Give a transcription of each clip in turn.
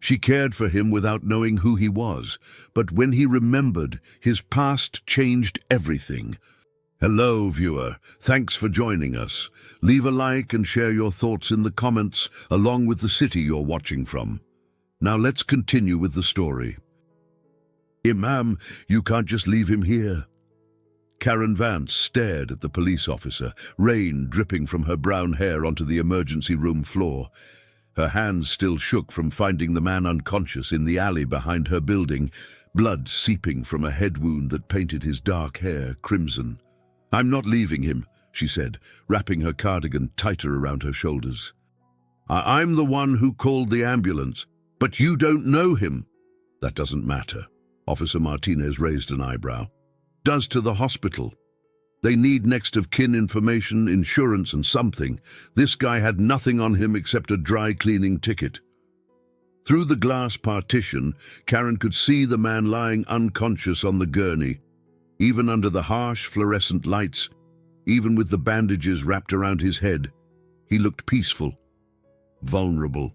She cared for him without knowing who he was, but when he remembered, his past changed everything. Hello, viewer. Thanks for joining us. Leave a like and share your thoughts in the comments, along with the city you're watching from. Now let's continue with the story. Imam, you can't just leave him here. Karen Vance stared at the police officer, rain dripping from her brown hair onto the emergency room floor. Her hands still shook from finding the man unconscious in the alley behind her building, blood seeping from a head wound that painted his dark hair crimson. I'm not leaving him, she said, wrapping her cardigan tighter around her shoulders. I'm the one who called the ambulance, but you don't know him. That doesn't matter. Officer Martinez raised an eyebrow. Does to the hospital. They need next of kin information, insurance and something. This guy had nothing on him except a dry cleaning ticket. Through the glass partition, Karen could see the man lying unconscious on the gurney. Even under the harsh fluorescent lights, even with the bandages wrapped around his head, he looked peaceful, vulnerable.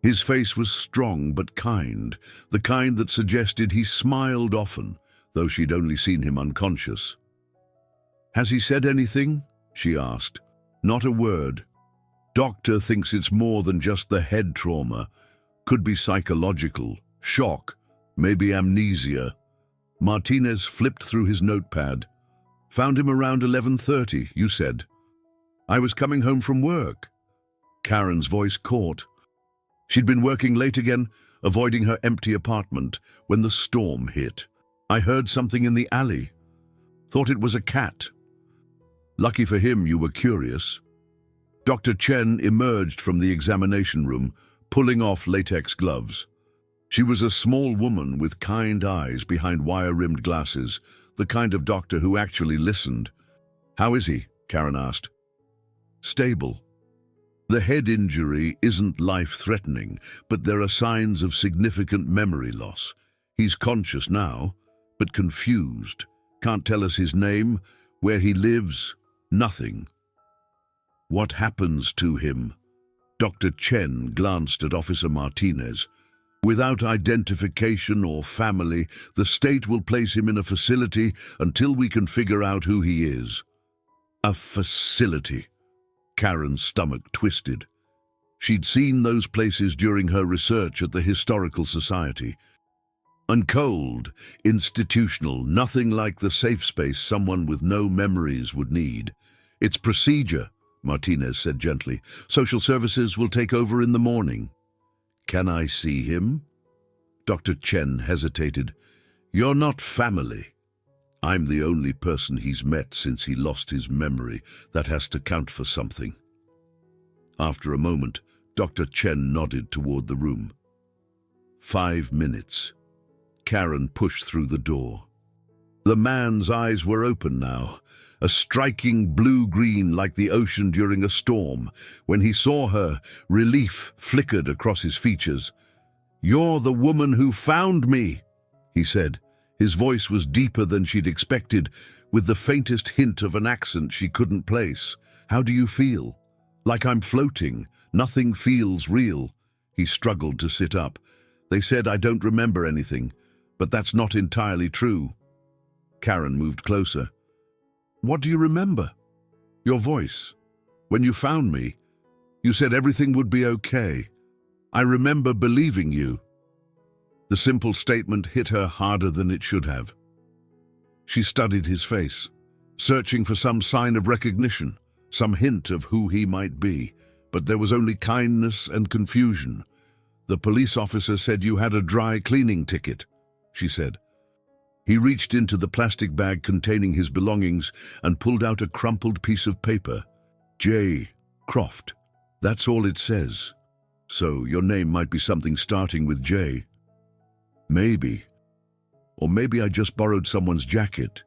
His face was strong but kind, the kind that suggested he smiled often, though she'd only seen him unconscious. Has he said anything? She asked. Not a word. Doctor thinks it's more than just the head trauma. Could be psychological, shock, maybe amnesia. Martinez flipped through his notepad. Found him around 11:30, you said. I was coming home from work. Karen's voice caught. She'd been working late again, avoiding her empty apartment, when the storm hit. I heard something in the alley. Thought it was a cat. Lucky for him, you were curious. Dr. Chen emerged from the examination room, pulling off latex gloves. She was a small woman with kind eyes behind wire-rimmed glasses, the kind of doctor who actually listened. How is he? Karen asked. Stable. The head injury isn't life-threatening, but there are signs of significant memory loss. He's conscious now, but confused. Can't tell us his name, where he lives, nothing. What happens to him? Dr. Chen glanced at Officer Martinez. Without identification or family, the state will place him in a facility until we can figure out who he is. A facility. Karen's stomach twisted. She'd seen those places during her research at the Historical Society. Uncold, institutional, nothing like the safe space someone with no memories would need. It's procedure, Martinez said gently. Social services will take over in the morning. Can I see him? Dr. Chen hesitated. You're not family. I'm the only person he's met since he lost his memory. That has to count for something. After a moment, Dr. Chen nodded toward the room. 5 minutes. Karen pushed through the door. The man's eyes were open now, a striking blue-green like the ocean during a storm. When he saw her, relief flickered across his features. You're the woman who found me, he said. His voice was deeper than she'd expected, with the faintest hint of an accent she couldn't place. How do you feel? Like I'm floating. Nothing feels real. He struggled to sit up. They said I don't remember anything, but that's not entirely true. Karen moved closer. What do you remember? Your voice. When you found me, you said everything would be okay. I remember believing you. The simple statement hit her harder than it should have. She studied his face, searching for some sign of recognition, some hint of who he might be, but there was only kindness and confusion. The police officer said you had a dry cleaning ticket, she said. He reached into the plastic bag containing his belongings and pulled out a crumpled piece of paper. J. Croft. That's all it says. So your name might be something starting with J. Maybe. Or maybe I just borrowed someone's jacket.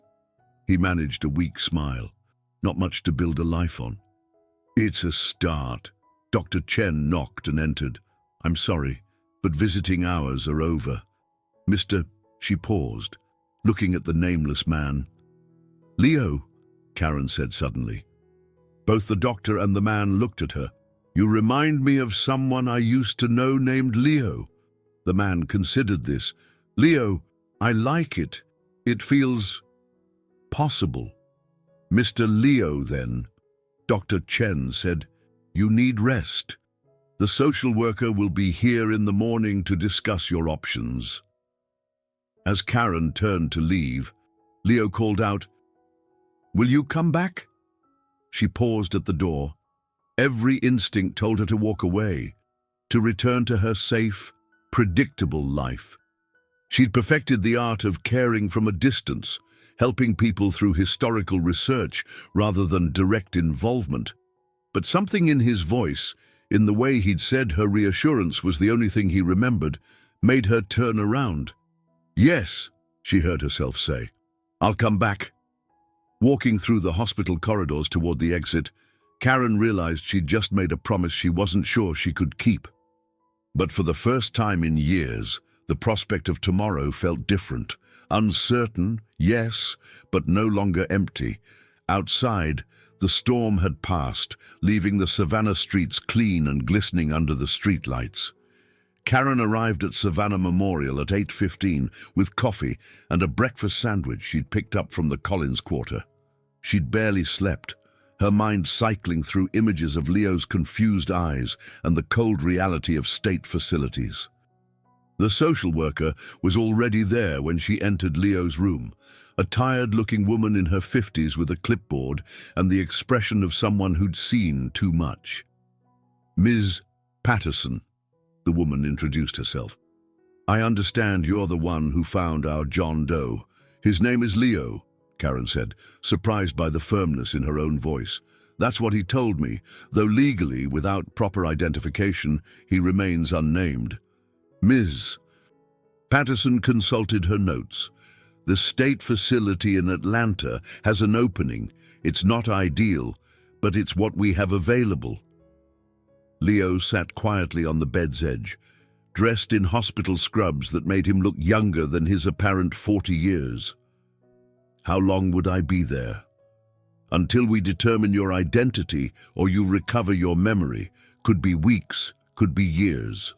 He managed a weak smile. Not much to build a life on. It's a start. Dr. Chen knocked and entered. I'm sorry, but visiting hours are over. Mr. She paused, looking at the nameless man. Leo, Karen said suddenly. Both the doctor and the man looked at her. You remind me of someone I used to know named Leo, The man considered this. "Leo, I like it. It feels possible." "Mr. Leo, then," Dr. Chen said, "you need rest. The social worker will be here in the morning to discuss your options." As Karen turned to leave, Leo called out, "Will you come back?" She paused at the door. Every instinct told her to walk away, to return to her safe, predictable life. She'd perfected the art of caring from a distance, helping people through historical research rather than direct involvement. But something in his voice, in the way he'd said her reassurance was the only thing he remembered, made her turn around. "Yes," she heard herself say, "I'll come back." Walking through the hospital corridors toward the exit, Karen realized she'd just made a promise she wasn't sure she could keep. But for the first time in years, the prospect of tomorrow felt different. Uncertain, yes, but no longer empty. Outside, the storm had passed, leaving the Savannah streets clean and glistening under the streetlights. Karen arrived at Savannah Memorial at 8:15 with coffee and a breakfast sandwich she'd picked up from the Collins Quarter. She'd barely slept, her mind cycling through images of Leo's confused eyes and the cold reality of state facilities. The social worker was already there when she entered Leo's room, a tired-looking woman in her 50s with a clipboard and the expression of someone who'd seen too much. "Ms. Patterson," the woman introduced herself. "I understand you're the one who found our John Doe. His name is Leo," Karen said, surprised by the firmness in her own voice. "That's what he told me, though legally, without proper identification, he remains unnamed." "Ms. Patterson consulted her notes. "The state facility in Atlanta has an opening. It's not ideal, but it's what we have available." Leo sat quietly on the bed's edge, dressed in hospital scrubs that made him look younger than his apparent 40 years. "How long would I be there?" "Until we determine your identity or you recover your memory. Could be weeks, could be years."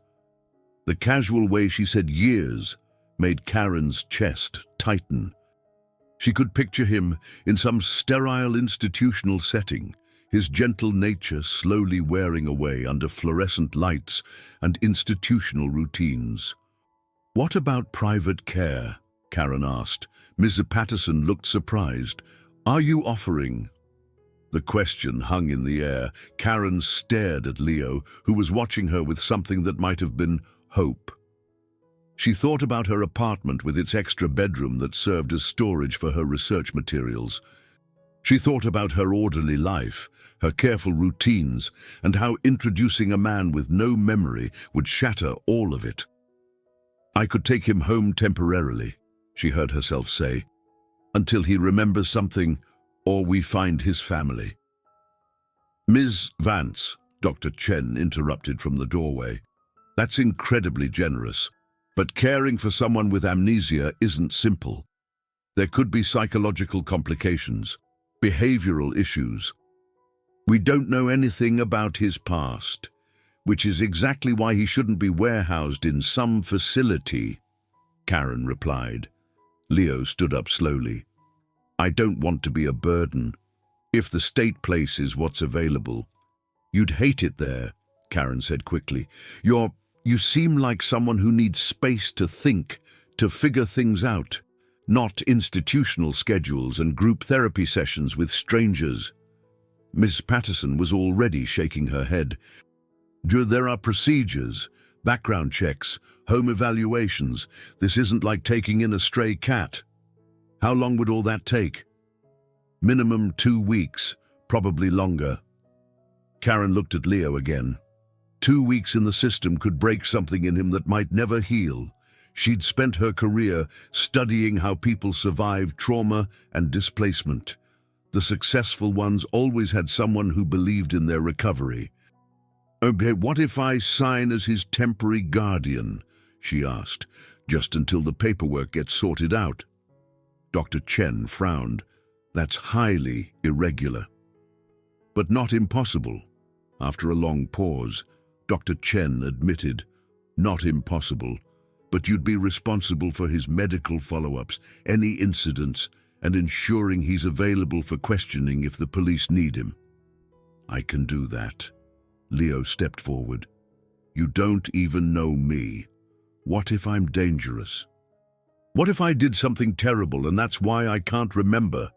The casual way she said years made Karen's chest tighten. She could picture him in some sterile institutional setting, his gentle nature slowly wearing away under fluorescent lights and institutional routines. "What about private care?" Karen asked. Ms. Patterson looked surprised. "Are you offering?" The question hung in the air. Karen stared at Leo, who was watching her with something that might have been hope. She thought about her apartment with its extra bedroom that served as storage for her research materials. She thought about her orderly life, her careful routines, and how introducing a man with no memory would shatter all of it. "I could take him home temporarily," she heard herself say, "until he remembers something or we find his family." "Ms. Vance," Dr. Chen interrupted from the doorway, "that's incredibly generous. But caring for someone with amnesia isn't simple. There could be psychological complications, behavioral issues. We don't know anything about his past, which is exactly why he shouldn't be warehoused in some facility," Karen replied. Leo stood up slowly. "I don't want to be a burden. If the state place is what's available." "You'd hate it there," Karen said quickly. You seem like someone who needs space to think, to figure things out, not institutional schedules and group therapy sessions with strangers." Ms. Patterson was already shaking her head. "There are procedures, background checks, home evaluations. This isn't like taking in a stray cat." "How long would all that take?" "Minimum 2 weeks, probably longer." Karen looked at Leo again. 2 weeks in the system could break something in him that might never heal. She'd spent her career studying how people survive trauma and displacement. The successful ones always had someone who believed in their recovery. "Okay, what if I sign as his temporary guardian?" she asked, "just until the paperwork gets sorted out." Dr. Chen frowned. "That's highly irregular." "But not impossible." After a long pause, Dr. Chen admitted, "Not impossible. but you'd be responsible for his medical follow-ups, any incidents, and ensuring he's available for questioning if the police need him. I can do that. Leo stepped forward. You don't even know me. What if I'm dangerous? What if I did something terrible and that's why I can't remember?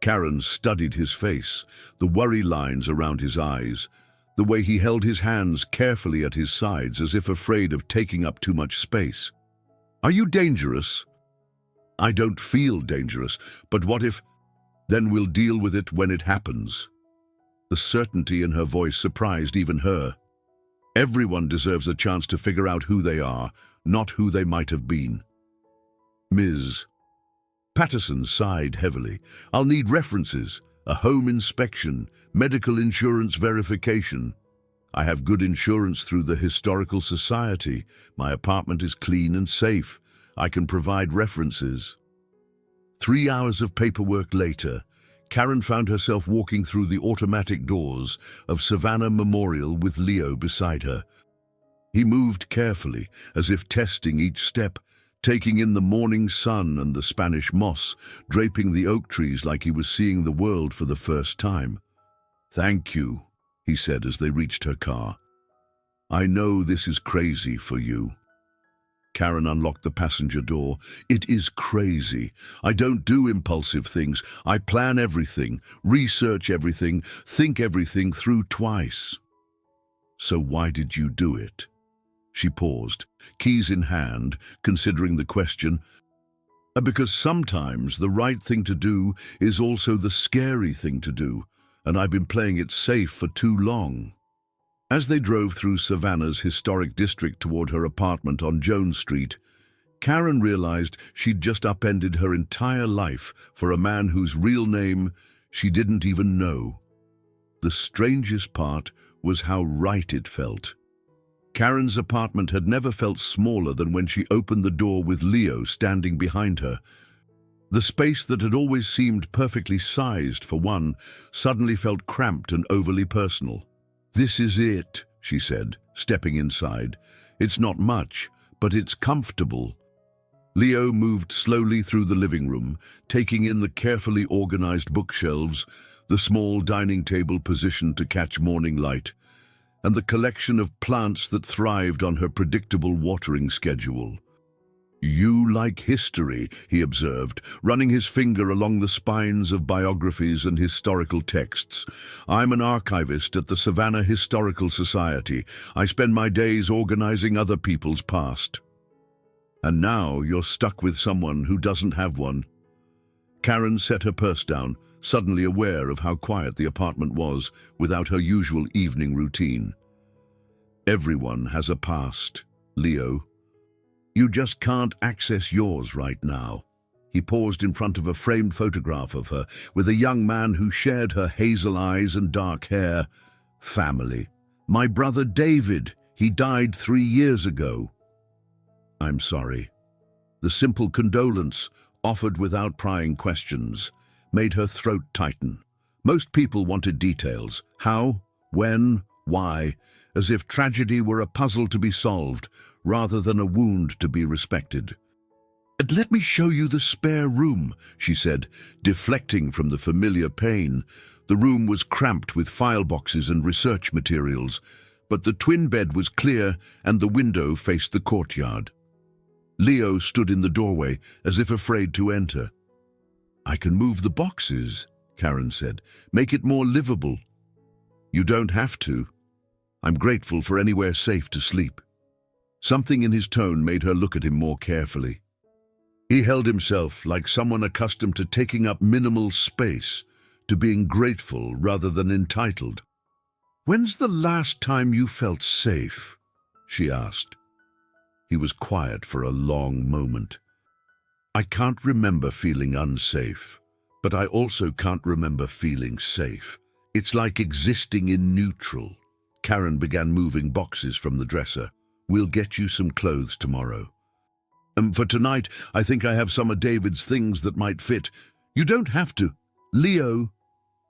Karen studied his face, the worry lines around his eyes, the way he held his hands carefully at his sides as if afraid of taking up too much space. Are you dangerous? I don't feel dangerous, but what if? Then we'll deal with it when it happens. The certainty in her voice surprised even her. Everyone deserves a chance to figure out who they are, not who they might have been. Ms. Patterson sighed heavily. I'll need references, a home inspection, medical insurance verification. I have good insurance through the Historical Society. My apartment is clean and safe. I can provide references. 3 hours of paperwork later, Karen found herself walking through the automatic doors of Savannah Memorial with Leo beside her. He moved carefully, as if testing each step, taking in the morning sun and the Spanish moss, draping the oak trees like he was seeing the world for the first time. Thank you, he said as they reached her car. I know this is crazy for you. Karen unlocked the passenger door. It is crazy. I don't do impulsive things. I plan everything, research everything, think everything through twice. So why did you do it? She paused, keys in hand, considering the question. Because sometimes the right thing to do is also the scary thing to do, and I've been playing it safe for too long. As they drove through Savannah's historic district toward her apartment on Jones Street, Karen realized she'd just upended her entire life for a man whose real name she didn't even know. The strangest part was how right it felt. Karen's apartment had never felt smaller than when she opened the door with Leo standing behind her. The space that had always seemed perfectly sized for one suddenly felt cramped and overly personal. This is it, she said, stepping inside. It's not much, but it's comfortable. Leo moved slowly through the living room, taking in the carefully organized bookshelves, the small dining table positioned to catch morning light, and the collection of plants that thrived on her predictable watering schedule. You like history, he observed, running his finger along the spines of biographies and historical texts. I'm an archivist at the Savannah Historical Society. I spend my days organizing other people's past. And now you're stuck with someone who doesn't have one. Karen set her purse down, suddenly aware of how quiet the apartment was without her usual evening routine. Everyone has a past, Leo. You just can't access yours right now. He paused in front of a framed photograph of her, with a young man who shared her hazel eyes and dark hair. Family. My brother David. He died 3 years ago. I'm sorry. The simple condolence, offered without prying questions, made her throat tighten. Most people wanted details. How, when, why, as if tragedy were a puzzle to be solved, rather than a wound to be respected. Let me show you the spare room, she said, deflecting from the familiar pain. The room was cramped with file boxes and research materials, but the twin bed was clear and the window faced the courtyard. Leo stood in the doorway, as if afraid to enter. I can move the boxes, Karen said. Make it more livable. You don't have to. I'm grateful for anywhere safe to sleep. Something in his tone made her look at him more carefully. He held himself like someone accustomed to taking up minimal space, to being grateful rather than entitled. When's the last time you felt safe? She asked. He was quiet for a long moment. I can't remember feeling unsafe, but I also can't remember feeling safe. It's like existing in neutral. Karen began moving boxes from the dresser. We'll get you some clothes tomorrow. For tonight, I think I have some of David's things that might fit. You don't have to. Leo,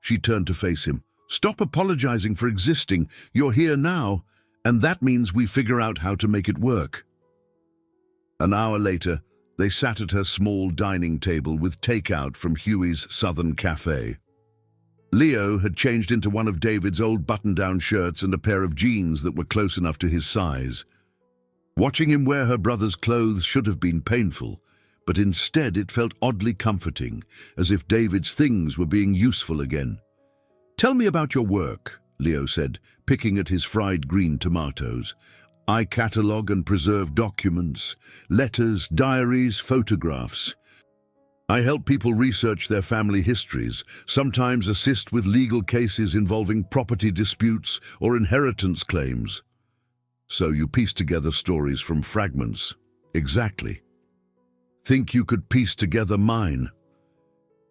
she turned to face him. Stop apologizing for existing. You're here now, and that means we figure out how to make it work. An hour later, they sat at her small dining table with takeout from Huey's Southern Cafe. Leo had changed into one of David's old button-down shirts and a pair of jeans that were close enough to his size. Watching him wear her brother's clothes should have been painful, but instead it felt oddly comforting, as if David's things were being useful again. "Tell me about your work," Leo said, picking at his fried green tomatoes. "I catalogue and preserve documents, letters, diaries, photographs. I help people research their family histories, sometimes assist with legal cases involving property disputes or inheritance claims." "So you piece together stories from fragments." "Exactly." "Think you could piece together mine?"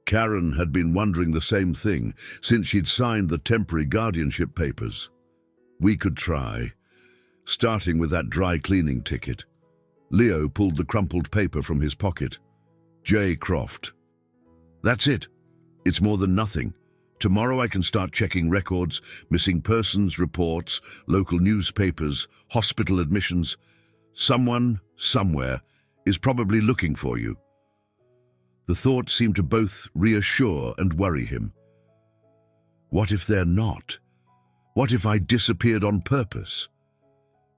Karen had been wondering the same thing since she'd signed the temporary guardianship papers. "We could try, starting with that dry cleaning ticket." Leo pulled the crumpled paper from his pocket. "J. Croft. That's it. It's more than nothing. Tomorrow I can start checking records, missing persons reports, local newspapers, hospital admissions. Someone, somewhere, is probably looking for you." The thought seemed to both reassure and worry him. What if they're not? What if I disappeared on purpose?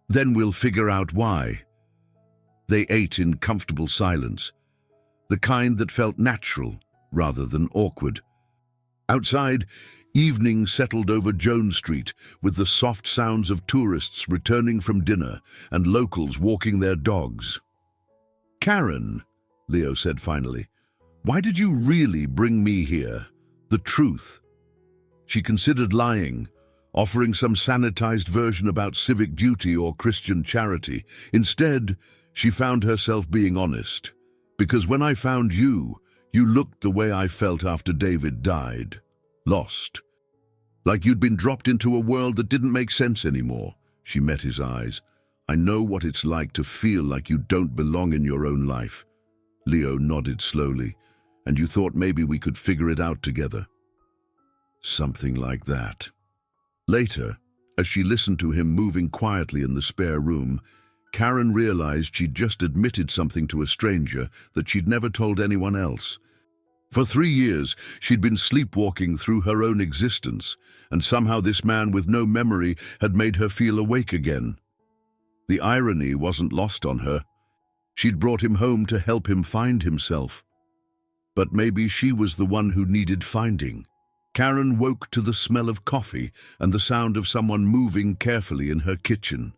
Then we'll figure out why. They ate in comfortable silence, the kind that felt natural rather than awkward. Outside, evening settled over Jones Street with the soft sounds of tourists returning from dinner and locals walking their dogs. "Karen," Leo said finally, "why did you really bring me here? The truth." She considered lying, offering some sanitized version about civic duty or Christian charity. Instead, she found herself being honest. "Because when I found you, you looked the way I felt after David died. Lost. Like you'd been dropped into a world that didn't make sense anymore." She met his eyes. "I know what it's like to feel like you don't belong in your own life." Leo nodded slowly. "And you thought maybe we could figure it out together." "Something like that." Later, as she listened to him moving quietly in the spare room, Karen realized she'd just admitted something to a stranger that she'd never told anyone else. For 3 years, she'd been sleepwalking through her own existence, and somehow this man with no memory had made her feel awake again. The irony wasn't lost on her. She'd brought him home to help him find himself. But maybe she was the one who needed finding. Karen woke to the smell of coffee and the sound of someone moving carefully in her kitchen.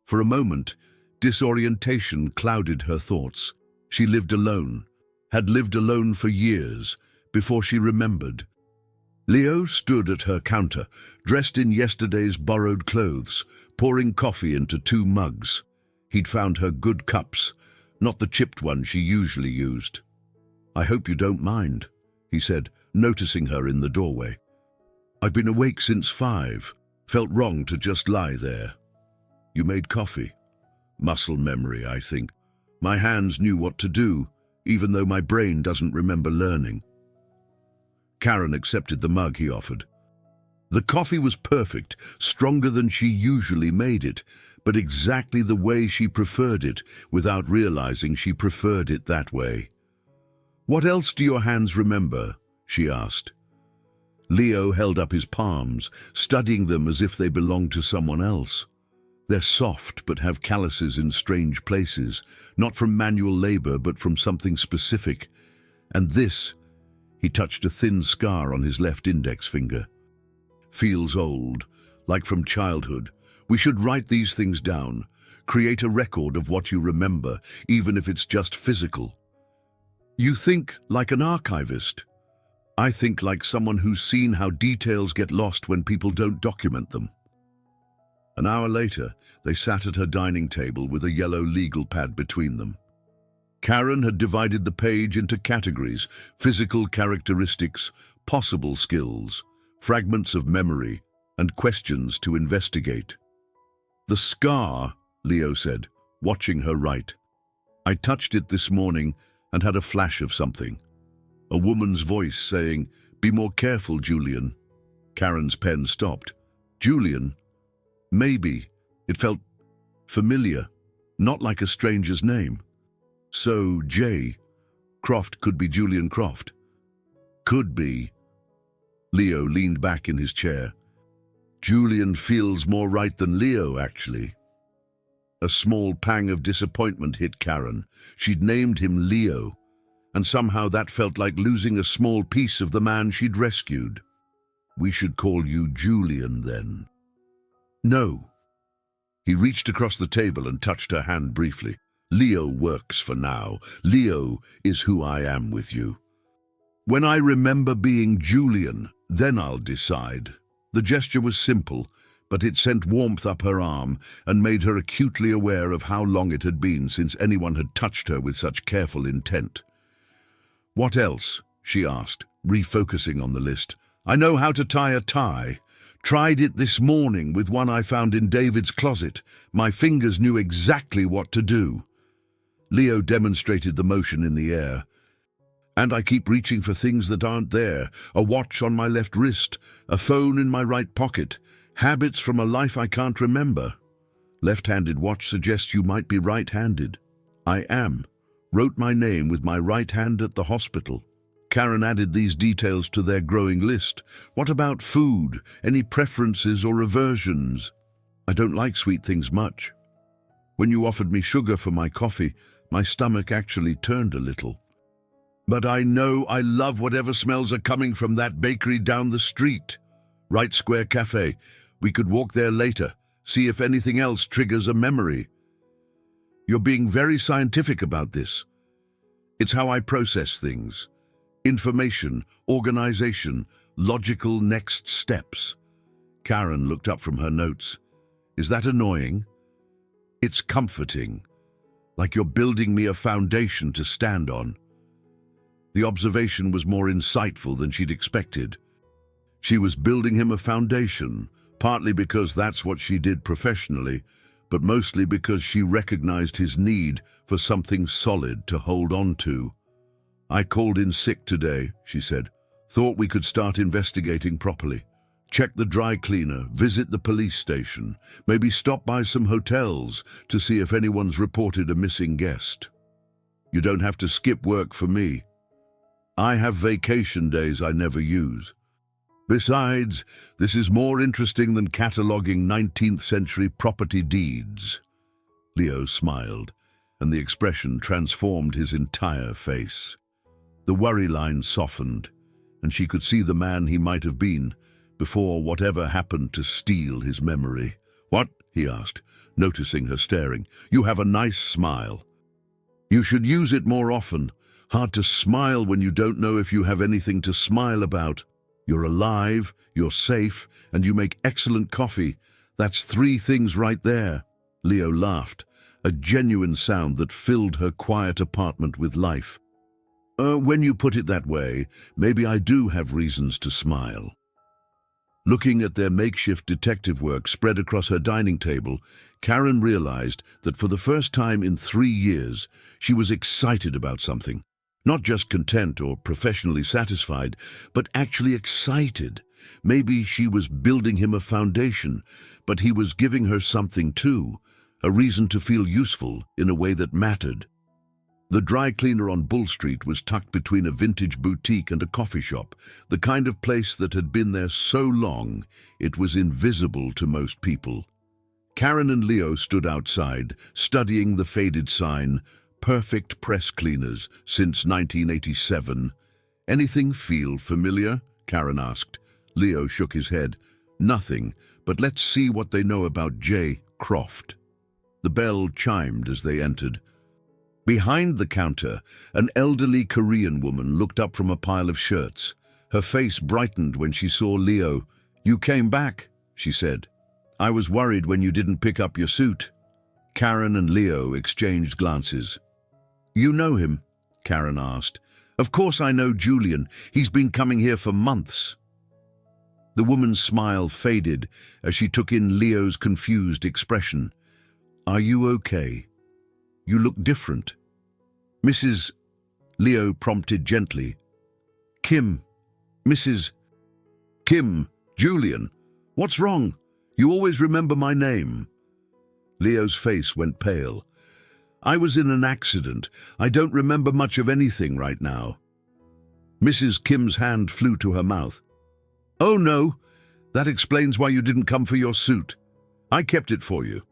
For a moment, disorientation clouded her thoughts. She lived alone, had lived alone for years, before she remembered. Leo stood at her counter, dressed in yesterday's borrowed clothes, pouring coffee into 2 mugs. He'd found her good cups, not the chipped ones she usually used. "I hope you don't mind," he said, noticing her in the doorway. "I've been awake since 5. Felt wrong to just lie there." "You made coffee?" "Muscle memory, I think. My hands knew what to do, even though my brain doesn't remember learning." Karen accepted the mug he offered. The coffee was perfect, stronger than she usually made it, but exactly the way she preferred it, without realizing she preferred it that way. "What else do your hands remember?" she asked. Leo held up his palms, studying them as if they belonged to someone else. "They're soft but have calluses in strange places, not from manual labor but from something specific. And this," he touched a thin scar on his left index finger, "feels old, like from childhood. We should write these things down, create a record of what you remember, even if it's just physical." "You think like an archivist." "I think like someone who's seen how details get lost when people don't document them." An hour later, they sat at her dining table with a yellow legal pad between them. Karen had divided the page into categories: physical characteristics, possible skills, fragments of memory, and questions to investigate. "The scar," Leo said, watching her write. "I touched it this morning and had a flash of something. A woman's voice saying, 'Be more careful, Julian.'" Karen's pen stopped. "Julian? Maybe." It felt familiar, not like a stranger's name. So, J. Croft could be Julian Croft. Could be. Leo leaned back in his chair. Julian feels more right than Leo, actually. A small pang of disappointment hit Karen. She'd named him Leo, and somehow that felt like losing a small piece of the man she'd rescued. We should call you Julian, then. No. He reached across the table and touched her hand briefly. Leo works for now. Leo is who I am with you. When I remember being Julian, then I'll decide. The gesture was simple, but it sent warmth up her arm and made her acutely aware of how long it had been since anyone had touched her with such careful intent. What else? She asked, refocusing on the list. I know how to tie a tie. Tried it this morning with one I found in David's closet. My fingers knew exactly what to do. Leo demonstrated the motion in the air. And I keep reaching for things that aren't there. A watch on my left wrist, a phone in my right pocket. Habits from a life I can't remember. Left-handed watch suggests you might be right-handed. I am. Wrote my name with my right hand at the hospital. Karen added these details to their growing list. What about food? Any preferences or aversions? I don't like sweet things much. When you offered me sugar for my coffee, my stomach actually turned a little. But I know I love whatever smells are coming from that bakery down the street. Wright Square Cafe. We could walk there later, see if anything else triggers a memory. You're being very scientific about this. It's how I process things. Information, organization, logical next steps. Karen looked up from her notes. Is that annoying? It's comforting, like you're building me a foundation to stand on. The observation was more insightful than she'd expected. She was building him a foundation, partly because that's what she did professionally, but mostly because she recognized his need for something solid to hold on to. I called in sick today, she said. Thought we could start investigating properly. Check the dry cleaner, visit the police station, maybe stop by some hotels to see if anyone's reported a missing guest. You don't have to skip work for me. I have vacation days I never use. Besides, this is more interesting than cataloguing 19th century property deeds. Leo smiled, and the expression transformed his entire face. The worry line softened, and she could see the man he might have been before whatever happened to steal his memory. What? He asked, noticing her staring. You have a nice smile. You should use it more often. Hard to smile when you don't know if you have anything to smile about. You're alive, you're safe, and you make excellent coffee. That's 3 things right there. Leo laughed, a genuine sound that filled her quiet apartment with life. When you put it that way, maybe I do have reasons to smile. Looking at their makeshift detective work spread across her dining table, Karen realized that for the first time in 3 years, she was excited about something. Not just content or professionally satisfied, but actually excited. Maybe she was building him a foundation, but he was giving her something too, a reason to feel useful in a way that mattered. The dry cleaner on Bull Street was tucked between a vintage boutique and a coffee shop, the kind of place that had been there so long it was invisible to most people. Karen and Leo stood outside, studying the faded sign, Perfect Press Cleaners since 1987. Anything feel familiar? Karen asked. Leo shook his head. Nothing, but let's see what they know about J. Croft. The bell chimed as they entered. Behind the counter, an elderly Korean woman looked up from a pile of shirts. Her face brightened when she saw Leo. You came back, she said. I was worried when you didn't pick up your suit. Karen and Leo exchanged glances. You know him? Karen asked. Of course I know Julian. He's been coming here for months. The woman's smile faded as she took in Leo's confused expression. Are you okay? You look different. Mrs. Leo prompted gently. Kim. Mrs. Kim. Julian. What's wrong? You always remember my name. Leo's face went pale. I was in an accident. I don't remember much of anything right now." Mrs. Kim's hand flew to her mouth. "Oh no, that explains why you didn't come for your suit. I kept it for you."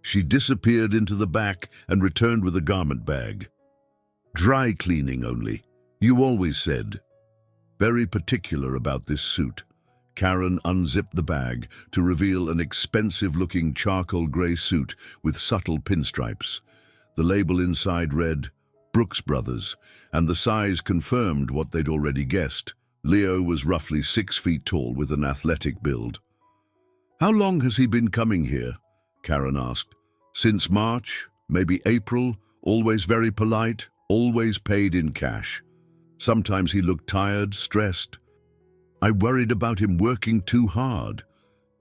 She disappeared into the back and returned with a garment bag. "Dry cleaning only, you always said." Very particular about this suit. Karen unzipped the bag to reveal an expensive-looking charcoal grey suit with subtle pinstripes. The label inside read, Brooks Brothers, and the size confirmed what they'd already guessed. Leo was roughly 6 feet tall with an athletic build. "How long has he been coming here?" Karen asked. "Since March, maybe April, always very polite, always paid in cash. Sometimes he looked tired, stressed. I worried about him working too hard."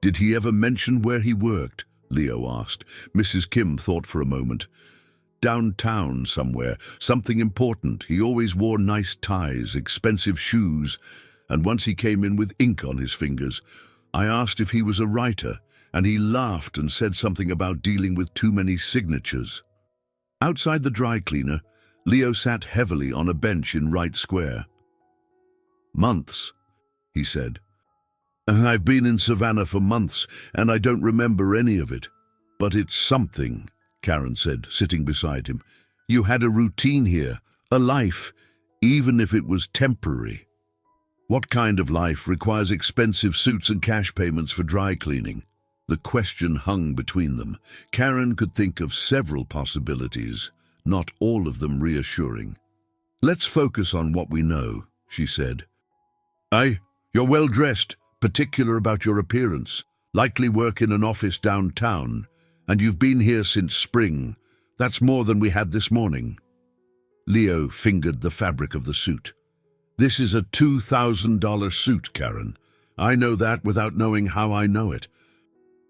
"Did he ever mention where he worked?" Leo asked. Mrs. Kim thought for a moment. "Downtown somewhere, something important. He always wore nice ties, expensive shoes, and once he came in with ink on his fingers. I asked if he was a writer, and he laughed and said something about dealing with too many signatures." Outside the dry cleaner, Leo sat heavily on a bench in Wright Square. "Months," he said. "I've been in Savannah for months, and I don't remember any of it. But it's something," Karen said, sitting beside him. "You had a routine here, a life, even if it was temporary." "What kind of life requires expensive suits and cash payments for dry cleaning?" The question hung between them. Karen could think of several possibilities, not all of them reassuring. "Let's focus on what we know," she said. You're well-dressed, particular about your appearance, likely work in an office downtown, and you've been here since spring. That's more than we had this morning." Leo fingered the fabric of the suit. "This is a $2,000 suit, Karen. I know that without knowing how I know it.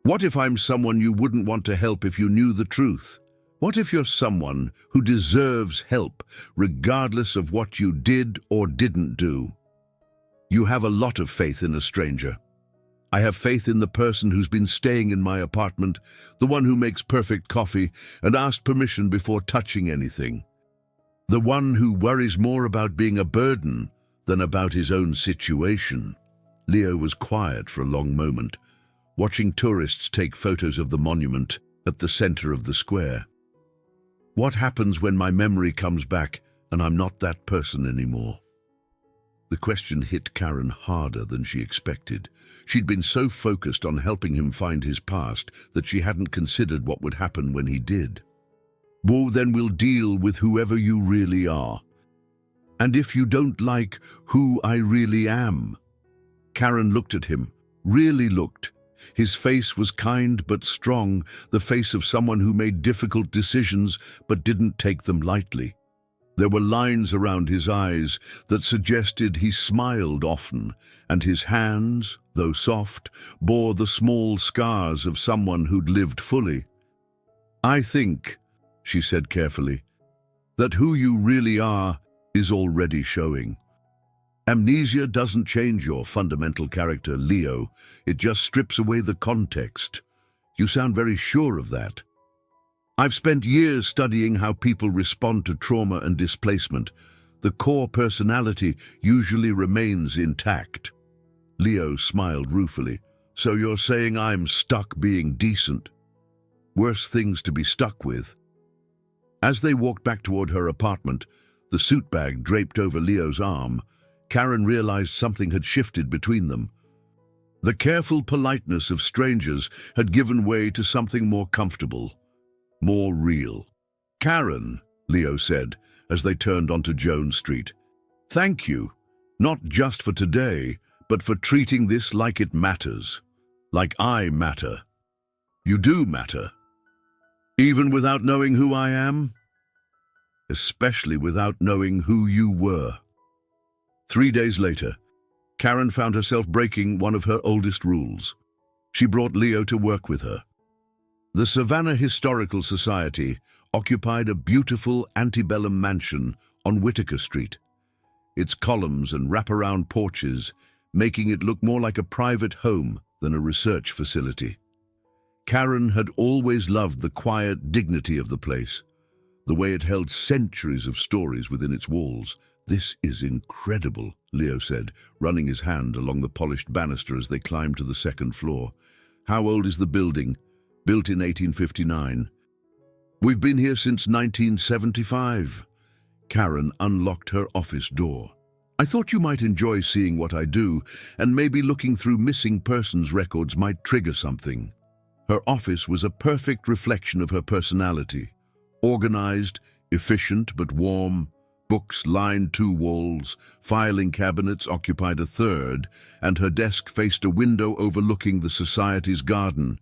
What if I'm someone you wouldn't want to help if you knew the truth? What if you're someone who deserves help, regardless of what you did or didn't do? You have a lot of faith in a stranger. I have faith in the person who's been staying in my apartment, the one who makes perfect coffee and asked permission before touching anything. The one who worries more about being a burden than about his own situation." Leo was quiet for a long moment, watching tourists take photos of the monument at the center of the square. "What happens when my memory comes back and I'm not that person anymore?" The question hit Karen harder than she expected. She'd been so focused on helping him find his past that she hadn't considered what would happen when he did. "Well, then we'll deal with whoever you really are. And if you don't like who I really am?" Karen looked at him, really looked. His face was kind but strong, the face of someone who made difficult decisions but didn't take them lightly. There were lines around his eyes that suggested he smiled often, and his hands, though soft, bore the small scars of someone who'd lived fully. "I think," she said carefully, "that who you really are is already showing. Amnesia doesn't change your fundamental character, Leo. It just strips away the context. You sound very sure of that." "I've spent years studying how people respond to trauma and displacement. The core personality usually remains intact." Leo smiled ruefully. "So you're saying I'm stuck being decent? Worse things to be stuck with." As they walked back toward her apartment, the suit bag draped over Leo's arm, Karen realized something had shifted between them. The careful politeness of strangers had given way to something more comfortable, more real. "Karen," Leo said as they turned onto Jones Street, "thank you, not just for today, but for treating this like it matters. Like I matter. You do matter. Even without knowing who I am? Especially without knowing who you were." 3 days later, Karen found herself breaking one of her oldest rules. She brought Leo to work with her. The Savannah Historical Society occupied a beautiful antebellum mansion on Whitaker Street, its columns and wraparound porches making it look more like a private home than a research facility. Karen had always loved the quiet dignity of the place, the way it held centuries of stories within its walls. "This is incredible," Leo said, running his hand along the polished banister as they climbed to the second floor. "How old is the building?" "Built in 1859. "We've been here since 1975. Karen unlocked her office door. "I thought you might enjoy seeing what I do, and maybe looking through missing persons records might trigger something." Her office was a perfect reflection of her personality. Organized, efficient but warm. Books lined 2 walls, filing cabinets occupied a third, and her desk faced a window overlooking the society's garden.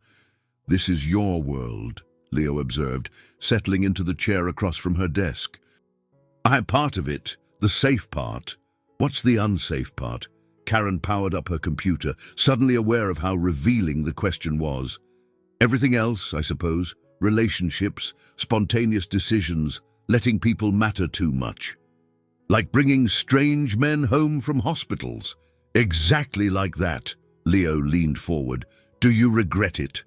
"This is your world," Leo observed, settling into the chair across from her desk. "I'm part of it, the safe part." "What's the unsafe part?" Karen powered up her computer, suddenly aware of how revealing the question was. "Everything else, I suppose. Relationships, spontaneous decisions, letting people matter too much. Like bringing strange men home from hospitals." "Exactly like that." Leo leaned forward. "Do you regret it?"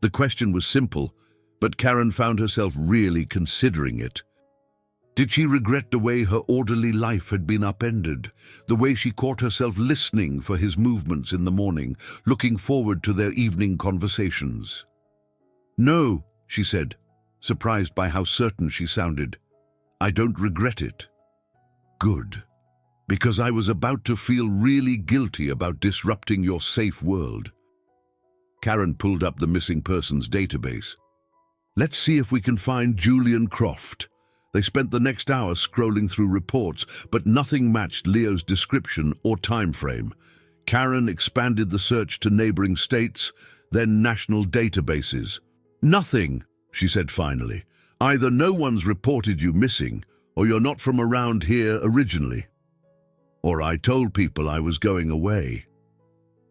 The question was simple, but Karen found herself really considering it. Did she regret the way her orderly life had been upended, the way she caught herself listening for his movements in the morning, looking forward to their evening conversations? "No," she said, surprised by how certain she sounded. "I don't regret it." "Good, because I was about to feel really guilty about disrupting your safe world." Karen pulled up the missing persons database. "Let's see if we can find Julian Croft." They spent the next hour scrolling through reports, but nothing matched Leo's description or time frame. Karen expanded the search to neighboring states, then national databases. "Nothing," she said finally. "Either no one's reported you missing, or you're not from around here originally. Or I told people I was going away."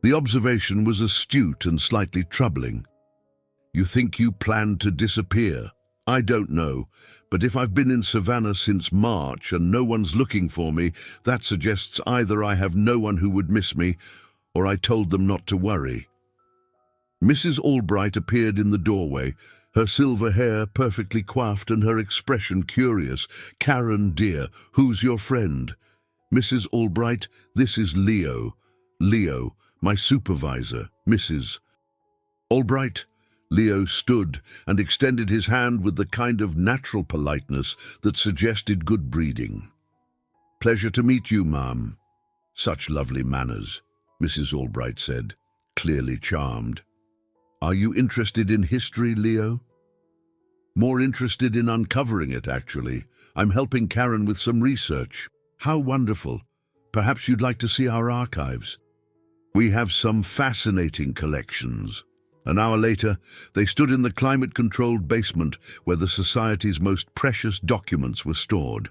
The observation was astute and slightly troubling. "You think you planned to disappear?" "I don't know, but if I've been in Savannah since March and no one's looking for me, that suggests either I have no one who would miss me, or I told them not to worry." Mrs. Albright appeared in the doorway, her silver hair perfectly coiffed and her expression curious. "Karen, dear, who's your friend?" "Mrs. Albright, this is Leo. Leo, my supervisor, Mrs. Albright." Leo stood and extended his hand with the kind of natural politeness that suggested good breeding. "Pleasure to meet you, ma'am." "Such lovely manners," Mrs. Albright said, clearly charmed. "Are you interested in history, Leo?" "More interested in uncovering it, actually. I'm helping Karen with some research." "How wonderful. Perhaps you'd like to see our archives." "We have some fascinating collections." An hour later, they stood in the climate-controlled basement where the society's most precious documents were stored.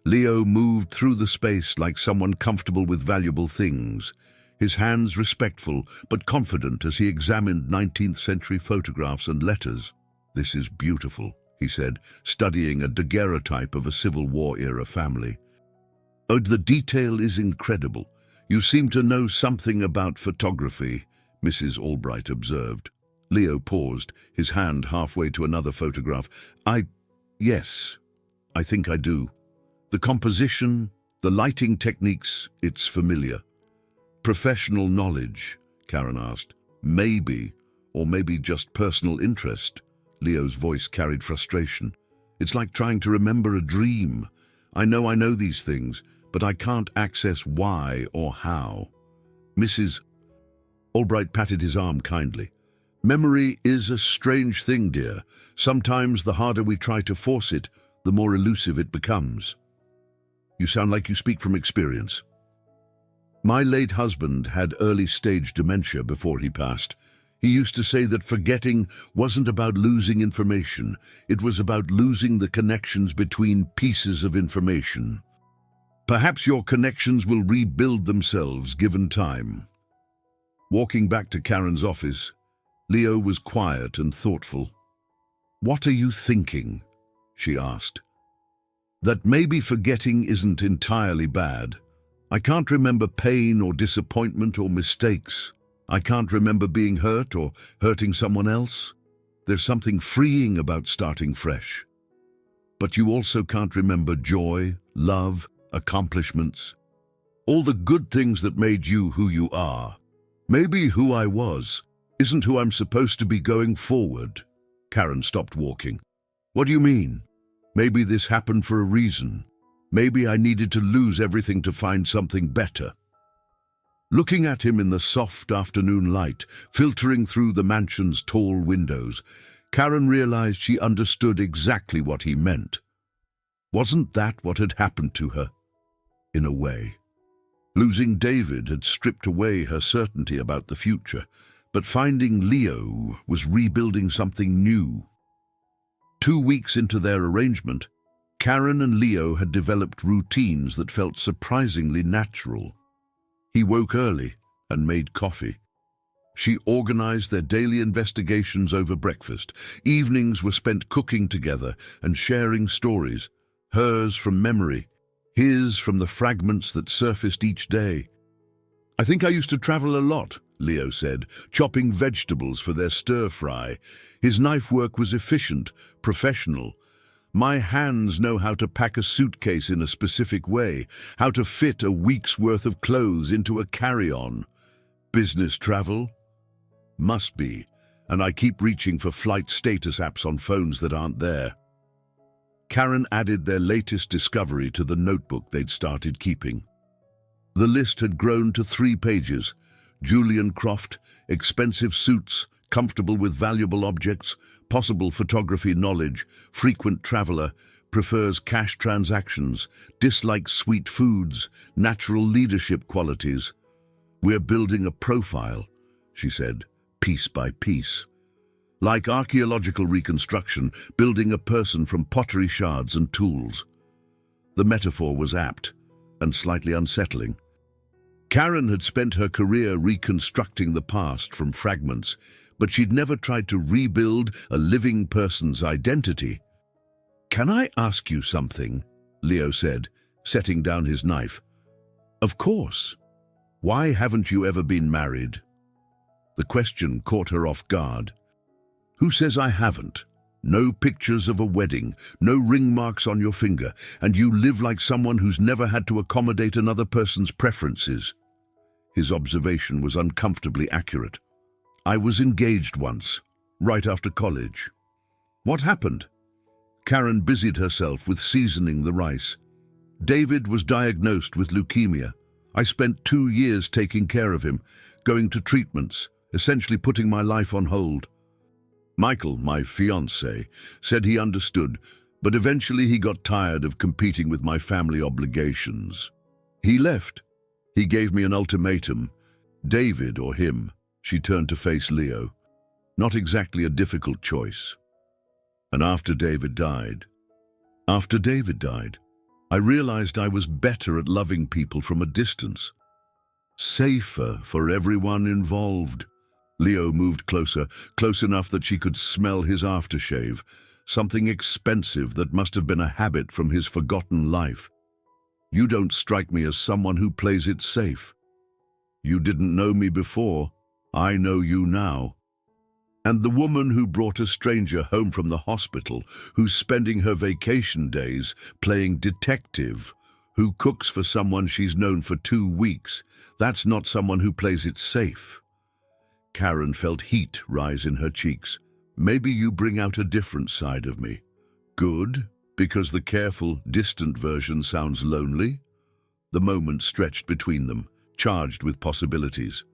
Leo moved through the space like someone comfortable with valuable things, his hands respectful but confident as he examined 19th-century photographs and letters. "This is beautiful," he said, studying a daguerreotype of a Civil War-era family. "Oh, the detail is incredible. You seem to know something about photography," Mrs. Albright observed. Leo paused, his hand halfway to another photograph. Yes, I think I do. The composition, the lighting techniques, it's familiar." "Professional knowledge?" Karen asked. "Maybe, or maybe just personal interest." Leo's voice carried frustration. "It's like trying to remember a dream. I know these things, but I can't access why or how." Mrs. Albright patted his arm kindly. "Memory is a strange thing, dear. Sometimes the harder we try to force it, the more elusive it becomes." "You sound like you speak from experience." "My late husband had early-stage dementia before he passed. He used to say that forgetting wasn't about losing information, it was about losing the connections between pieces of information. Perhaps your connections will rebuild themselves given time." Walking back to Karen's office, Leo was quiet and thoughtful. "What are you thinking?" she asked. "That maybe forgetting isn't entirely bad. I can't remember pain or disappointment or mistakes, I can't remember being hurt or hurting someone else. There's something freeing about starting fresh. But you also can't remember joy, love, accomplishments, all the good things that made you who you are. Maybe who I was isn't who I'm supposed to be going forward. Karen stopped walking. What do you mean? Maybe this happened for a reason. Maybe I needed to lose everything to find something better. Looking at him in the soft afternoon light, filtering through the mansion's tall windows, Karen realized she understood exactly what he meant. Wasn't that what had happened to her? In a way. Losing David had stripped away her certainty about the future, but finding Leo was rebuilding something new. 2 weeks into their arrangement, Karen and Leo had developed routines that felt surprisingly natural. He woke early and made coffee. She organized their daily investigations over breakfast. Evenings were spent cooking together and sharing stories, hers from memory, his from the fragments that surfaced each day. I think I used to travel a lot, Leo said, chopping vegetables for their stir-fry. His knife work was efficient, professional. My hands know how to pack a suitcase in a specific way, how to fit a week's worth of clothes into a carry-on. Business travel? Must be, and I keep reaching for flight status apps on phones that aren't there. Karen added their latest discovery to the notebook they'd started keeping. The list had grown to 3 pages. Julian Cross, expensive suits, comfortable with valuable objects, possible photography knowledge, frequent traveler, prefers cash transactions, dislikes sweet foods, natural leadership qualities. We're building a profile, she said, piece by piece. Like archaeological reconstruction, building a person from pottery shards and tools. The metaphor was apt and slightly unsettling. Karen had spent her career reconstructing the past from fragments, but she'd never tried to rebuild a living person's identity. Can I ask you something? Leo said, setting down his knife. Of course. Why haven't you ever been married? The question caught her off guard. Who says I haven't? No pictures of a wedding, no ring marks on your finger, and you live like someone who's never had to accommodate another person's preferences. His observation was uncomfortably accurate. I was engaged once, right after college. What happened? Karen busied herself with seasoning the rice. David was diagnosed with leukemia. I spent 2 years taking care of him, going to treatments, essentially putting my life on hold. Michael, my fiancé, said he understood, but eventually he got tired of competing with my family obligations. He left. He gave me an ultimatum. David or him. She turned to face Leo. Not exactly a difficult choice. And after David died, I realized I was better at loving people from a distance. Safer for everyone involved. Leo moved closer, close enough that she could smell his aftershave, something expensive that must have been a habit from his forgotten life. You don't strike me as someone who plays it safe. You didn't know me before. I know you now. And the woman who brought a stranger home from the hospital, who's spending her vacation days playing detective, who cooks for someone she's known for 2 weeks, that's not someone who plays it safe. Karen felt heat rise in her cheeks. Maybe you bring out a different side of me. Good, because the careful, distant version sounds lonely? The moment stretched between them, charged with possibilities.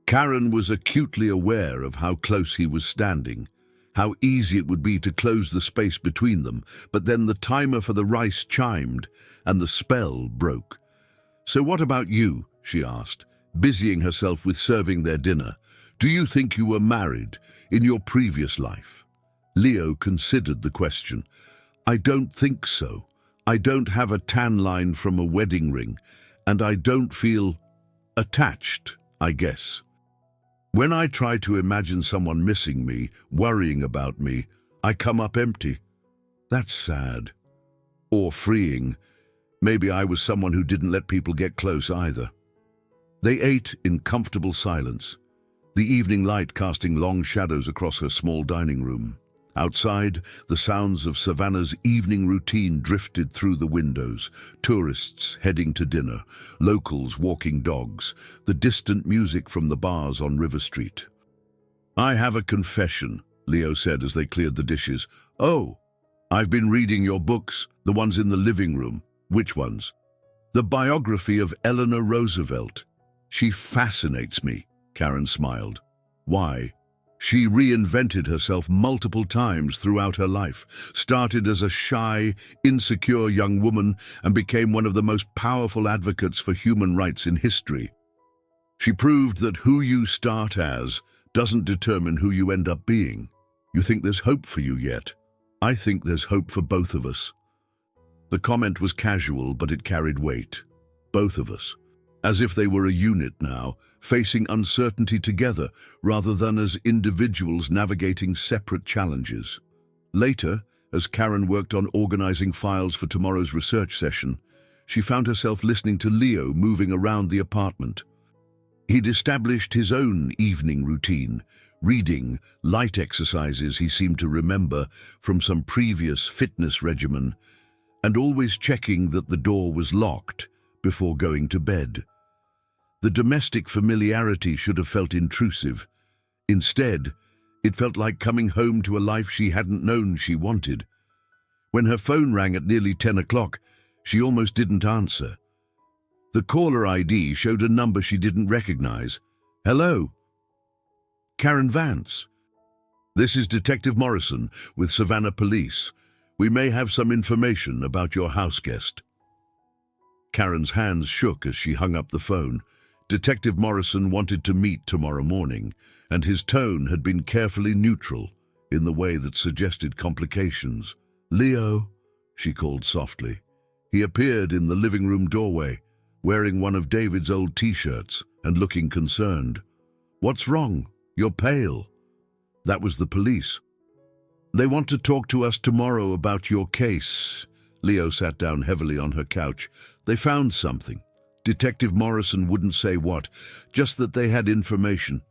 Karen was acutely aware of how close he was standing, how easy it would be to close the space between them, but then the timer for the rice chimed, and the spell broke. So what about you? She asked, busying herself with serving their dinner. Do you think you were married in your previous life? Leo considered the question. I don't think so. I don't have a tan line from a wedding ring, and I don't feel attached, I guess. When I try to imagine someone missing me, worrying about me, I come up empty. That's sad. Or freeing. Maybe I was someone who didn't let people get close either. They ate in comfortable silence. the evening light casting long shadows across her small dining room. Outside, the sounds of Savannah's evening routine drifted through the windows, tourists heading to dinner, locals walking dogs, the distant music from the bars on River Street. "I have a confession," Leo said as they cleared the dishes. "Oh, I've been reading your books, the ones in the living room." "Which ones?" "The biography of Eleanor Roosevelt. She fascinates me," Karen smiled. "Why?" "She reinvented herself multiple times throughout her life, started as a shy, insecure young woman and became one of the most powerful advocates for human rights in history. She proved that who you start as doesn't determine who you end up being. You think there's hope for you yet? I think there's hope for both of us." The comment was casual, but it carried weight. Both of us. As if they were a unit now, facing uncertainty together rather than as individuals navigating separate challenges. Later, as Karen worked on organizing files for tomorrow's research session, she found herself listening to Leo moving around the apartment. He'd established his own evening routine, reading, light exercises he seemed to remember from some previous fitness regimen, and always checking that the door was locked before going to bed. The domestic familiarity should have felt intrusive. Instead, it felt like coming home to a life she hadn't known she wanted. When her phone rang at nearly 10 o'clock, she almost didn't answer. The caller ID showed a number she didn't recognize. "Hello?" "Karen Vance. This is Detective Morrison with Savannah Police. We may have some information about your house guest." Karen's hands shook as she hung up the phone. Detective Morrison wanted to meet tomorrow morning, and his tone had been carefully neutral in the way that suggested complications. "Leo," she called softly. He appeared in the living room doorway, wearing one of David's old t-shirts and looking concerned. "What's wrong? You're pale." That was the police. "They want to talk to us tomorrow about your case." Leo sat down heavily on her couch. "They found something. Detective Morrison wouldn't say what, just that they had information.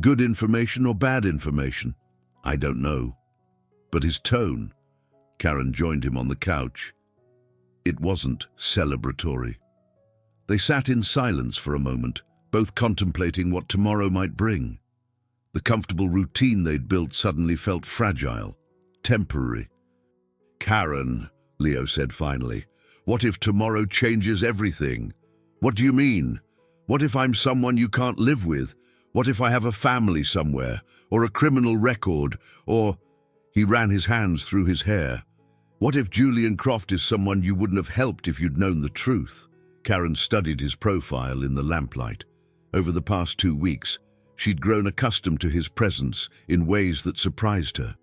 Good information or bad information? I don't know." But his tone, Karen joined him on the couch, it wasn't celebratory. They sat in silence for a moment, both contemplating what tomorrow might bring. The comfortable routine they'd built suddenly felt fragile, temporary. "Karen," Leo said finally, "what if tomorrow changes everything? What do you mean? What if I'm someone you can't live with? What if I have a family somewhere, or a criminal record, or—" He ran his hands through his hair. "What if Julian Croft is someone you wouldn't have helped if you'd known the truth?" Karen studied his profile in the lamplight. Over the past 2 weeks, she'd grown accustomed to his presence in ways that surprised her.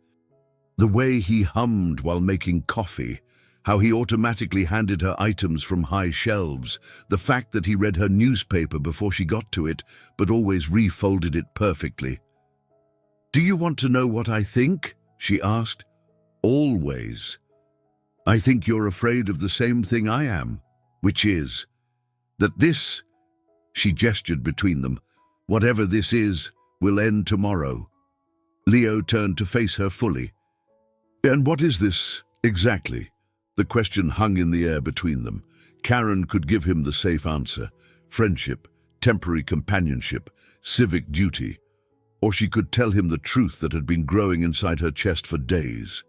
The way he hummed while making coffee, how he automatically handed her items from high shelves, the fact that he read her newspaper before she got to it, but always refolded it perfectly. "Do you want to know what I think?" she asked. "Always. I think you're afraid of the same thing I am, which is that this," she gestured between them, "whatever this is, will end tomorrow." Leo turned to face her fully. "And what is this, exactly?" The question hung in the air between them. Karen could give him the safe answer: friendship, temporary companionship, civic duty. Or she could tell him the truth that had been growing inside her chest for days.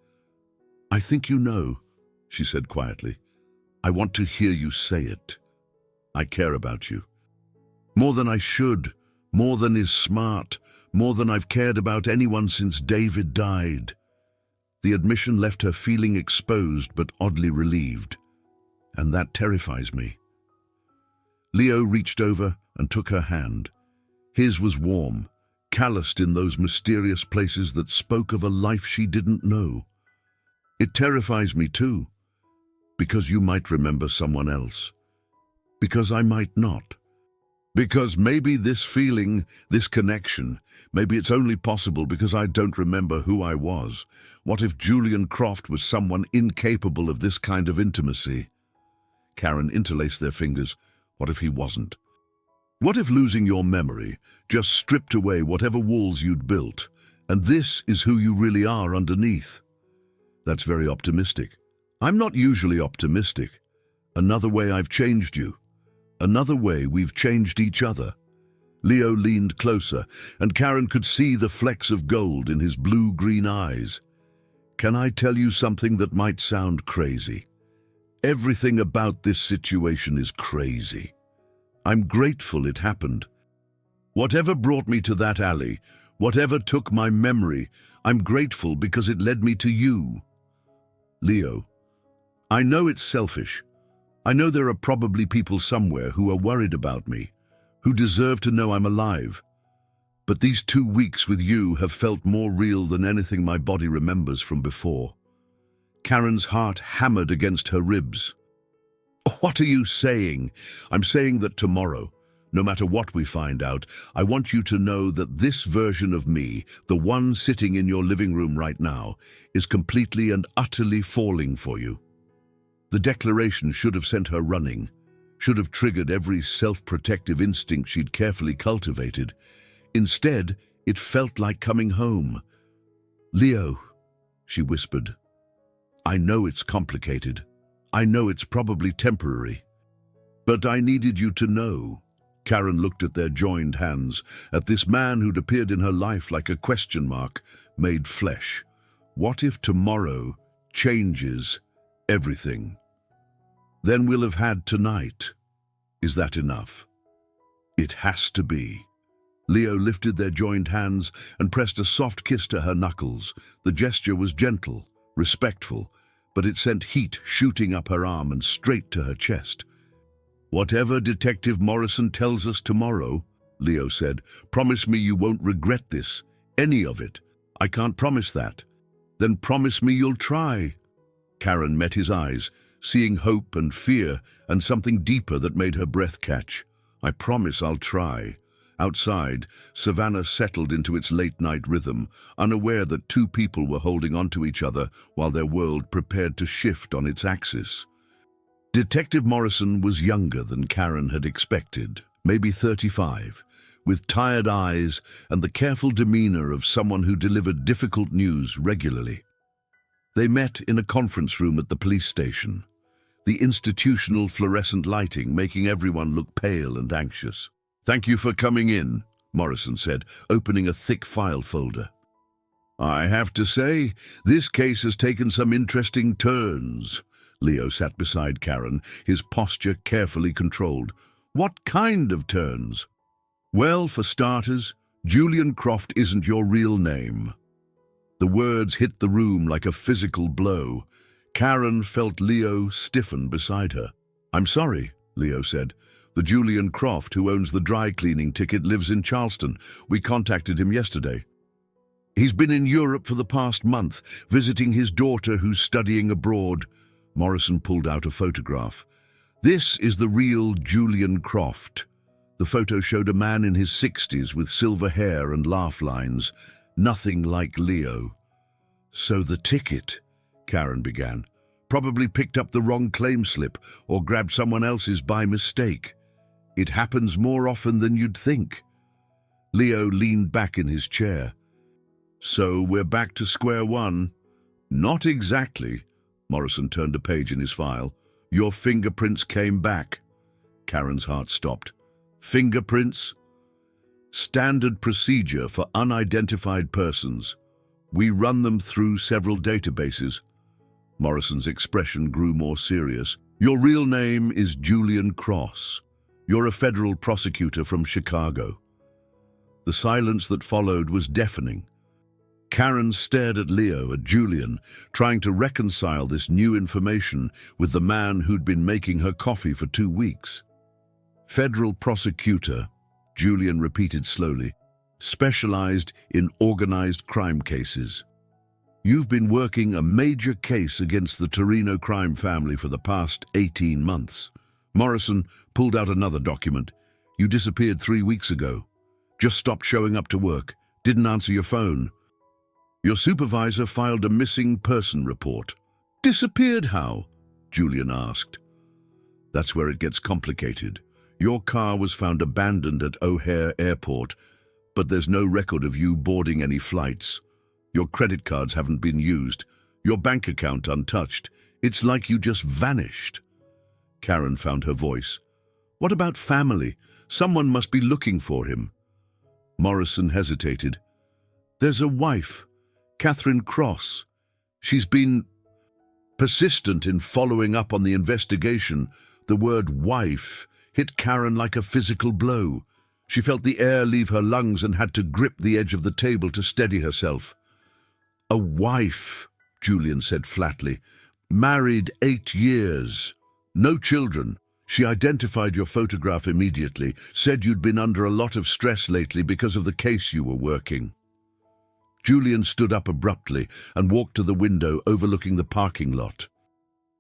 "I think you know," she said quietly. "I want to hear you say it. I care about you. More than I should, more than is smart, more than I've cared about anyone since David died." The admission left her feeling exposed but oddly relieved. "And that terrifies me." Leo reached over and took her hand. His was warm, calloused in those mysterious places that spoke of a life she didn't know. "It terrifies me too, because you might remember someone else. Because I might not. Because maybe this feeling, this connection, maybe it's only possible because I don't remember who I was. What if Julian Croft was someone incapable of this kind of intimacy?" Karen interlaced their fingers. "What if he wasn't? What if losing your memory just stripped away whatever walls you'd built, and this is who you really are underneath? That's very optimistic. I'm not usually optimistic. Another way I've changed you. Another way we've changed each other. Leo leaned closer, and Karen could see the flecks of gold in his blue-green eyes. Can I tell you something that might sound crazy? Everything about this situation is crazy. I'm grateful it happened. Whatever brought me to that alley, whatever took my memory, I'm grateful because it led me to you. Leo, I know it's selfish. I know there are probably people somewhere who are worried about me, who deserve to know I'm alive. But these 2 weeks with you have felt more real than anything my body remembers from before. Karen's heart hammered against her ribs. What are you saying? I'm saying that tomorrow, no matter what we find out, I want you to know that this version of me, the one sitting in your living room right now, is completely and utterly falling for you. The declaration should have sent her running, should have triggered every self-protective instinct she'd carefully cultivated. Instead, it felt like coming home. Leo, she whispered, I know it's complicated. I know it's probably temporary. But I needed you to know. Karen looked at their joined hands, at this man who'd appeared in her life like a question mark, made flesh. What if tomorrow changes everything? Then we'll have had tonight. Is that enough? It has to be. Leo lifted their joined hands and pressed a soft kiss to her knuckles. The gesture was gentle, respectful, but it sent heat shooting up her arm and straight to her chest. Whatever Detective Morrison tells us tomorrow, Leo said, promise me you won't regret this, any of it. I can't promise that. Then promise me you'll try. Karen met his eyes, seeing hope and fear and something deeper that made her breath catch. I promise I'll try. Outside, Savannah settled into its late-night rhythm, unaware that 2 people were holding onto each other while their world prepared to shift on its axis. Detective Morrison was younger than Karen had expected, maybe 35, with tired eyes and the careful demeanor of someone who delivered difficult news regularly. They met in a conference room at the police station, the institutional fluorescent lighting making everyone look pale and anxious. Thank you for coming in, Morrison said, opening a thick file folder. I have to say, this case has taken some interesting turns. Leo sat beside Karen, his posture carefully controlled. What kind of turns? Well, for starters, Julian Croft isn't your real name. The words hit the room like a physical blow. Karen felt Leo stiffen beside her. I'm sorry, Leo said. The Julian Croft who owns the dry cleaning ticket lives in Charleston. We contacted him yesterday. He's been in Europe for the past month, visiting his daughter who's studying abroad. Morrison pulled out a photograph. This is the real Julian Croft. The photo showed a man in his 60s with silver hair and laugh lines. Nothing like Leo. So the ticket, Karen began, probably picked up the wrong claim slip or grabbed someone else's by mistake. It happens more often than you'd think. Leo leaned back in his chair. So we're back to square one? Not exactly. Morrison turned a page in his file. Your fingerprints came back. Karen's heart stopped. Fingerprints? Standard procedure for unidentified persons. We run them through several databases. Morrison's expression grew more serious. Your real name is Julian Cross. You're a federal prosecutor from Chicago. The silence that followed was deafening. Karen stared at Leo, at Julian, trying to reconcile this new information with the man who'd been making her coffee for 2 weeks. Federal prosecutor, Julian repeated slowly, specialized in organized crime cases. You've been working a major case against the Torino crime family for the past 18 months. Morrison pulled out another document. You disappeared 3 weeks ago. Just stopped showing up to work. Didn't answer your phone. Your supervisor filed a missing person report. Disappeared how? Julian asked. That's where it gets complicated. Your car was found abandoned at O'Hare Airport, but there's no record of you boarding any flights. Your credit cards haven't been used. Your bank account untouched. It's like you just vanished." Karen found her voice. "What about family? Someone must be looking for him." Morrison hesitated. "There's a wife, Catherine Cross. She's been persistent in following up on the investigation." The word wife hit Karen like a physical blow. She felt the air leave her lungs and had to grip the edge of the table to steady herself. "A wife," Julian said flatly. "Married 8 years. No children. She identified your photograph immediately, said you'd been under a lot of stress lately because of the case you were working." Julian stood up abruptly and walked to the window overlooking the parking lot.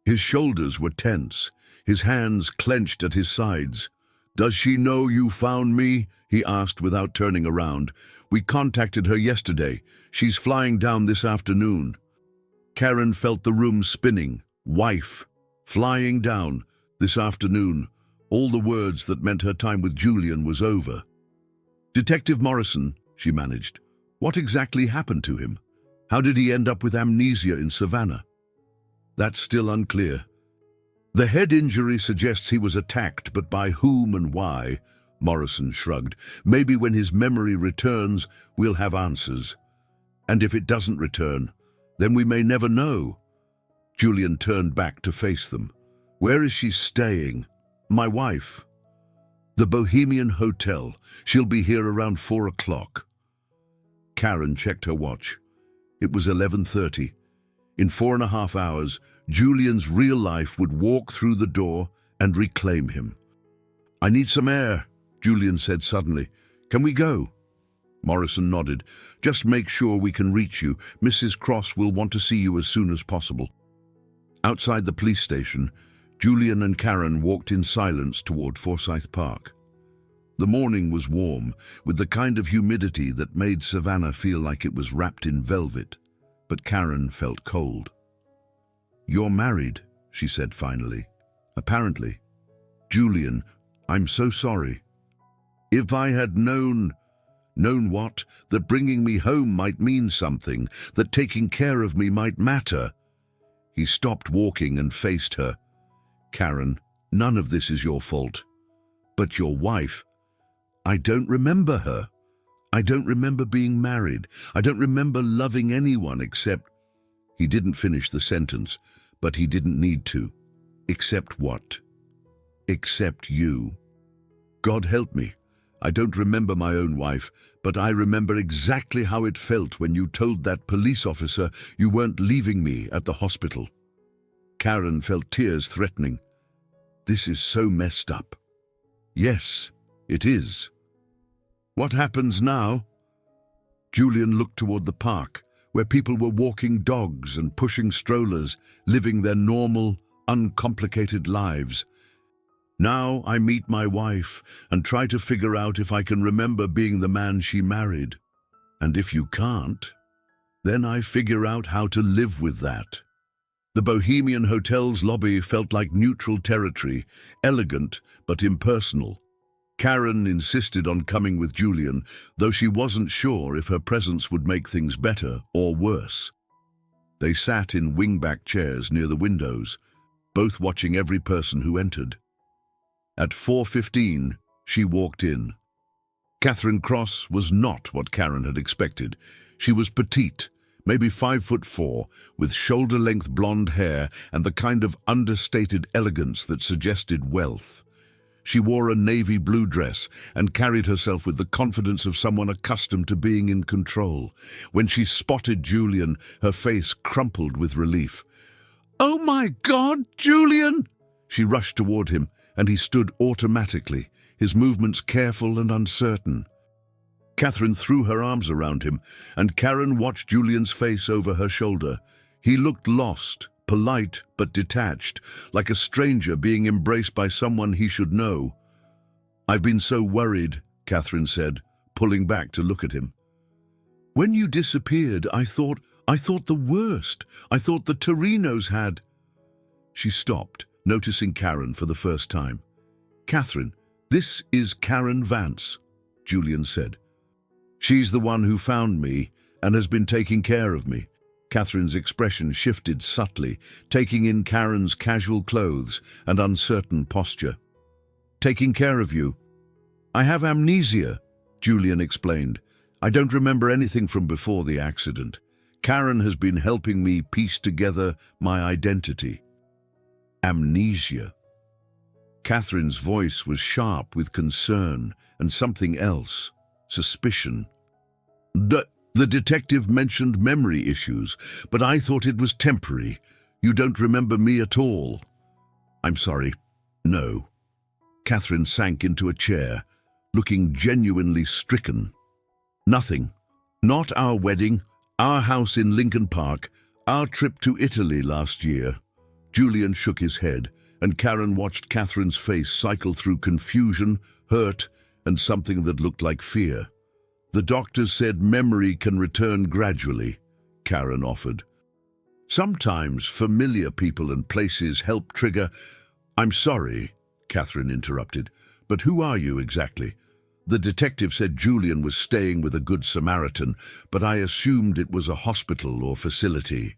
His shoulders were tense, his hands clenched at his sides. "Does she know you found me?" he asked without turning around. "We contacted her yesterday. She's flying down this afternoon." Karen felt the room spinning. Wife. Flying down. This afternoon. All the words that meant her time with Julian was over. "Detective Morrison," she managed. "What exactly happened to him? How did he end up with amnesia in Savannah?" "That's still unclear. The head injury suggests he was attacked, but by whom and why?" Morrison shrugged. "Maybe when his memory returns, we'll have answers. And if it doesn't return, then we may never know." Julian turned back to face them. "Where is she staying?" "My wife." "The Bohemian Hotel. She'll be here around 4 o'clock." Karen checked her watch. It was 11:30. In 4.5 hours, Julian's real life would walk through the door and reclaim him. "I need some air," Julian said suddenly. "Can we go?" Morrison nodded. "Just make sure we can reach you. Mrs. Cross will want to see you as soon as possible." Outside the police station, Julian and Karen walked in silence toward Forsyth Park. The morning was warm, with the kind of humidity that made Savannah feel like it was wrapped in velvet, but Karen felt cold. "You're married," she said finally. "Apparently." "Julian, I'm so sorry. If I had known..." "Known what? That bringing me home might mean something, that taking care of me might matter." He stopped walking and faced her. "Karen, none of this is your fault. But your wife, I don't remember her. I don't remember being married. I don't remember loving anyone except..." He didn't finish the sentence, but he didn't need to. "Except what?" "Except you. God help me. I don't remember my own wife, but I remember exactly how it felt when you told that police officer you weren't leaving me at the hospital." Karen felt tears threatening. "This is so messed up." "Yes, it is." "What happens now?" Julian looked toward the park, where people were walking dogs and pushing strollers, living their normal, uncomplicated lives. "Now I meet my wife and try to figure out if I can remember being the man she married. And if you can't, then I figure out how to live with that." The Bohemian Hotel's lobby felt like neutral territory, elegant but impersonal. Karen insisted on coming with Julian, though she wasn't sure if her presence would make things better or worse. They sat in wingback chairs near the windows, both watching every person who entered. At 4:15, she walked in. Catherine Cross was not what Karen had expected. She was petite, maybe 5'4", with shoulder-length blonde hair and the kind of understated elegance that suggested wealth. She wore a navy blue dress and carried herself with the confidence of someone accustomed to being in control. When she spotted Julian, her face crumpled with relief. "Oh my God, Julian!" She rushed toward him, and he stood automatically, his movements careful and uncertain. Catherine threw her arms around him, and Karen watched Julian's face over her shoulder. He looked lost, polite but detached, like a stranger being embraced by someone he should know. "I've been so worried," Catherine said, pulling back to look at him. "When you disappeared, I thought the worst. I thought the Torinos had..." She stopped, noticing Karen for the first time. "Catherine, "This is Karen Vance," Julian said. "She's the one who found me and has been taking care of me." Catherine's expression shifted subtly, taking in Karen's casual clothes and uncertain posture. "Taking care of you? I have amnesia," Julian explained. "I don't remember anything from before the accident. Karen has been helping me piece together my identity." Amnesia. Catherine's voice was sharp with concern and something else, suspicion. The detective mentioned memory issues, but I thought it was temporary. You don't remember me at all." "I'm sorry. No." Catherine sank into a chair, looking genuinely stricken. "Nothing. Not our wedding, our house in Lincoln Park, our trip to Italy last year." Julian shook his head, and Karen watched Catherine's face cycle through confusion, hurt, and something that looked like fear. "The doctors said memory can return gradually," Karen offered. "Sometimes familiar people and places help trigger—" "I'm sorry," Catherine interrupted, "but who are you exactly? The detective said Julian was staying with a Good Samaritan, but I assumed it was a hospital or facility."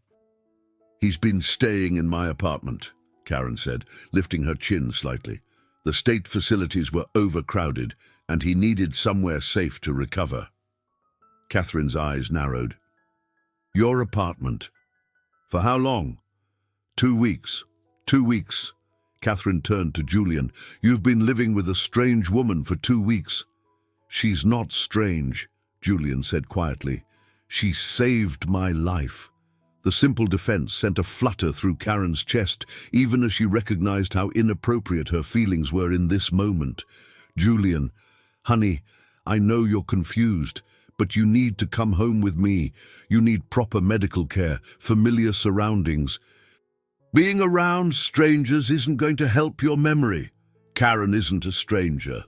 "He's been staying in my apartment," Karen said, lifting her chin slightly. "The state facilities were overcrowded, and he needed somewhere safe to recover." Catherine's eyes narrowed. "Your apartment? For how long?" 2 weeks. 2 weeks." Catherine turned to Julian. "You've been living with a strange woman for 2 weeks." "She's not strange," Julian said quietly. "She saved my life." The simple defense sent a flutter through Karen's chest, even as she recognized how inappropriate her feelings were in this moment. "Julian, honey, I know you're confused, but you need to come home with me. You need proper medical care, familiar surroundings. Being around strangers isn't going to help your memory. Karen isn't a stranger.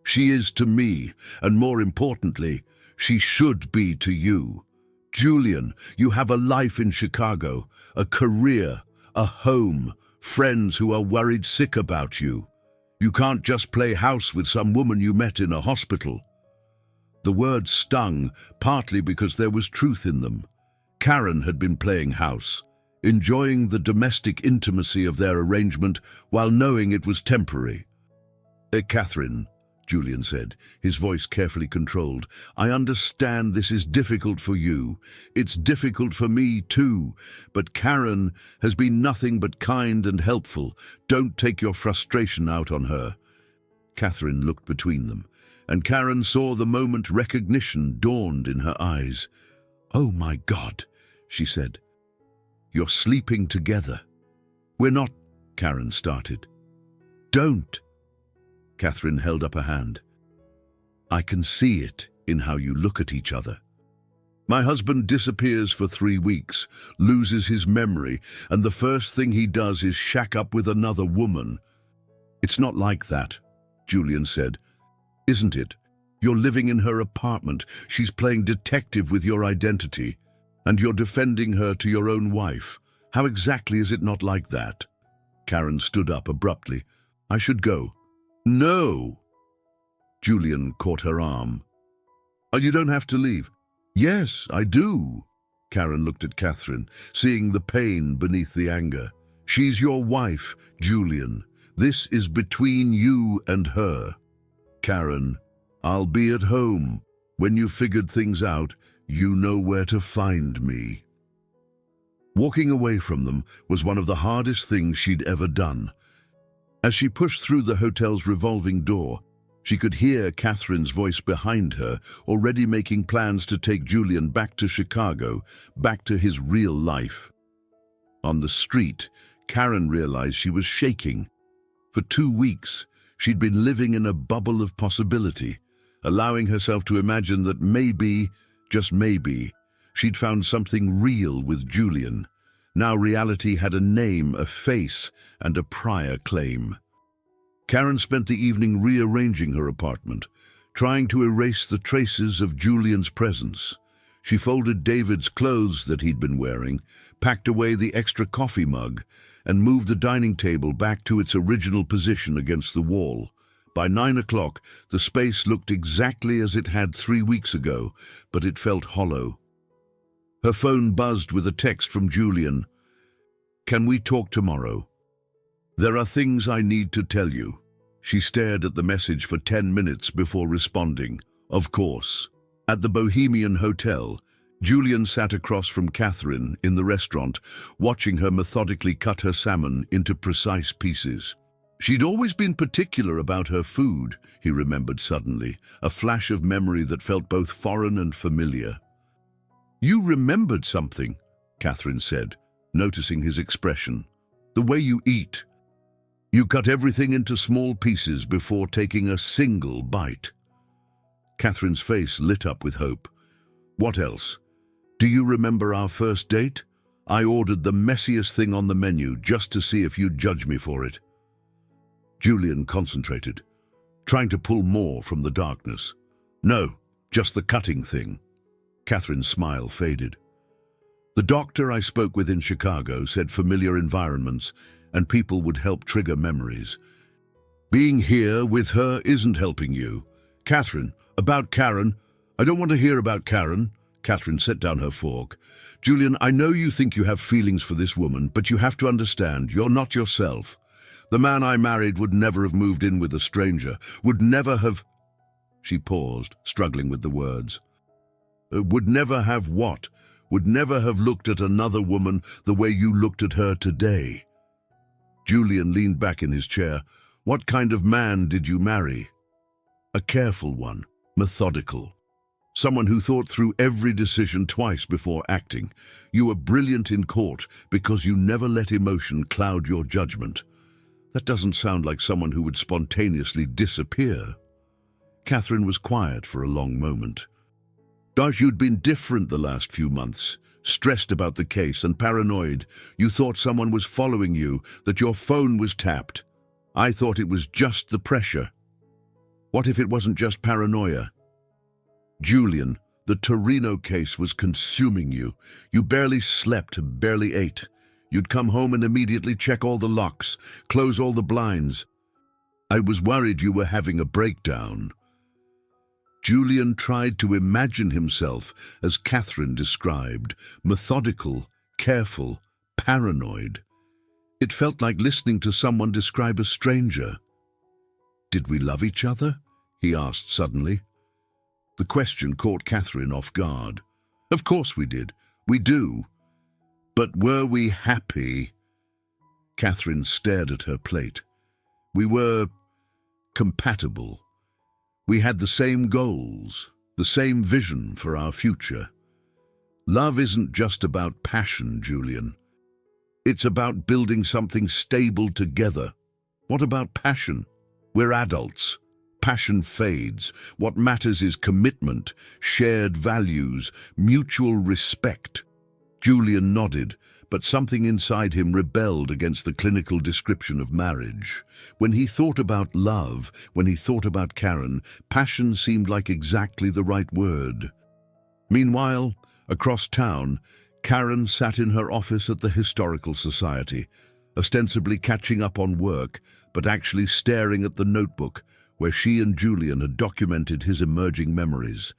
She is to me, and more importantly, she should be to you. Julian, you have a life in Chicago, a career, a home, friends who are worried sick about you. You can't just play house with some woman you met in a hospital." The words stung, partly because there was truth in them. Karen had been playing house, enjoying the domestic intimacy of their arrangement while knowing it was temporary. "Catherine," Julian said, his voice carefully controlled, "I understand this is difficult for you. It's difficult for me too, but Karen has been nothing but kind and helpful. Don't take your frustration out on her." Catherine looked between them, and Karen saw the moment recognition dawned in her eyes. "Oh my God," she said. "You're sleeping together." "We're not," Karen started. "Don't." Catherine held up a hand. "I can see it in how you look at each other. My husband disappears for 3 weeks, loses his memory, and the first thing he does is shack up with another woman." "It's not like that," Julian said. "Isn't it? You're living in her apartment, she's playing detective with your identity, and you're defending her to your own wife. How exactly is it not like that?" Karen stood up abruptly. "I should go." "No!" Julian caught her arm. "Oh, you don't have to leave." "Yes, I do." Karen looked at Catherine, seeing the pain beneath the anger. "She's your wife, Julian. This is between you and her. Karen, I'll be at home. When you've figured things out, you know where to find me." Walking away from them was one of the hardest things she'd ever done. As she pushed through the hotel's revolving door, she could hear Catherine's voice behind her, already making plans to take Julian back to Chicago, back to his real life. On the street, Karen realized she was shaking. For 2 weeks, she'd been living in a bubble of possibility, allowing herself to imagine that maybe, just maybe, she'd found something real with Julian. Now reality had a name, a face, and a prior claim. Karen spent the evening rearranging her apartment, trying to erase the traces of Julian's presence. She folded David's clothes that he'd been wearing, packed away the extra coffee mug, and moved the dining table back to its original position against the wall. By 9 o'clock, the space looked exactly as it had 3 weeks ago, but it felt hollow. Her phone buzzed with a text from Julian. "Can we talk tomorrow? There are things I need to tell you." She stared at the message for 10 minutes before responding. Of course. At the Bohemian Hotel, Julian sat across from Catherine in the restaurant, watching her methodically cut her salmon into precise pieces. She'd always been particular about her food, he remembered suddenly, a flash of memory that felt both foreign and familiar. "You remembered something," Catherine said, noticing his expression. "The way you eat. You cut everything into small pieces before taking a single bite." Catherine's face lit up with hope. "What else? Do you remember our first date? I ordered the messiest thing on the menu just to see if you'd judge me for it." Julian concentrated, trying to pull more from the darkness. "No, just the cutting thing." Catherine's smile faded. "The doctor I spoke with in Chicago said familiar environments and people would help trigger memories. Being here with her isn't helping you. Catherine, about Karen. I don't want to hear about Karen." Catherine set down her fork. "Julian, I know you think you have feelings for this woman, but you have to understand, you're not yourself. The man I married would never have moved in with a stranger, would never have—" She paused, struggling with the words. "Would never have what? Would never have looked at another woman the way you looked at her today." Julian leaned back in his chair. "What kind of man did you marry?" "A careful one, methodical. Someone who thought through every decision twice before acting. You were brilliant in court because you never let emotion cloud your judgment." That doesn't sound like someone who would spontaneously disappear. Catherine was quiet for a long moment. "Gosh, you'd been different the last few months. Stressed about the case and paranoid. You thought someone was following you, that your phone was tapped. I thought it was just the pressure. What if it wasn't just paranoia? Julian, the Torino case was consuming you. You barely slept, barely ate. You'd come home and immediately check all the locks, close all the blinds. I was worried you were having a breakdown." Julian tried to imagine himself as Catherine described, methodical, careful, paranoid. It felt like listening to someone describe a stranger. "Did we love each other?" he asked suddenly. The question caught Catherine off guard. "Of course we did. We do. But were we happy?" Catherine stared at her plate. "We were compatible. We had the same goals, the same vision for our future. Love isn't just about passion, Julian. It's about building something stable together. What about passion? We're adults. Passion fades. What matters is commitment, shared values, mutual respect." Julian nodded, but something inside him rebelled against the clinical description of marriage. When he thought about love, when he thought about Karen, passion seemed like exactly the right word. Meanwhile, across town, Karen sat in her office at the Historical Society, ostensibly catching up on work, but actually staring at the notebook where she and Julian had documented his emerging memories.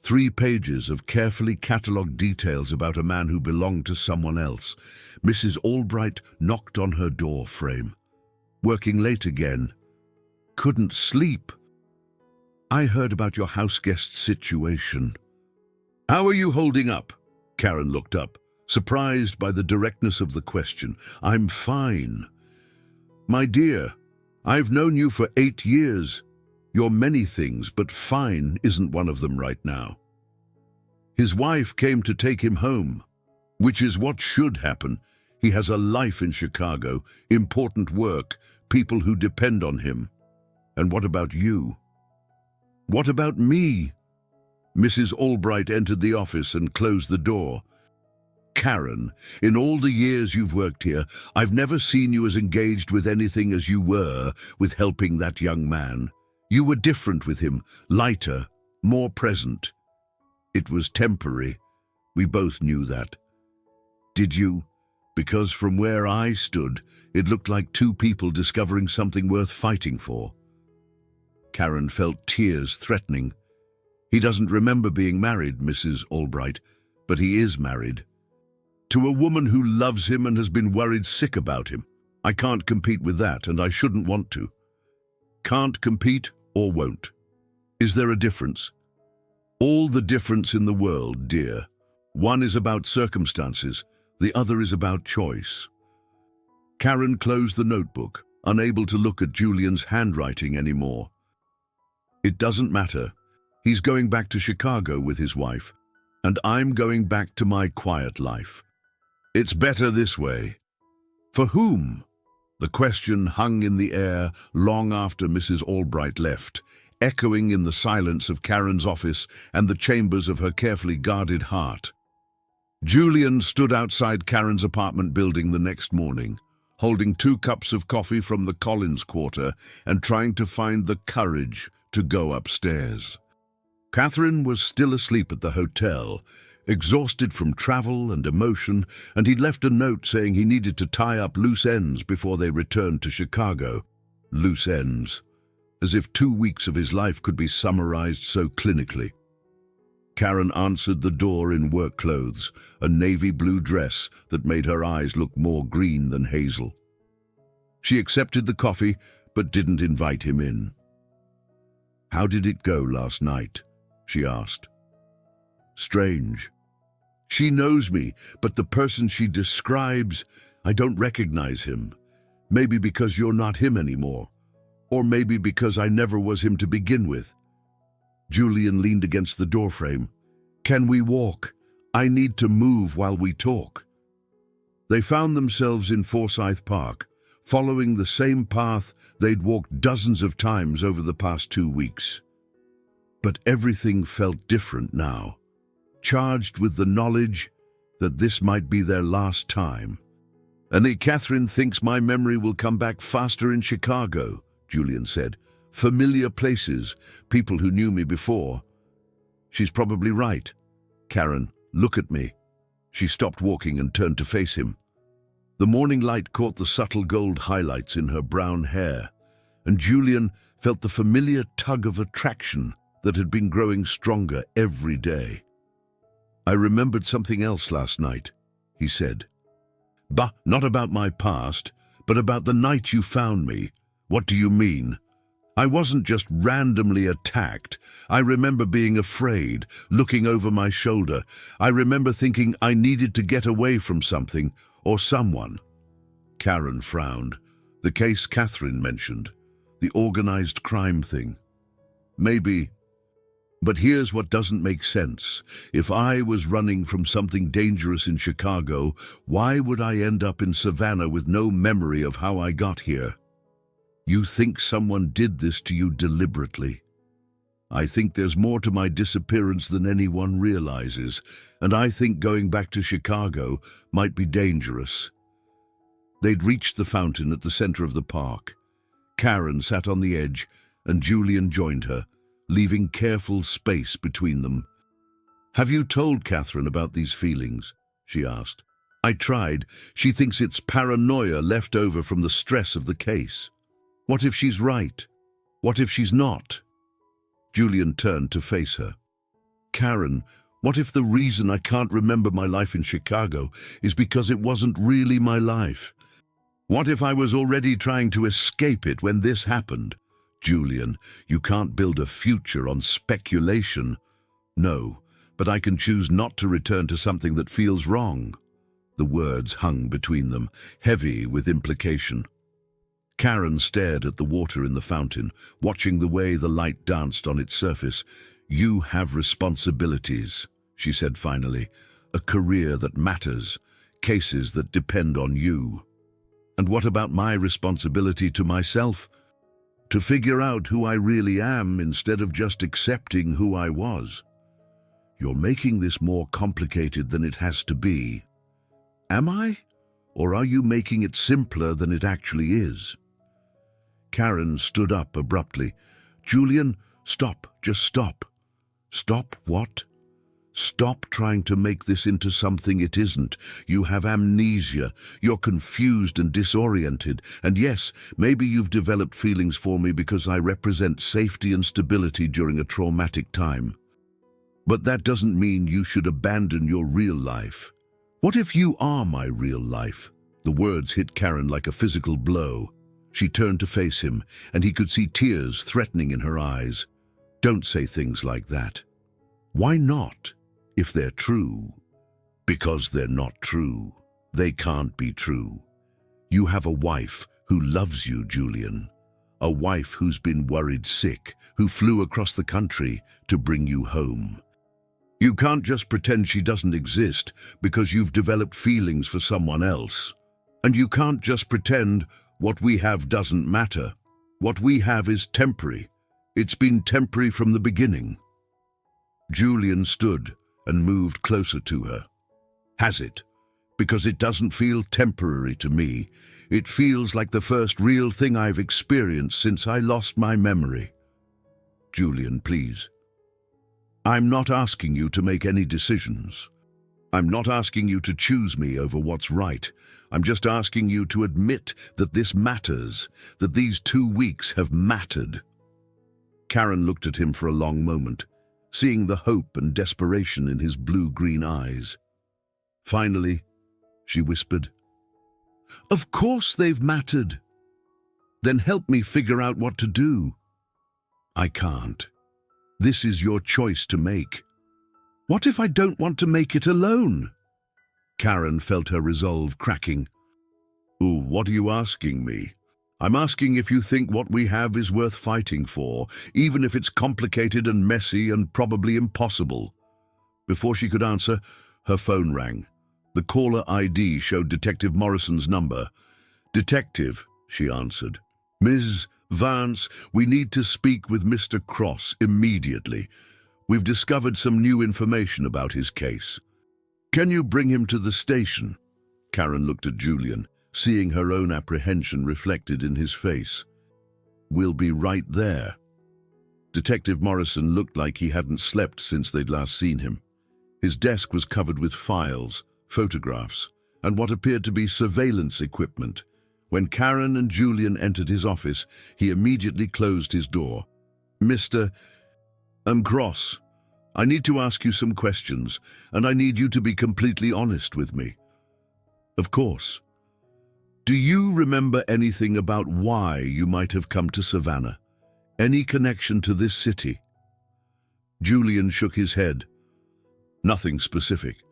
3 pages of carefully catalogued details about a man who belonged to someone else. Mrs. Albright knocked on her door frame. "Working late again. Couldn't sleep. I heard about your houseguest situation." "How are you holding up?" Karen looked up, surprised by the directness of the question. "I'm fine." "My dear, I've known you for 8 years. You're many things, but fine isn't one of them right now." His wife came to take him home, which is what should happen. He has a life in Chicago, important work, people who depend on him. And what about you? What about me? Mrs. Albright entered the office and closed the door. "Karen, in all the years you've worked here, I've never seen you as engaged with anything as you were with helping that young man. You were different with him, lighter, more present. It was temporary. We both knew that." "Did you? Because from where I stood, it looked like 2 people discovering something worth fighting for." Karen felt tears threatening. He doesn't remember being married, Mrs. Albright, but he is married. To a woman who loves him and has been worried sick about him. I can't compete with that, and I shouldn't want to. Can't compete or won't. Is there a difference? All the difference in the world, dear. One is about circumstances, the other is about choice. Karen closed the notebook, unable to look at Julian's handwriting anymore. It doesn't matter. He's going back to Chicago with his wife, and I'm going back to my quiet life. It's better this way. For whom? The question hung in the air long after Mrs. Albright left, echoing in the silence of Karen's office and the chambers of her carefully guarded heart. Julian stood outside Karen's apartment building the next morning, holding 2 cups of coffee from the Collins Quarter and trying to find the courage to go upstairs. Catherine was still asleep at the hotel, exhausted from travel and emotion, and he'd left a note saying he needed to tie up loose ends before they returned to Chicago. Loose ends. As if 2 weeks of his life could be summarized so clinically. Karen answered the door in work clothes, a navy blue dress that made her eyes look more green than hazel. She accepted the coffee, but didn't invite him in. "How did it go last night?" she asked. "Strange. She knows me, but the person she describes, I don't recognize him. Maybe because you're not him anymore. Or maybe because I never was him to begin with." Julian leaned against the doorframe. "Can we walk? I need to move while we talk." They found themselves in Forsyth Park, following the same path they'd walked dozens of times over the past 2 weeks. But everything felt different now, charged with the knowledge that this might be their last time. "And Catherine thinks my memory will come back faster in Chicago," Julian said. "Familiar places, people who knew me before." "She's probably right." "Karen, look at me." She stopped walking and turned to face him. The morning light caught the subtle gold highlights in her brown hair, and Julian felt the familiar tug of attraction that had been growing stronger every day. "I remembered something else last night," he said. "Bah, not about my past, but about the night you found me." "What do you mean?" "I wasn't just randomly attacked. I remember being afraid, looking over my shoulder. I remember thinking I needed to get away from something or someone." Karen frowned. "The case Catherine mentioned, the organized crime thing. Maybe. But here's what doesn't make sense. If I was running from something dangerous in Chicago, why would I end up in Savannah with no memory of how I got here? You think someone did this to you deliberately. I think there's more to my disappearance than anyone realizes, and I think going back to Chicago might be dangerous." They'd reached the fountain at the center of the park. Karen sat on the edge, and Julian joined her, leaving careful space between them. "Have you told Catherine about these feelings?" she asked. "I tried. She thinks it's paranoia left over from the stress of the case. What if she's right? What if she's not?" Julian turned to face her. "Karen, what if the reason I can't remember my life in Chicago is because it wasn't really my life? What if I was already trying to escape it when this happened? Julian, you can't build a future on speculation." "No, but I can choose not to return to something that feels wrong." The words hung between them, heavy with implication. Karen stared at the water in the fountain, watching the way the light danced on its surface. "You have responsibilities," she said finally. "A career that matters, cases that depend on you." "And what about my responsibility to myself? To figure out who I really am instead of just accepting who I was." "You're making this more complicated than it has to be." "Am I? Or are you making it simpler than it actually is?" Karen stood up abruptly. "Julian, stop, just stop." "Stop what?" Stop trying to make this into something it isn't. You have amnesia. You're confused and disoriented. And yes, maybe you've developed feelings for me because I represent safety and stability during a traumatic time. But that doesn't mean you should abandon your real life. What if you are my real life? The words hit Karen like a physical blow. She turned to face him, and he could see tears threatening in her eyes. Don't say things like that. Why not? If they're true. Because they're not true. They can't be true. You have a wife who loves you, Julian. A wife who's been worried sick, who flew across the country to bring you home. You can't just pretend she doesn't exist because you've developed feelings for someone else. And you can't just pretend what we have doesn't matter. What we have is temporary. It's been temporary from the beginning. Julian stood and moved closer to her. Has it? Because it doesn't feel temporary to me. It feels like the first real thing I've experienced since I lost my memory. Julian, please. I'm not asking you to make any decisions. I'm not asking you to choose me over what's right. I'm just asking you to admit that this matters, that these 2 weeks have mattered. Karen looked at him for a long moment, seeing the hope and desperation in his blue-green eyes. Finally, she whispered, "Of course they've mattered. Then help me figure out what to do." "I can't. This is your choice to make." "What if I don't want to make it alone?" Karen felt her resolve cracking. "Ooh, what are you asking me? I'm asking if you think what we have is worth fighting for, even if it's complicated and messy and probably impossible." Before she could answer, her phone rang. The caller ID showed Detective Morrison's number. "Detective," she answered. "Ms. Vance, we need to speak with Mr. Cross immediately. We've discovered some new information about his case. Can you bring him to the station?" Karen looked at Julian, seeing her own apprehension reflected in his face. "We'll be right there." Detective Morrison looked like he hadn't slept since they'd last seen him. His desk was covered with files, photographs, and what appeared to be surveillance equipment. When Karen and Julian entered his office, he immediately closed his door. "Mr. Cross, I need to ask you some questions, and I need you to be completely honest with me." "Of course." "Do you remember anything about why you might have come to Savannah? Any connection to this city?" Julian shook his head. "Nothing specific.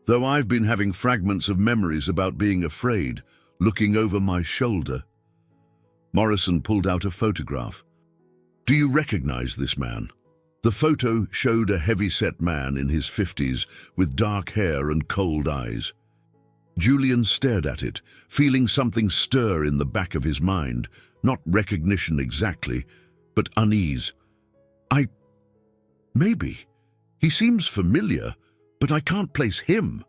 Though I've been having fragments of memories about being afraid, looking over my shoulder." Morrison pulled out a photograph. "Do you recognize this man?" The photo showed a heavy-set man in his 50s with dark hair and cold eyes. Julian stared at it, feeling something stir in the back of his mind, not recognition exactly, but unease. Maybe. He seems familiar, but I can't place him."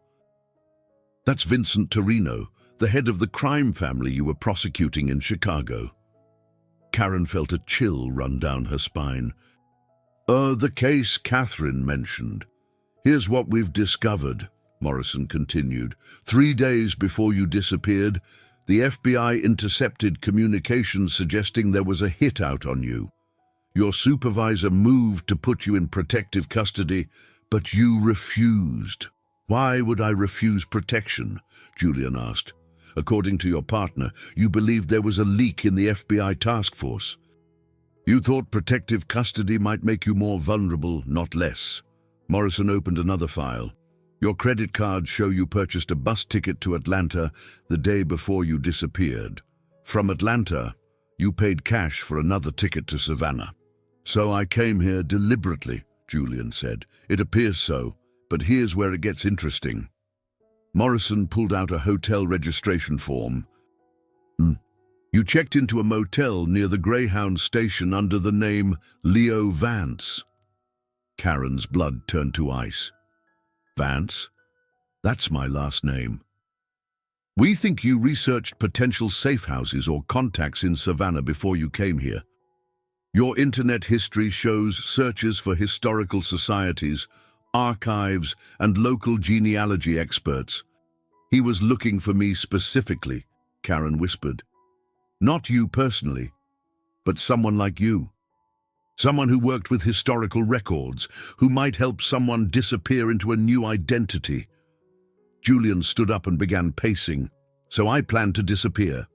"That's Vincent Torino, the head of the crime family you were prosecuting in Chicago." Karen felt a chill run down her spine. The case Catherine mentioned. Here's what we've discovered," Morrison continued. 3 days before you disappeared, the FBI intercepted communications suggesting there was a hit out on you. Your supervisor moved to put you in protective custody, but you refused. "Why would I refuse protection?" Julian asked. "According to your partner, you believed there was a leak in the FBI task force. You thought protective custody might make you more vulnerable, not less." Morrison opened another file. "Your credit cards show you purchased a bus ticket to Atlanta the day before you disappeared. From Atlanta, you paid cash for another ticket to Savannah." "So I came here deliberately," Julian said. "It appears so, but here's where it gets interesting." Morrison pulled out a hotel registration form. "You checked into a motel near the Greyhound station under the name Leo Vance." Karen's blood turned to ice. "Vance? That's my last name." "We think you researched potential safe houses or contacts in Savannah before you came here. Your internet history shows searches for historical societies, archives, and local genealogy experts. He was looking for me specifically, Karen whispered. Not you personally, but someone like you. Someone who worked with historical records, who might help someone disappear into a new identity. Julian stood up and began pacing. So I planned to disappear.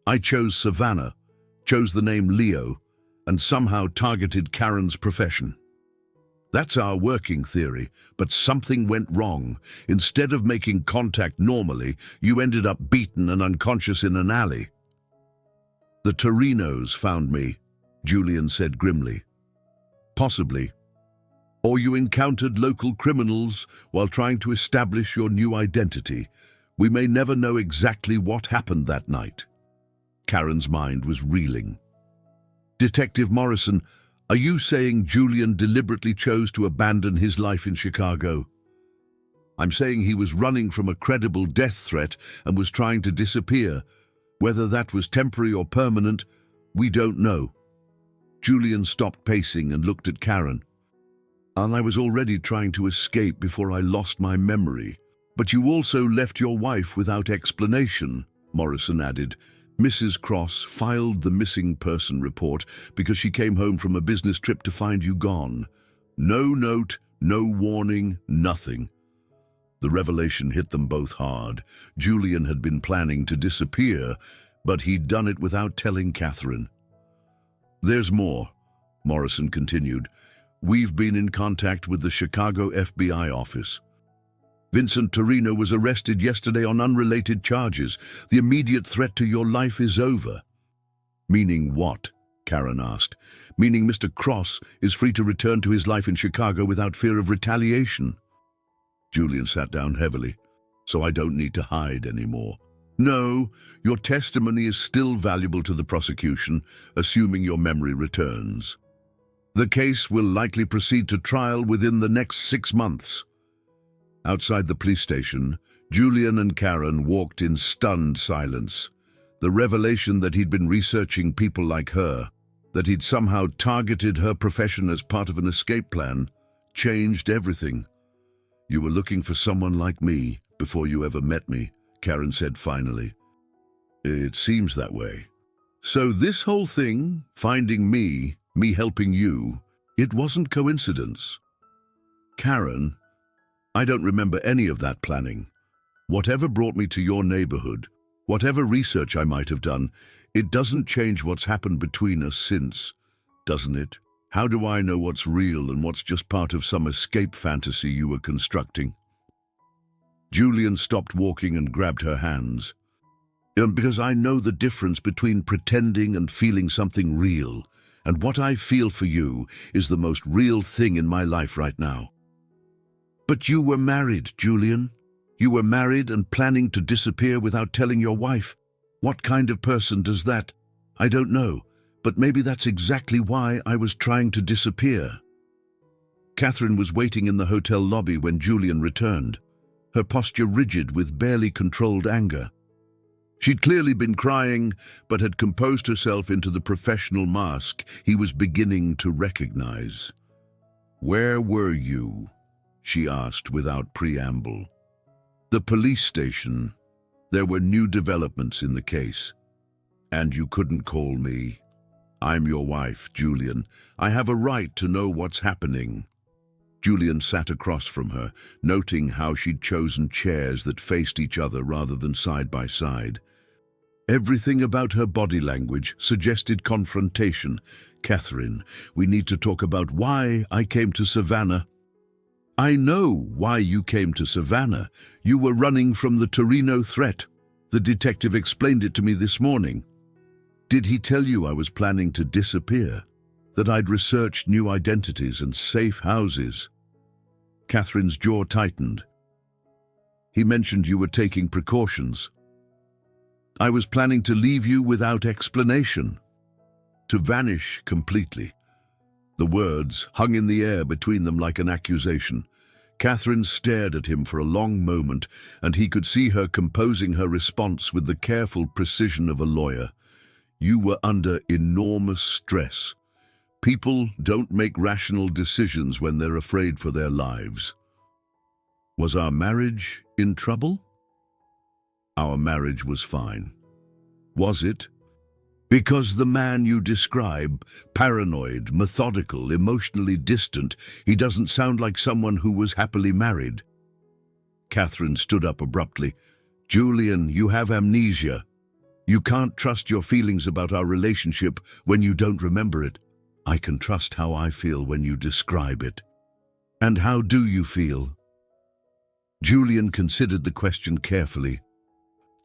I chose Savannah, chose the name Leo, and somehow targeted Karen's profession. That's our working theory, but something went wrong. Instead of making contact normally, you ended up beaten and unconscious in an alley. The Torinos found me, Julian said grimly. Possibly. Or you encountered local criminals while trying to establish your new identity. We may never know exactly what happened that night. Karen's mind was reeling. Detective Morrison, are you saying Julian deliberately chose to abandon his life in Chicago? I'm saying he was running from a credible death threat and was trying to disappear. Whether that was temporary or permanent, we don't know. Julian stopped pacing and looked at Karen. And I was already trying to escape before I lost my memory. But you also left your wife without explanation, Morrison added. Mrs. Cross filed the missing person report because she came home from a business trip to find you gone. No note, no warning, nothing. The revelation hit them both hard. Julian had been planning to disappear, but he'd done it without telling Catherine. There's more, Morrison continued. We've been in contact with the Chicago FBI office. Vincent Torino was arrested yesterday on unrelated charges. The immediate threat to your life is over. Meaning what? Karen asked. Meaning Mr. Cross is free to return to his life in Chicago without fear of retaliation. Julian sat down heavily. So I don't need to hide anymore. No, your testimony is still valuable to the prosecution, assuming your memory returns. The case will likely proceed to trial within the next 6 months. Outside the police station, Julian and Karen walked in stunned silence. The revelation that he'd been researching people like her, that he'd somehow targeted her profession as part of an escape plan, changed everything. You were looking for someone like me before you ever met me, Karen said finally. It seems that way. So this whole thing, finding me helping you, it wasn't coincidence. Karen, I don't remember any of that planning. Whatever brought me to your neighborhood, whatever research I might have done, it doesn't change what's happened between us since, doesn't it? How do I know what's real and what's just part of some escape fantasy you were constructing? Julian stopped walking and grabbed her hands. Because I know the difference between pretending and feeling something real, and what I feel for you is the most real thing in my life right now. But you were married, Julian. You were married and planning to disappear without telling your wife. What kind of person does that? I don't know, but maybe that's exactly why I was trying to disappear. Catherine was waiting in the hotel lobby when Julian returned, her posture rigid with barely controlled anger. She'd clearly been crying, but had composed herself into the professional mask he was beginning to recognize. Where were you? She asked without preamble. The police station. There were new developments in the case. And you couldn't call me. I'm your wife, Julian. I have a right to know what's happening. Julian sat across from her, noting how she'd chosen chairs that faced each other rather than side by side. Everything about her body language suggested confrontation. Catherine, we need to talk about why I came to Savannah. I know why you came to Savannah. You were running from the Torino threat. The detective explained it to me this morning. Did he tell you I was planning to disappear? That I'd researched new identities and safe houses? Catherine's jaw tightened. He mentioned you were taking precautions. I was planning to leave you without explanation. To vanish completely. The words hung in the air between them like an accusation. Catherine stared at him for a long moment, and he could see her composing her response with the careful precision of a lawyer. You were under enormous stress. People don't make rational decisions when they're afraid for their lives. Was our marriage in trouble? Our marriage was fine. Was it? Because the man you describe, paranoid, methodical, emotionally distant, he doesn't sound like someone who was happily married. Catherine stood up abruptly. Julian, you have amnesia. You can't trust your feelings about our relationship when you don't remember it. I can trust how I feel when you describe it. And how do you feel? Julian considered the question carefully.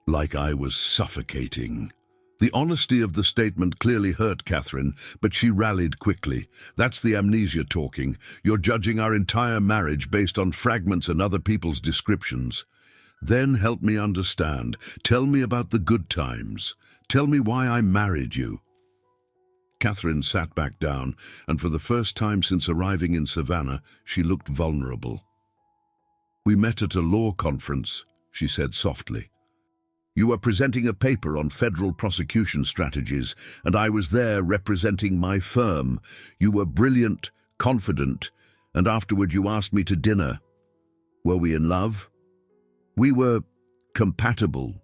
Like I was suffocating. The honesty of the statement clearly hurt Catherine, but she rallied quickly. That's the amnesia talking. You're judging our entire marriage based on fragments and other people's descriptions. Then help me understand. Tell me about the good times. Tell me why I married you. Catherine sat back down, and for the first time since arriving in Savannah, she looked vulnerable. We met at a law conference, she said softly. You were presenting a paper on federal prosecution strategies, and I was there representing my firm. You were brilliant, confident, and afterward you asked me to dinner. Were we in love? We were compatible.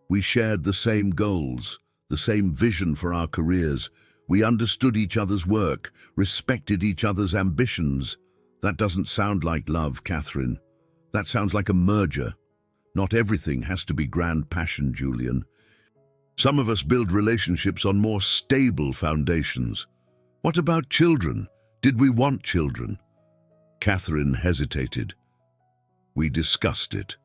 We shared the same goals, the same vision for our careers. We understood each other's work, respected each other's ambitions. That doesn't sound like love, Catherine. That sounds like a merger. Not everything has to be grand passion, Julian. Some of us build relationships on more stable foundations. What about children? Did we want children? Catherine hesitated. We discussed it.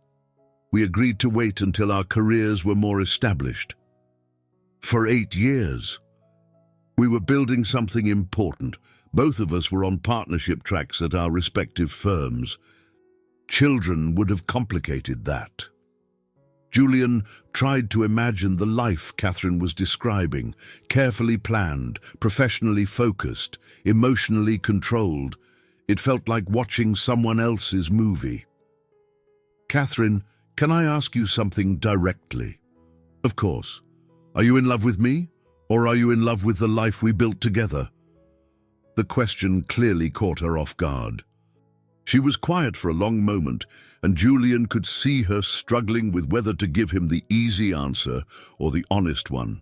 We agreed to wait until our careers were more established. For 8 years. We were building something important. Both of us were on partnership tracks at our respective firms. Children would have complicated that. Julian tried to imagine the life Catherine was describing, carefully planned, professionally focused, emotionally controlled. It felt like watching someone else's movie. Catherine, can I ask you something directly? Of course. Are you in love with me, or are you in love with the life we built together? The question clearly caught her off guard. She was quiet for a long moment, and Julian could see her struggling with whether to give him the easy answer or the honest one.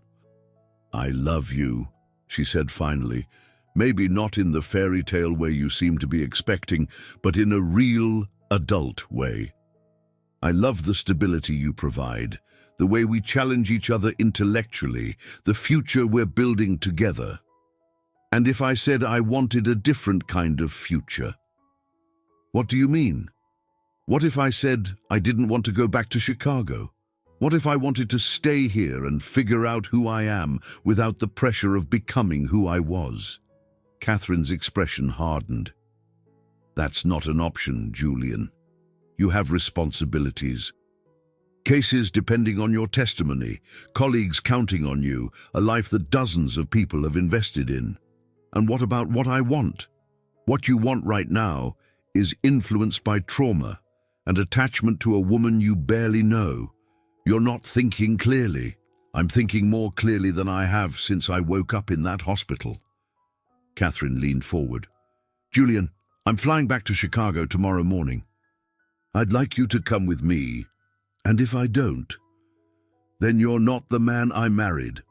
I love you, she said finally, maybe not in the fairy tale way you seem to be expecting, but in a real, adult way. I love the stability you provide, the way we challenge each other intellectually, the future we're building together. And if I said I wanted a different kind of future? What do you mean? What if I said I didn't want to go back to Chicago? What if I wanted to stay here and figure out who I am without the pressure of becoming who I was? Catherine's expression hardened. That's not an option, Julian. You have responsibilities. Cases depending on your testimony, colleagues counting on you, a life that dozens of people have invested in. And what about what I want? What you want right now is influenced by trauma and attachment to a woman you barely know. You're not thinking clearly. I'm thinking more clearly than I have since I woke up in that hospital. Catherine leaned forward. Julian, I'm flying back to Chicago tomorrow morning. I'd like you to come with me, and if I don't, then you're not the man I married.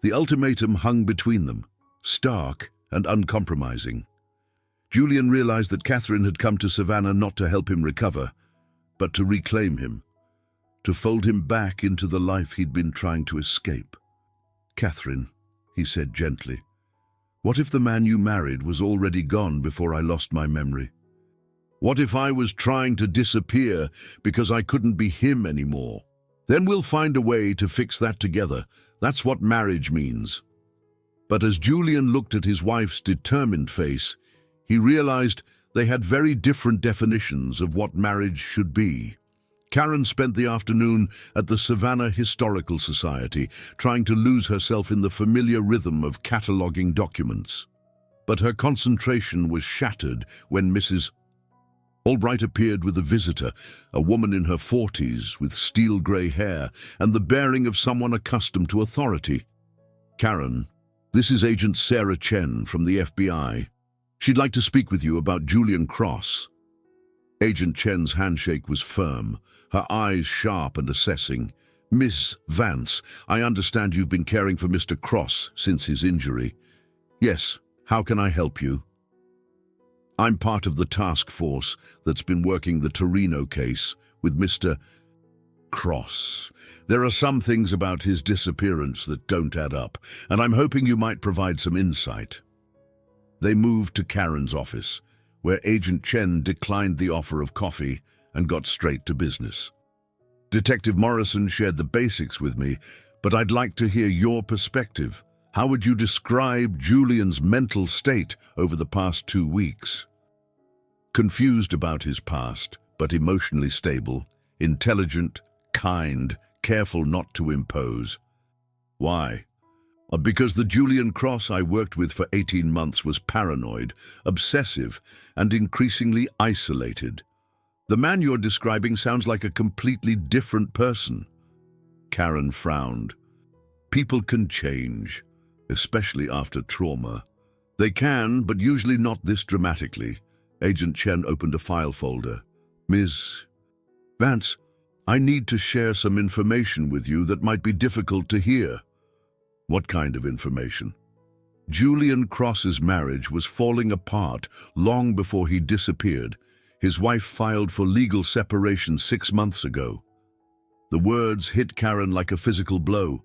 The ultimatum hung between them, stark and uncompromising. Julian realized that Catherine had come to Savannah not to help him recover, but to reclaim him, to fold him back into the life he'd been trying to escape. Catherine, he said gently, what if the man you married was already gone before I lost my memory? What if I was trying to disappear because I couldn't be him anymore? Then we'll find a way to fix that together. That's what marriage means. But as Julian looked at his wife's determined face, he realized they had very different definitions of what marriage should be. Karen spent the afternoon at the Savannah Historical Society, trying to lose herself in the familiar rhythm of cataloging documents. But her concentration was shattered when Mrs. Albright appeared with a visitor, a woman in her 40s with steel-grey hair and the bearing of someone accustomed to authority. Karen, this is Agent Sarah Chen from the FBI. She'd like to speak with you about Julian Cross. Agent Chen's handshake was firm, her eyes sharp and assessing. "Miss Vance, I understand you've been caring for Mr. Cross since his injury." "Yes, how can I help you?" "I'm part of the task force that's been working the Torino case with Mr. Cross. There are some things about his disappearance that don't add up, and I'm hoping you might provide some insight." They moved to Karen's office, where Agent Chen declined the offer of coffee and got straight to business. "Detective Morrison shared the basics with me, but I'd like to hear your perspective. How would you describe Julian's mental state over the past 2 weeks?" "Confused about his past, but emotionally stable, intelligent, kind, careful not to impose." "Why?" "Because the Julian Cross I worked with for 18 months was paranoid, obsessive, and increasingly isolated. The man you're describing sounds like a completely different person." Karen frowned. "People can change, especially after trauma." "They can, but usually not this dramatically." Agent Chen opened a file folder. "Ms. Vance, I need to share some information with you that might be difficult to hear." "What kind of information?" "Julian Cross's marriage was falling apart long before he disappeared. His wife filed for legal separation 6 months ago." The words hit Karen like a physical blow.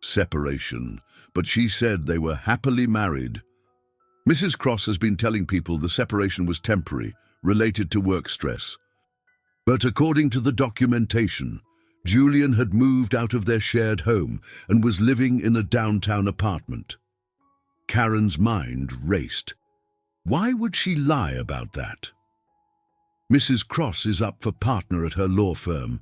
"Separation, but she said they were happily married." "Mrs. Cross has been telling people the separation was temporary, related to work stress. But according to the documentation, Julian had moved out of their shared home and was living in a downtown apartment." Karen's mind raced. Why would she lie about that? "Mrs. Cross is up for partner at her law firm.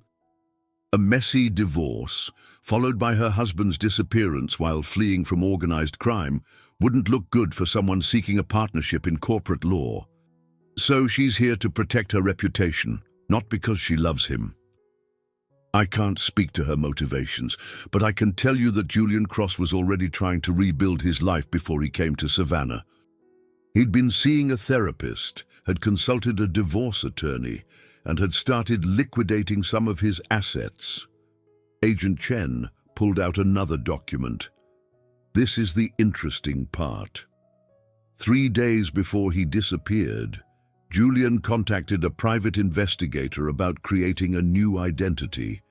A messy divorce, followed by her husband's disappearance while fleeing from organized crime, wouldn't look good for someone seeking a partnership in corporate law. So she's here to protect her reputation, not because she loves him." "I can't speak to her motivations, but I can tell you that Julian Cross was already trying to rebuild his life before he came to Savannah. He'd been seeing a therapist, had consulted a divorce attorney, and had started liquidating some of his assets." Agent Chen pulled out another document. "This is the interesting part. 3 days before he disappeared, Julian contacted a private investigator about creating a new identity.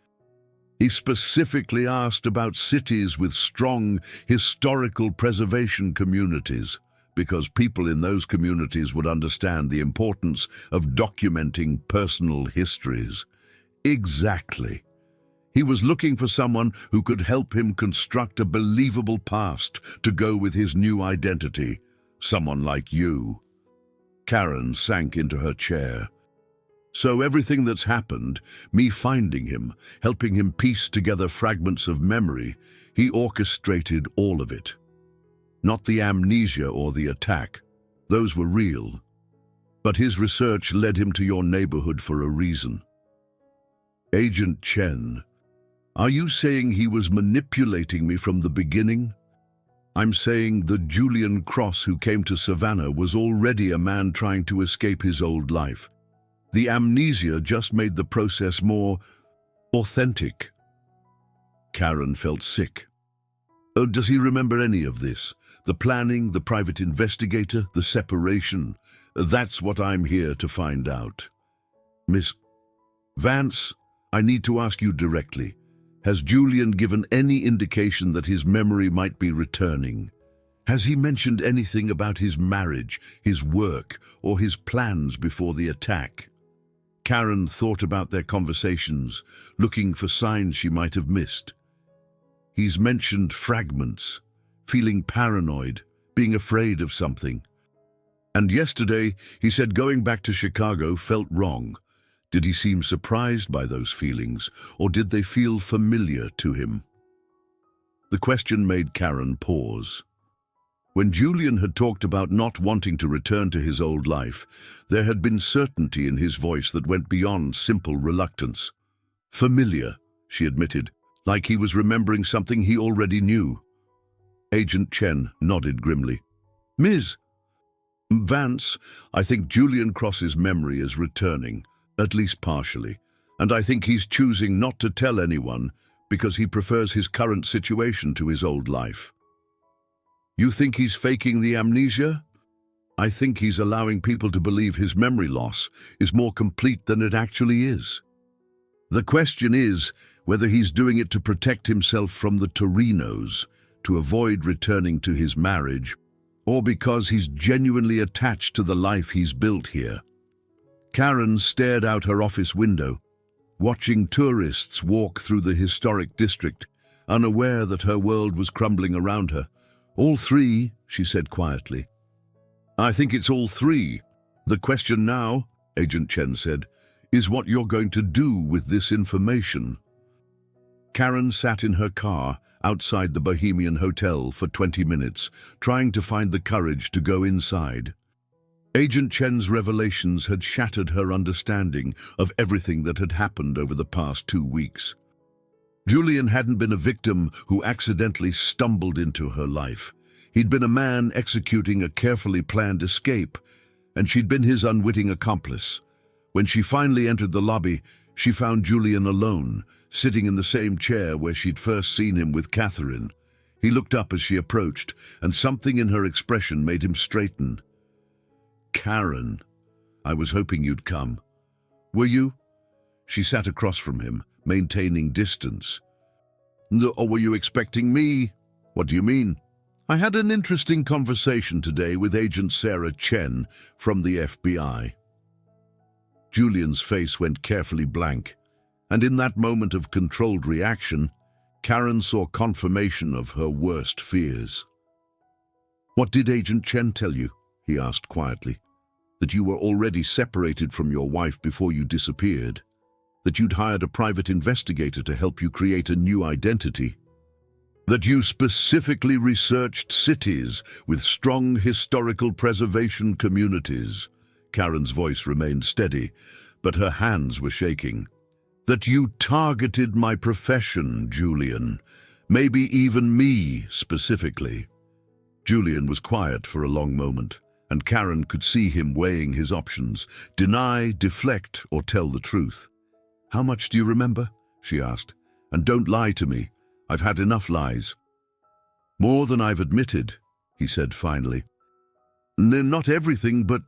He specifically asked about cities with strong historical preservation communities, because people in those communities would understand the importance of documenting personal histories." Exactly. He was looking for someone who could help him construct a believable past to go with his new identity. Someone like you. Karen sank into her chair. "So everything that's happened, me finding him, helping him piece together fragments of memory, he orchestrated all of it. Not the amnesia or the attack. Those were real. But his research led him to your neighborhood for a reason." "Agent Chen, are you saying he was manipulating me from the beginning?" "I'm saying the Julian Cross who came to Savannah was already a man trying to escape his old life. The amnesia just made the process more authentic." Karen felt sick. "Oh, does he remember any of this? The planning, the private investigator, the separation? That's what I'm here to find out." "Miss Vance, I need to ask you directly. Has Julian given any indication that his memory might be returning? Has he mentioned anything about his marriage, his work, or his plans before the attack?" Karen thought about their conversations, looking for signs she might have missed. "He's mentioned fragments, feeling paranoid, being afraid of something. And yesterday, he said going back to Chicago felt wrong. Did he seem surprised by those feelings, or did they feel familiar to him?" The question made Karen pause. When Julian had talked about not wanting to return to his old life, there had been certainty in his voice that went beyond simple reluctance. "Familiar," she admitted, like he was remembering something he already knew. Agent Chen nodded grimly. "Ms. Vance, I think Julian Cross's memory is returning, at least partially, and I think he's choosing not to tell anyone because he prefers his current situation to his old life. You think he's faking the amnesia? I think he's allowing people to believe his memory loss is more complete than it actually is. The question is whether he's doing it to protect himself from the Torinos, to avoid returning to his marriage, or because he's genuinely attached to the life he's built here. Karen stared out her office window, watching tourists walk through the historic district, unaware that her world was crumbling around her. All three, she said quietly. I think it's all three. The question now, Agent Chen said, is what you're going to do with this information. Karen sat in her car outside the Bohemian Hotel for 20 minutes, trying to find the courage to go inside. Agent Chen's revelations had shattered her understanding of everything that had happened over the past 2 weeks. Julian hadn't been a victim who accidentally stumbled into her life. He'd been a man executing a carefully planned escape, and she'd been his unwitting accomplice. When she finally entered the lobby, she found Julian alone, sitting in the same chair where she'd first seen him with Catherine. He looked up as she approached, and something in her expression made him straighten. Karen, I was hoping you'd come. Were you? She sat across from him, maintaining distance. Or were you expecting me? What do you mean? I had an interesting conversation today with Agent Sarah Chen from the FBI. Julian's face went carefully blank, and in that moment of controlled reaction, Karen saw confirmation of her worst fears. What did Agent Chen tell you? He asked quietly. That you were already separated from your wife before you disappeared? That you'd hired a private investigator to help you create a new identity? That you specifically researched cities with strong historical preservation communities? Karen's voice remained steady, but her hands were shaking. That you targeted my profession, Julian, maybe even me specifically. Julian was quiet for a long moment, and Karen could see him weighing his options, deny, deflect, or tell the truth. How much do you remember? She asked. And don't lie to me. I've had enough lies. More than I've admitted, he said finally. Not everything, but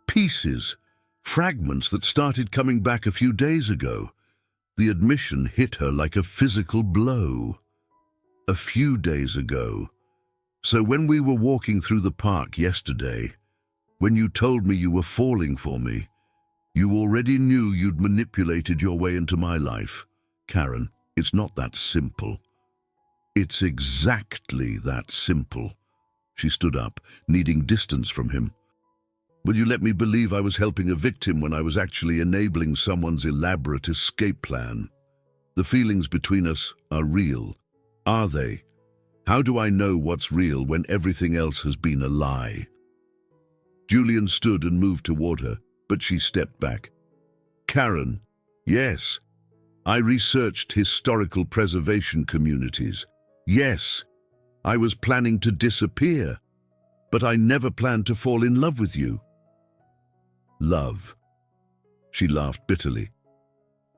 pieces, fragments that started coming back a few days ago. The admission hit her like a physical blow. A few days ago. So when we were walking through the park yesterday, when you told me you were falling for me, you already knew you'd manipulated your way into my life. Karen, it's not that simple. It's exactly that simple. She stood up, needing distance from him. Will you let me believe I was helping a victim when I was actually enabling someone's elaborate escape plan? The feelings between us are real. Are they? How do I know what's real when everything else has been a lie? Julian stood and moved toward her, but she stepped back. Karen, yes. I researched historical preservation communities. Yes, I was planning to disappear, but I never planned to fall in love with you. Love. She laughed bitterly.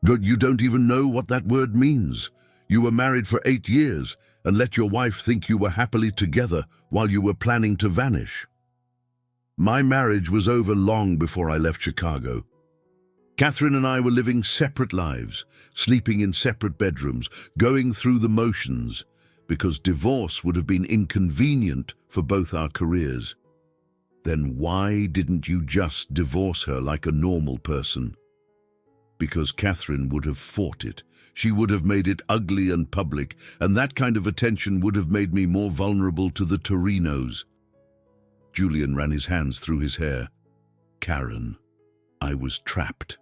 But you don't even know what that word means. You were married for 8 years and let your wife think you were happily together while you were planning to vanish. My marriage was over long before I left Chicago. Catherine and I were living separate lives, sleeping in separate bedrooms, going through the motions, because divorce would have been inconvenient for both our careers. Then why didn't you just divorce her like a normal person? Because Catherine would have fought it. She would have made it ugly and public, and that kind of attention would have made me more vulnerable to the Torinos. Julian ran his hands through his hair. Karen, I was trapped.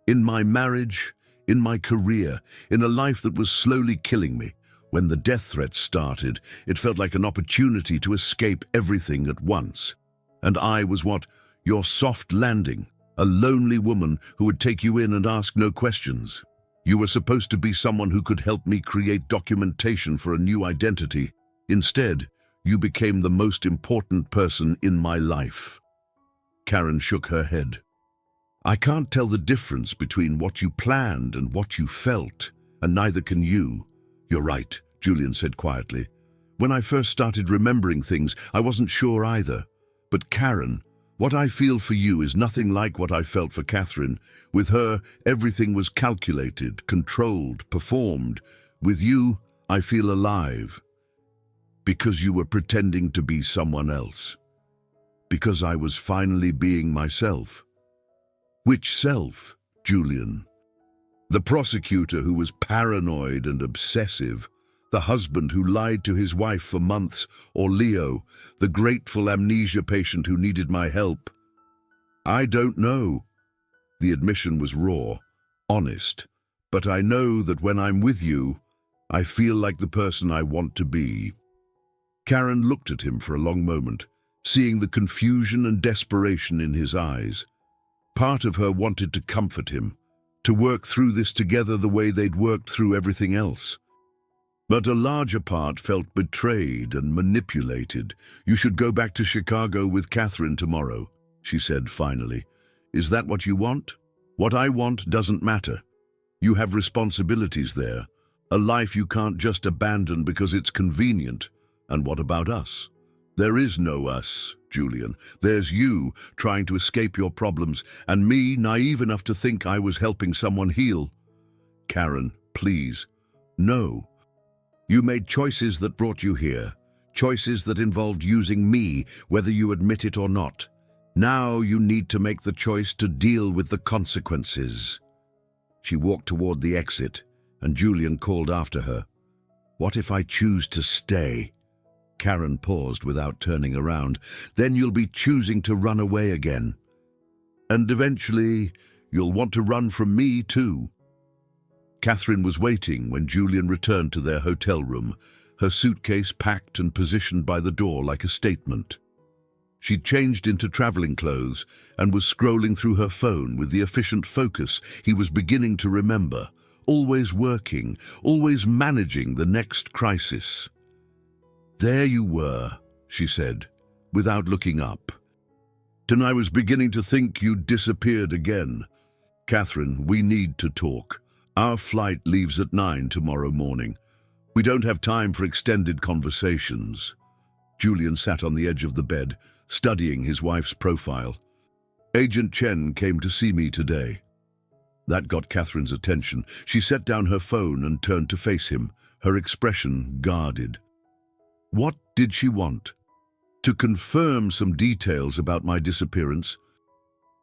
In my marriage, in my career, in a life that was slowly killing me. When the death threats started, it felt like an opportunity to escape everything at once. And I was what? Your soft landing, a lonely woman who would take you in and ask no questions. You were supposed to be someone who could help me create documentation for a new identity. Instead, you became the most important person in my life. Karen shook her head. I can't tell the difference between what you planned and what you felt, and neither can you. You're right, Julian said quietly. When I first started remembering things, I wasn't sure either. But Karen, what I feel for you is nothing like what I felt for Catherine. With her, everything was calculated, controlled, performed. With you, I feel alive. Because you were pretending to be someone else. Because I was finally being myself. Which self, Julian? The prosecutor who was paranoid and obsessive, the husband who lied to his wife for months, or Leo, the grateful amnesia patient who needed my help? I don't know. The admission was raw, honest, but I know that when I'm with you, I feel like the person I want to be. Karen looked at him for a long moment, seeing the confusion and desperation in his eyes. Part of her wanted to comfort him, to work through this together the way they'd worked through everything else. But a larger part felt betrayed and manipulated. You should go back to Chicago with Catherine tomorrow, she said finally. Is that what you want? What I want doesn't matter. You have responsibilities there, a life you can't just abandon because it's convenient. And what about us? There is no us, Julian. There's you trying to escape your problems, and me naive enough to think I was helping someone heal. Karen, please. No. You made choices that brought you here, choices that involved using me, whether you admit it or not. Now you need to make the choice to deal with the consequences. She walked toward the exit, and Julian called after her. What if I choose to stay? Karen paused without turning around. Then you'll be choosing to run away again. And eventually, you'll want to run from me too. Catherine was waiting when Julian returned to their hotel room, her suitcase packed and positioned by the door like a statement. She'd changed into traveling clothes and was scrolling through her phone with the efficient focus he was beginning to remember, always working, always managing the next crisis. There you were, she said, without looking up. And I was beginning to think you'd disappeared again. Catherine, we need to talk. Our flight leaves at 9 tomorrow morning. We don't have time for extended conversations. Julian sat on the edge of the bed, studying his wife's profile. Agent Chen came to see me today. That got Catherine's attention. She set down her phone and turned to face him, her expression guarded. What did she want? To confirm some details about my disappearance,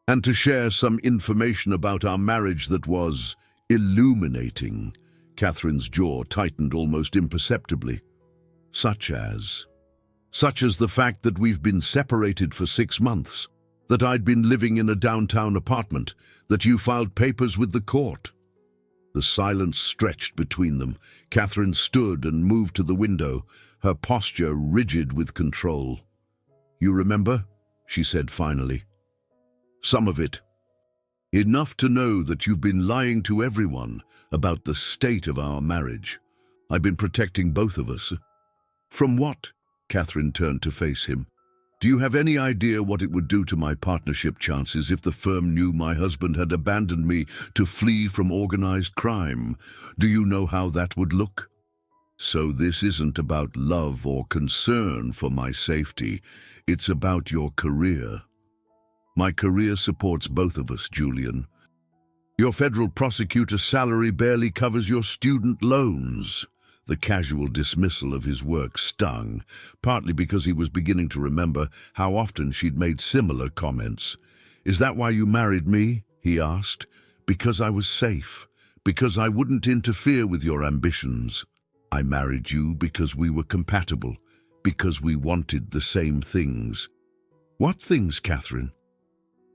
and to share some information about our marriage that was illuminating. Catherine's jaw tightened almost imperceptibly. Such as the fact that we've been separated for 6 months, that I'd been living in a downtown apartment, that you filed papers with the court. The silence stretched between them. Catherine stood and moved to the window, her posture rigid with control. You remember? She said finally. Some of it. Enough to know that you've been lying to everyone about the state of our marriage. I've been protecting both of us. From what? Catherine turned to face him. Do you have any idea what it would do to my partnership chances if the firm knew my husband had abandoned me to flee from organized crime? Do you know how that would look? So this isn't about love or concern for my safety. It's about your career. My career supports both of us, Julian. Your federal prosecutor's salary barely covers your student loans. The casual dismissal of his work stung, partly because he was beginning to remember how often she'd made similar comments. Is that why you married me? He asked. Because I was safe. Because I wouldn't interfere with your ambitions. I married you because we were compatible. Because we wanted the same things. What things, Catherine?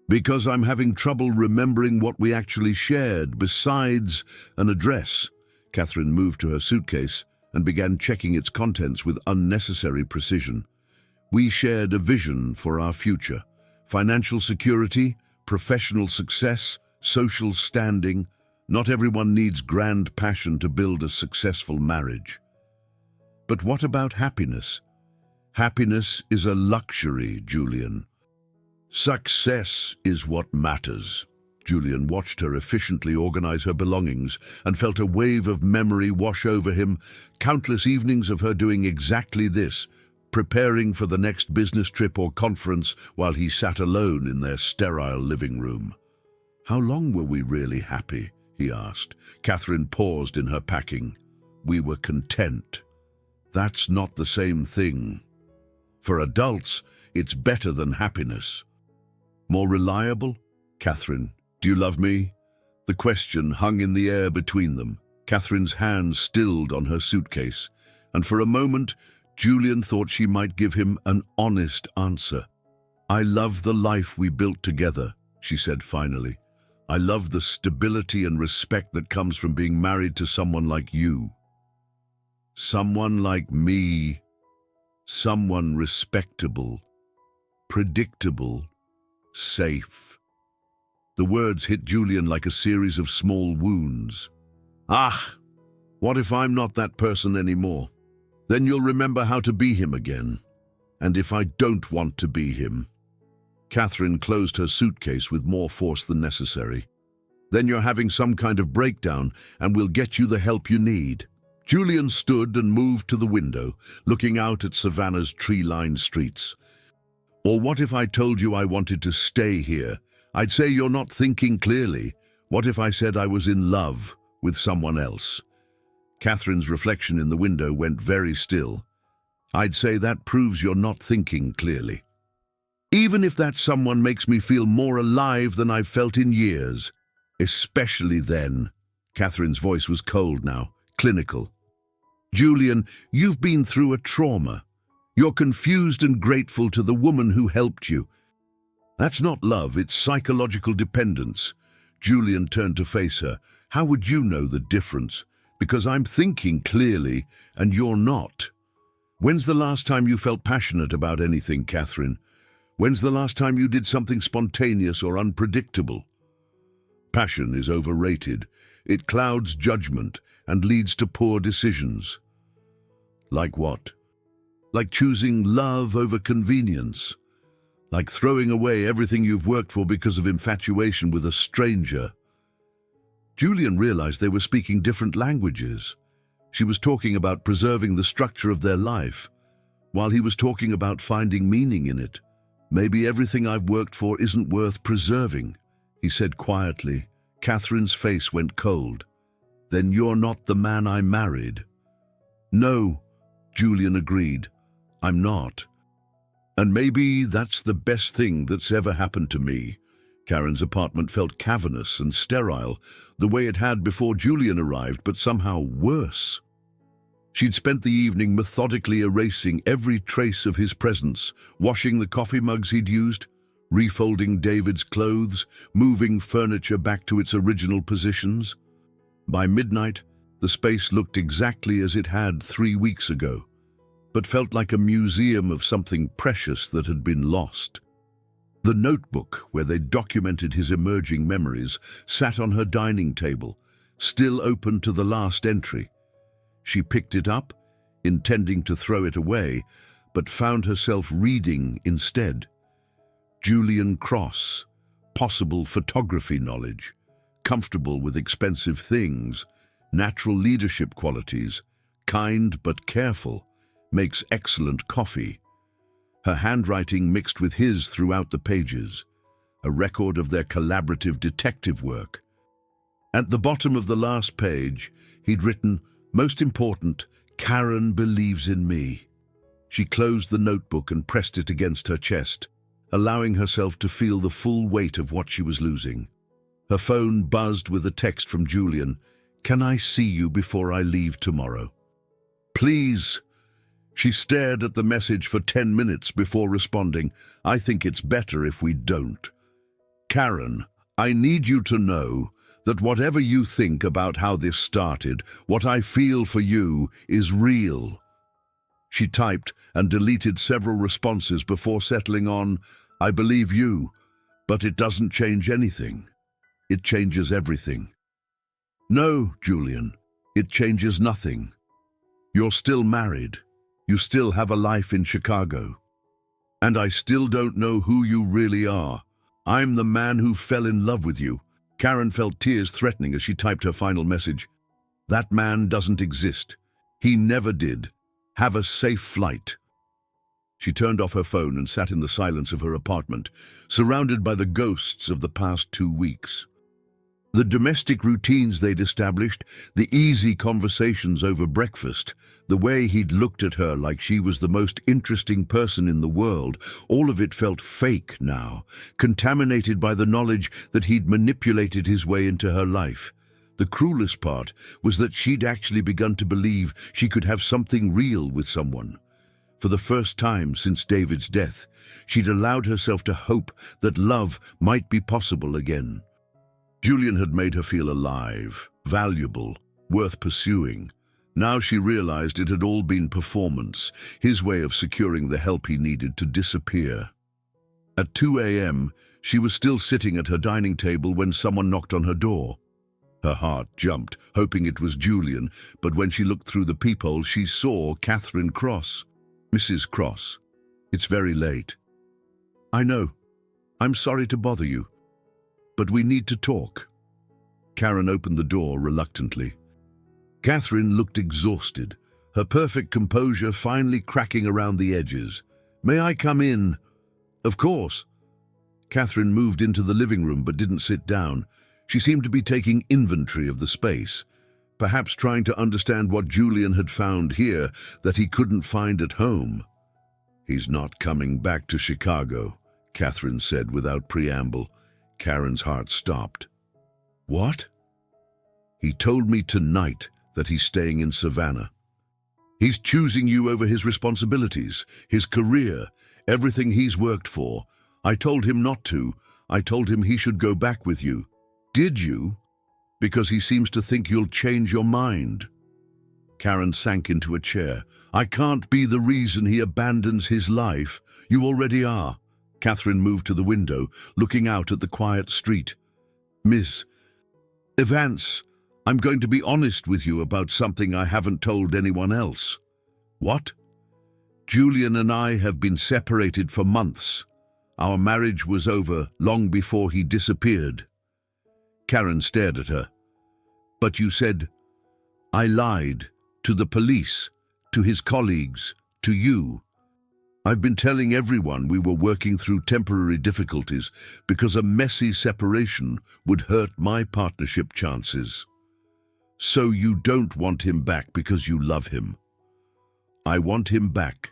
Because I'm having trouble remembering what we actually shared besides an address. Catherine moved to her suitcase and began checking its contents with unnecessary precision. We shared a vision for our future. Financial security, professional success, social standing. Not everyone needs grand passion to build a successful marriage. But what about happiness? Happiness is a luxury, Julian. Success is what matters. Julian watched her efficiently organize her belongings and felt a wave of memory wash over him, countless evenings of her doing exactly this, preparing for the next business trip or conference while he sat alone in their sterile living room. "How long were we really happy?" he asked. Catherine paused in her packing. "We were content." That's not the same thing. For adults, it's better than happiness. More reliable? "Catherine, do you love me?" The question hung in the air between them. Catherine's hands stilled on her suitcase, and for a moment, Julian thought she might give him an honest answer. "I love the life we built together," she said finally. "I love the stability and respect that comes from being married to someone like you. Someone like me. Someone respectable, predictable, safe." The words hit Julian like a series of small wounds. "Ah, what if I'm not that person anymore? Then you'll remember how to be him again. And if I don't want to be him?" Catherine closed her suitcase with more force than necessary. "Then you're having some kind of breakdown, and we'll get you the help you need." Julian stood and moved to the window, looking out at Savannah's tree-lined streets. "Or what if I told you I wanted to stay here? I'd say you're not thinking clearly. What if I said I was in love with someone else?" Catherine's reflection in the window went very still. "I'd say that proves you're not thinking clearly. Even if that someone makes me feel more alive than I've felt in years. Especially then." Catherine's voice was cold now, clinical. "Julian, you've been through a trauma. You're confused and grateful to the woman who helped you. That's not love, it's psychological dependence." Julian turned to face her. "How would you know the difference? Because I'm thinking clearly, and you're not. When's the last time you felt passionate about anything, Catherine? When's the last time you did something spontaneous or unpredictable?" Passion is overrated. It clouds judgment and leads to poor decisions. Like what? Like choosing love over convenience. Like throwing away everything you've worked for because of infatuation with a stranger. Julian realized they were speaking different languages. She was talking about preserving the structure of their life, while he was talking about finding meaning in it. "Maybe everything I've worked for isn't worth preserving," he said quietly. Catherine's face went cold. "Then you're not the man I married." "No," Julian agreed. "I'm not. And maybe that's the best thing that's ever happened to me." Karen's apartment felt cavernous and sterile, the way it had before Julian arrived, but somehow worse. She'd spent the evening methodically erasing every trace of his presence, washing the coffee mugs he'd used, refolding David's clothes, moving furniture back to its original positions. By midnight, the space looked exactly as it had 3 weeks ago, but felt like a museum of something precious that had been lost. The notebook, where they documented his emerging memories, sat on her dining table, still open to the last entry. She picked it up, intending to throw it away, but found herself reading instead. Julian Cross, possible photography knowledge, comfortable with expensive things, natural leadership qualities, kind but careful, makes excellent coffee. Her handwriting mixed with his throughout the pages, a record of their collaborative detective work. At the bottom of the last page, he'd written, "Most important, Karen believes in me." She closed the notebook and pressed it against her chest, allowing herself to feel the full weight of what she was losing. Her phone buzzed with a text from Julian. "Can I see you before I leave tomorrow?" "Please." She stared at the message for 10 minutes before responding. "I think it's better if we don't. Karen, I need you to know that whatever you think about how this started, what I feel for you is real." She typed and deleted several responses before settling on, "I believe you, but it doesn't change anything. It changes everything." "No, Julian, it changes nothing. You're still married. You still have a life in Chicago." And I still don't know who you really are. I'm the man who fell in love with you. Karen felt tears threatening as she typed her final message. That man doesn't exist. He never did. Have a safe flight. She turned off her phone and sat in the silence of her apartment, surrounded by the ghosts of the past 2 weeks. The domestic routines they'd established, the easy conversations over breakfast, the way he'd looked at her like she was the most interesting person in the world, all of it felt fake now, contaminated by the knowledge that he'd manipulated his way into her life. The cruelest part was that she'd actually begun to believe she could have something real with someone. For the first time since David's death, she'd allowed herself to hope that love might be possible again. Julian had made her feel alive, valuable, worth pursuing. Now she realized it had all been performance, his way of securing the help he needed to disappear. At 2 a.m., she was still sitting at her dining table when someone knocked on her door. Her heart jumped, hoping it was Julian, but when she looked through the peephole, she saw Catherine Cross. Mrs. Cross, it's very late. I know. I'm sorry to bother you. But we need to talk. Karen opened the door reluctantly. Catherine looked exhausted, her perfect composure finally cracking around the edges. May I come in? Of course. Catherine moved into the living room but didn't sit down. She seemed to be taking inventory of the space, perhaps trying to understand what Julian had found here that he couldn't find at home. He's not coming back to Chicago, Catherine said without preamble. Karen's heart stopped. What? He told me tonight that he's staying in Savannah. He's choosing you over his responsibilities, his career, everything he's worked for. I told him not to. I told him he should go back with you. Did you? Because he seems to think you'll change your mind. Karen sank into a chair. I can't be the reason he abandons his life. You already are. Catherine moved to the window, looking out at the quiet street. Miss Vance, I'm going to be honest with you about something I haven't told anyone else. What? Julian and I have been separated for months. Our marriage was over long before he disappeared. Karen stared at her. But you said, I lied to the police, to his colleagues, to you. I've been telling everyone we were working through temporary difficulties because a messy separation would hurt my partnership chances. So you don't want him back because you love him. I want him back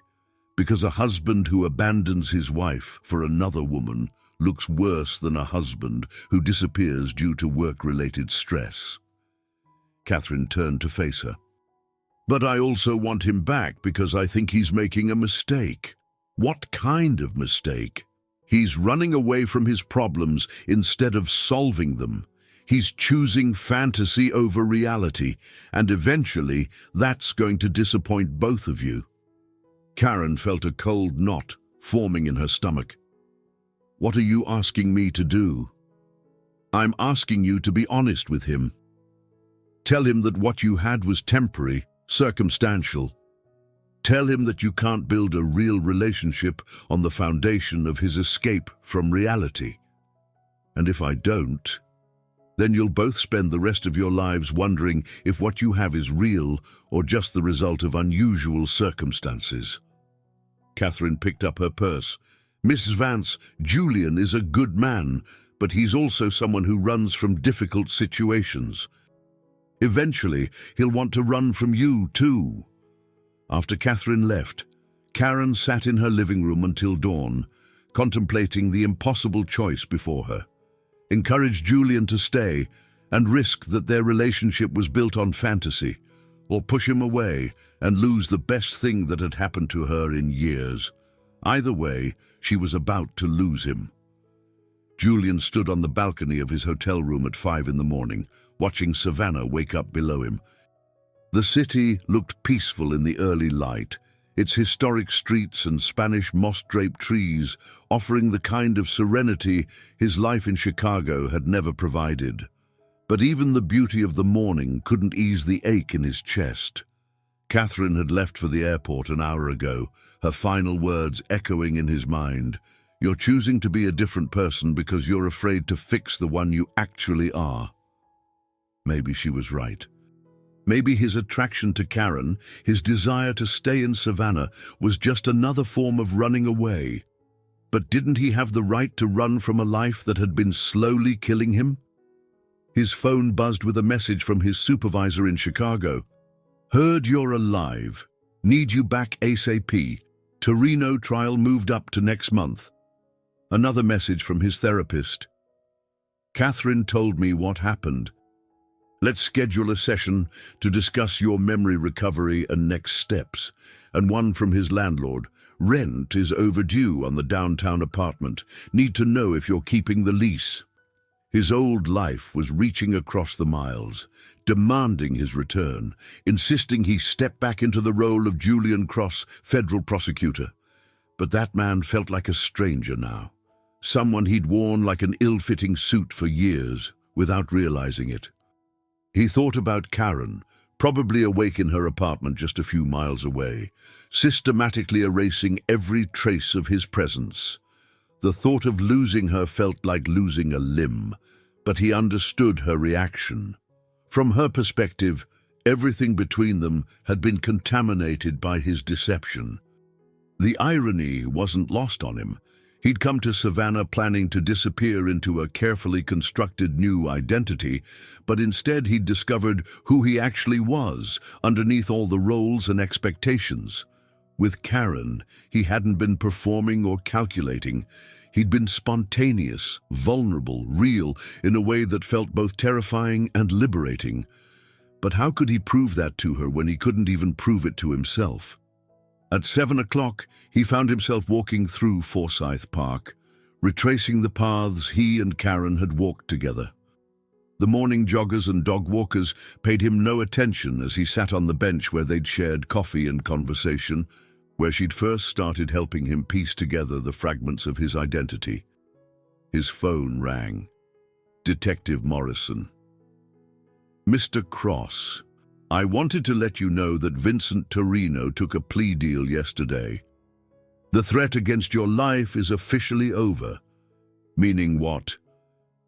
because a husband who abandons his wife for another woman looks worse than a husband who disappears due to work-related stress. Catherine turned to face her. But I also want him back because I think he's making a mistake. What kind of mistake? He's running away from his problems instead of solving them. He's choosing fantasy over reality, and eventually that's going to disappoint both of you. Karen felt a cold knot forming in her stomach. What are you asking me to do? I'm asking you to be honest with him. Tell him that what you had was temporary, circumstantial. Tell him that you can't build a real relationship on the foundation of his escape from reality. And if I don't, then you'll both spend the rest of your lives wondering if what you have is real or just the result of unusual circumstances. Catherine picked up her purse. Mrs. Vance, Julian is a good man, but he's also someone who runs from difficult situations. Eventually, he'll want to run from you too. After Catherine left, Karen sat in her living room until dawn, contemplating the impossible choice before her. Encourage Julian to stay and risk that their relationship was built on fantasy, or push him away and lose the best thing that had happened to her in years. Either way, she was about to lose him. Julian stood on the balcony of his hotel room at 5 in the morning, watching Savannah wake up below him. The city looked peaceful in the early light, its historic streets and Spanish moss-draped trees offering the kind of serenity his life in Chicago had never provided. But even the beauty of the morning couldn't ease the ache in his chest. Catherine had left for the airport an hour ago, her final words echoing in his mind. You're choosing to be a different person because you're afraid to fix the one you actually are. Maybe she was right. Maybe his attraction to Karen, his desire to stay in Savannah, was just another form of running away. But didn't he have the right to run from a life that had been slowly killing him? His phone buzzed with a message from his supervisor in Chicago. Heard you're alive. Need you back ASAP. Torino trial moved up to next month. Another message from his therapist. Catherine told me what happened. Let's schedule a session to discuss your memory recovery and next steps. And one from his landlord. Rent is overdue on the downtown apartment. Need to know if you're keeping the lease. His old life was reaching across the miles, demanding his return, insisting he step back into the role of Julian Cross, federal prosecutor. But that man felt like a stranger now. Someone he'd worn like an ill-fitting suit for years, without realizing it. He thought about Karen, probably awake in her apartment just a few miles away, systematically erasing every trace of his presence. The thought of losing her felt like losing a limb, but he understood her reaction. From her perspective, everything between them had been contaminated by his deception. The irony wasn't lost on him. He'd come to Savannah planning to disappear into a carefully constructed new identity, but instead he'd discovered who he actually was underneath all the roles and expectations. With Karen, he hadn't been performing or calculating. He'd been spontaneous, vulnerable, real, in a way that felt both terrifying and liberating. But how could he prove that to her when he couldn't even prove it to himself? At 7 o'clock, he found himself walking through Forsyth Park, retracing the paths he and Karen had walked together. The morning joggers and dog walkers paid him no attention as he sat on the bench where they'd shared coffee and conversation, where she'd first started helping him piece together the fragments of his identity. His phone rang. Detective Morrison. Mr. Cross, I wanted to let you know that Vincent Torino took a plea deal yesterday. The threat against your life is officially over. Meaning what?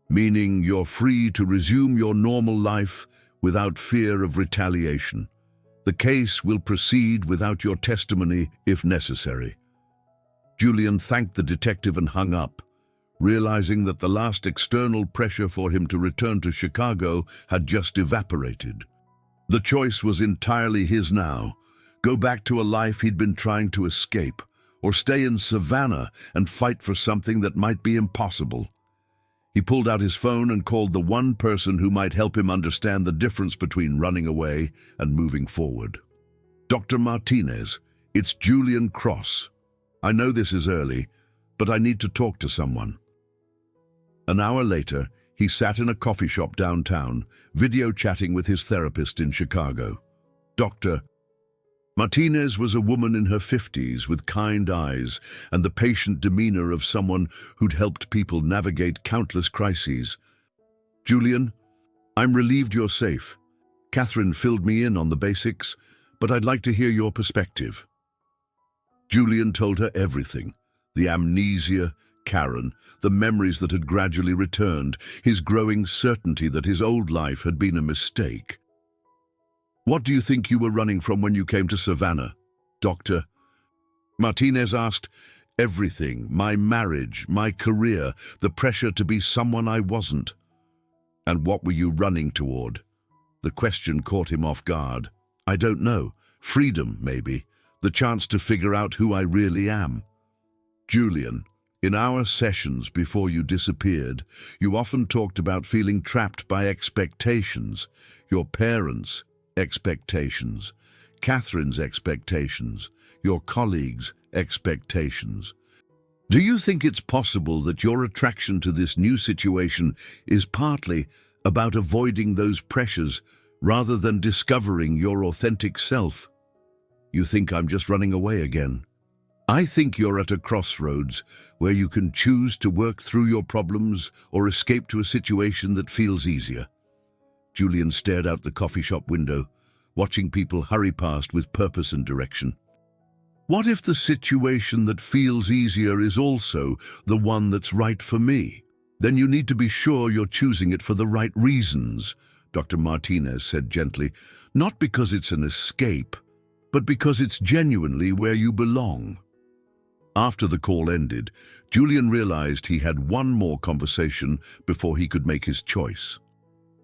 Meaning you're free to resume your normal life without fear of retaliation. The case will proceed without your testimony if necessary. Julian thanked the detective and hung up, realizing that the last external pressure for him to return to Chicago had just evaporated. The choice was entirely his now. Go back to a life he'd been trying to escape, or stay in Savannah and fight for something that might be impossible. He pulled out his phone and called the one person who might help him understand the difference between running away and moving forward. Dr. Martinez, it's Julian Cross. I know this is early, but I need to talk to someone. An hour later, he sat in a coffee shop downtown, video chatting with his therapist in Chicago. Dr. Martinez was a woman in her 50s with kind eyes and the patient demeanor of someone who'd helped people navigate countless crises. Julian, I'm relieved you're safe. Catherine filled me in on the basics, but I'd like to hear your perspective. Julian told her everything. The amnesia, Karen, the memories that had gradually returned, his growing certainty that his old life had been a mistake. What do you think you were running from when you came to Savannah, Doctor? Martinez asked. Everything, my marriage, my career, the pressure to be someone I wasn't. And what were you running toward? The question caught him off guard. I don't know. Freedom, maybe. The chance to figure out who I really am. Julian, in our sessions before you disappeared, you often talked about feeling trapped by expectations, your parents' expectations, Catherine's expectations, your colleagues' expectations. Do you think it's possible that your attraction to this new situation is partly about avoiding those pressures rather than discovering your authentic self? You think I'm just running away again? I think you're at a crossroads where you can choose to work through your problems or escape to a situation that feels easier. Julian stared out the coffee shop window, watching people hurry past with purpose and direction. What if the situation that feels easier is also the one that's right for me? Then you need to be sure you're choosing it for the right reasons, Dr. Martinez said gently, not because it's an escape, but because it's genuinely where you belong. After the call ended, Julian realized he had one more conversation before he could make his choice.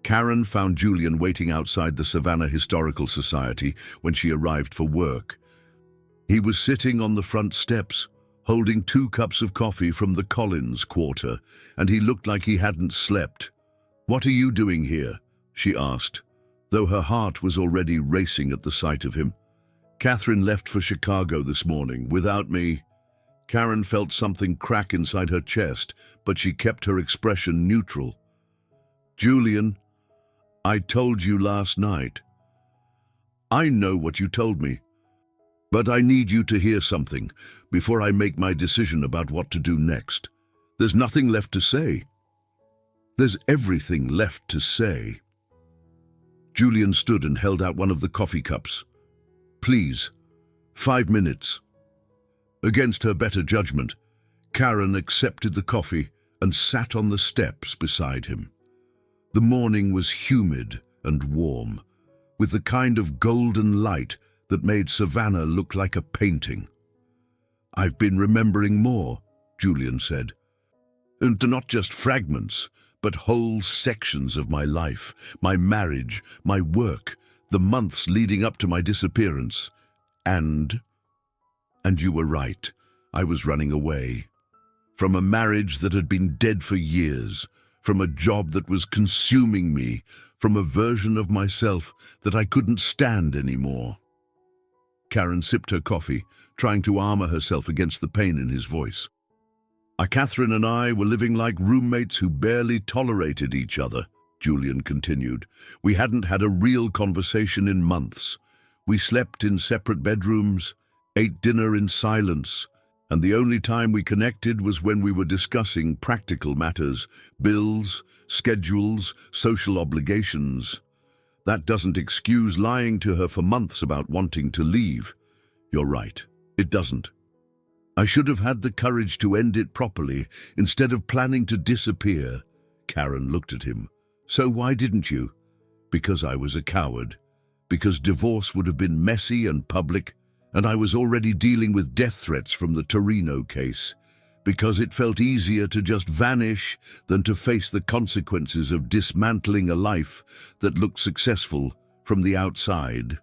Karen found Julian waiting outside the Savannah Historical Society when she arrived for work. He was sitting on the front steps, holding 2 cups of coffee from the Collins Quarter, and he looked like he hadn't slept. "What are you doing here?" she asked, though her heart was already racing at the sight of him. "Catherine left for Chicago this morning, without me." Karen felt something crack inside her chest, but she kept her expression neutral. "Julian, I told you last night." "I know what you told me. But I need you to hear something before I make my decision about what to do next. There's nothing left to say." "There's everything left to say." Julian stood and held out one of the coffee cups. "Please, 5 minutes." Against her better judgment, Karen accepted the coffee and sat on the steps beside him. The morning was humid and warm, with the kind of golden light that made Savannah look like a painting. "I've been remembering more," Julian said. "And not just fragments, but whole sections of my life, my marriage, my work, the months leading up to my disappearance. And you were right, I was running away. From a marriage that had been dead for years, from a job that was consuming me, from a version of myself that I couldn't stand anymore." Karen sipped her coffee, trying to armor herself against the pain in his voice. "Catherine and I were living like roommates who barely tolerated each other," Julian continued. "We hadn't had a real conversation in months. We slept in separate bedrooms, ate dinner in silence, and the only time we connected was when we were discussing practical matters, bills, schedules, social obligations. That doesn't excuse lying to her for months about wanting to leave. You're right, it doesn't. I should have had the courage to end it properly instead of planning to disappear." Karen looked at him. "So why didn't you?" "Because I was a coward. Because divorce would have been messy and public, and I was already dealing with death threats from the Torino case. Because it felt easier to just vanish than to face the consequences of dismantling a life that looked successful from the outside.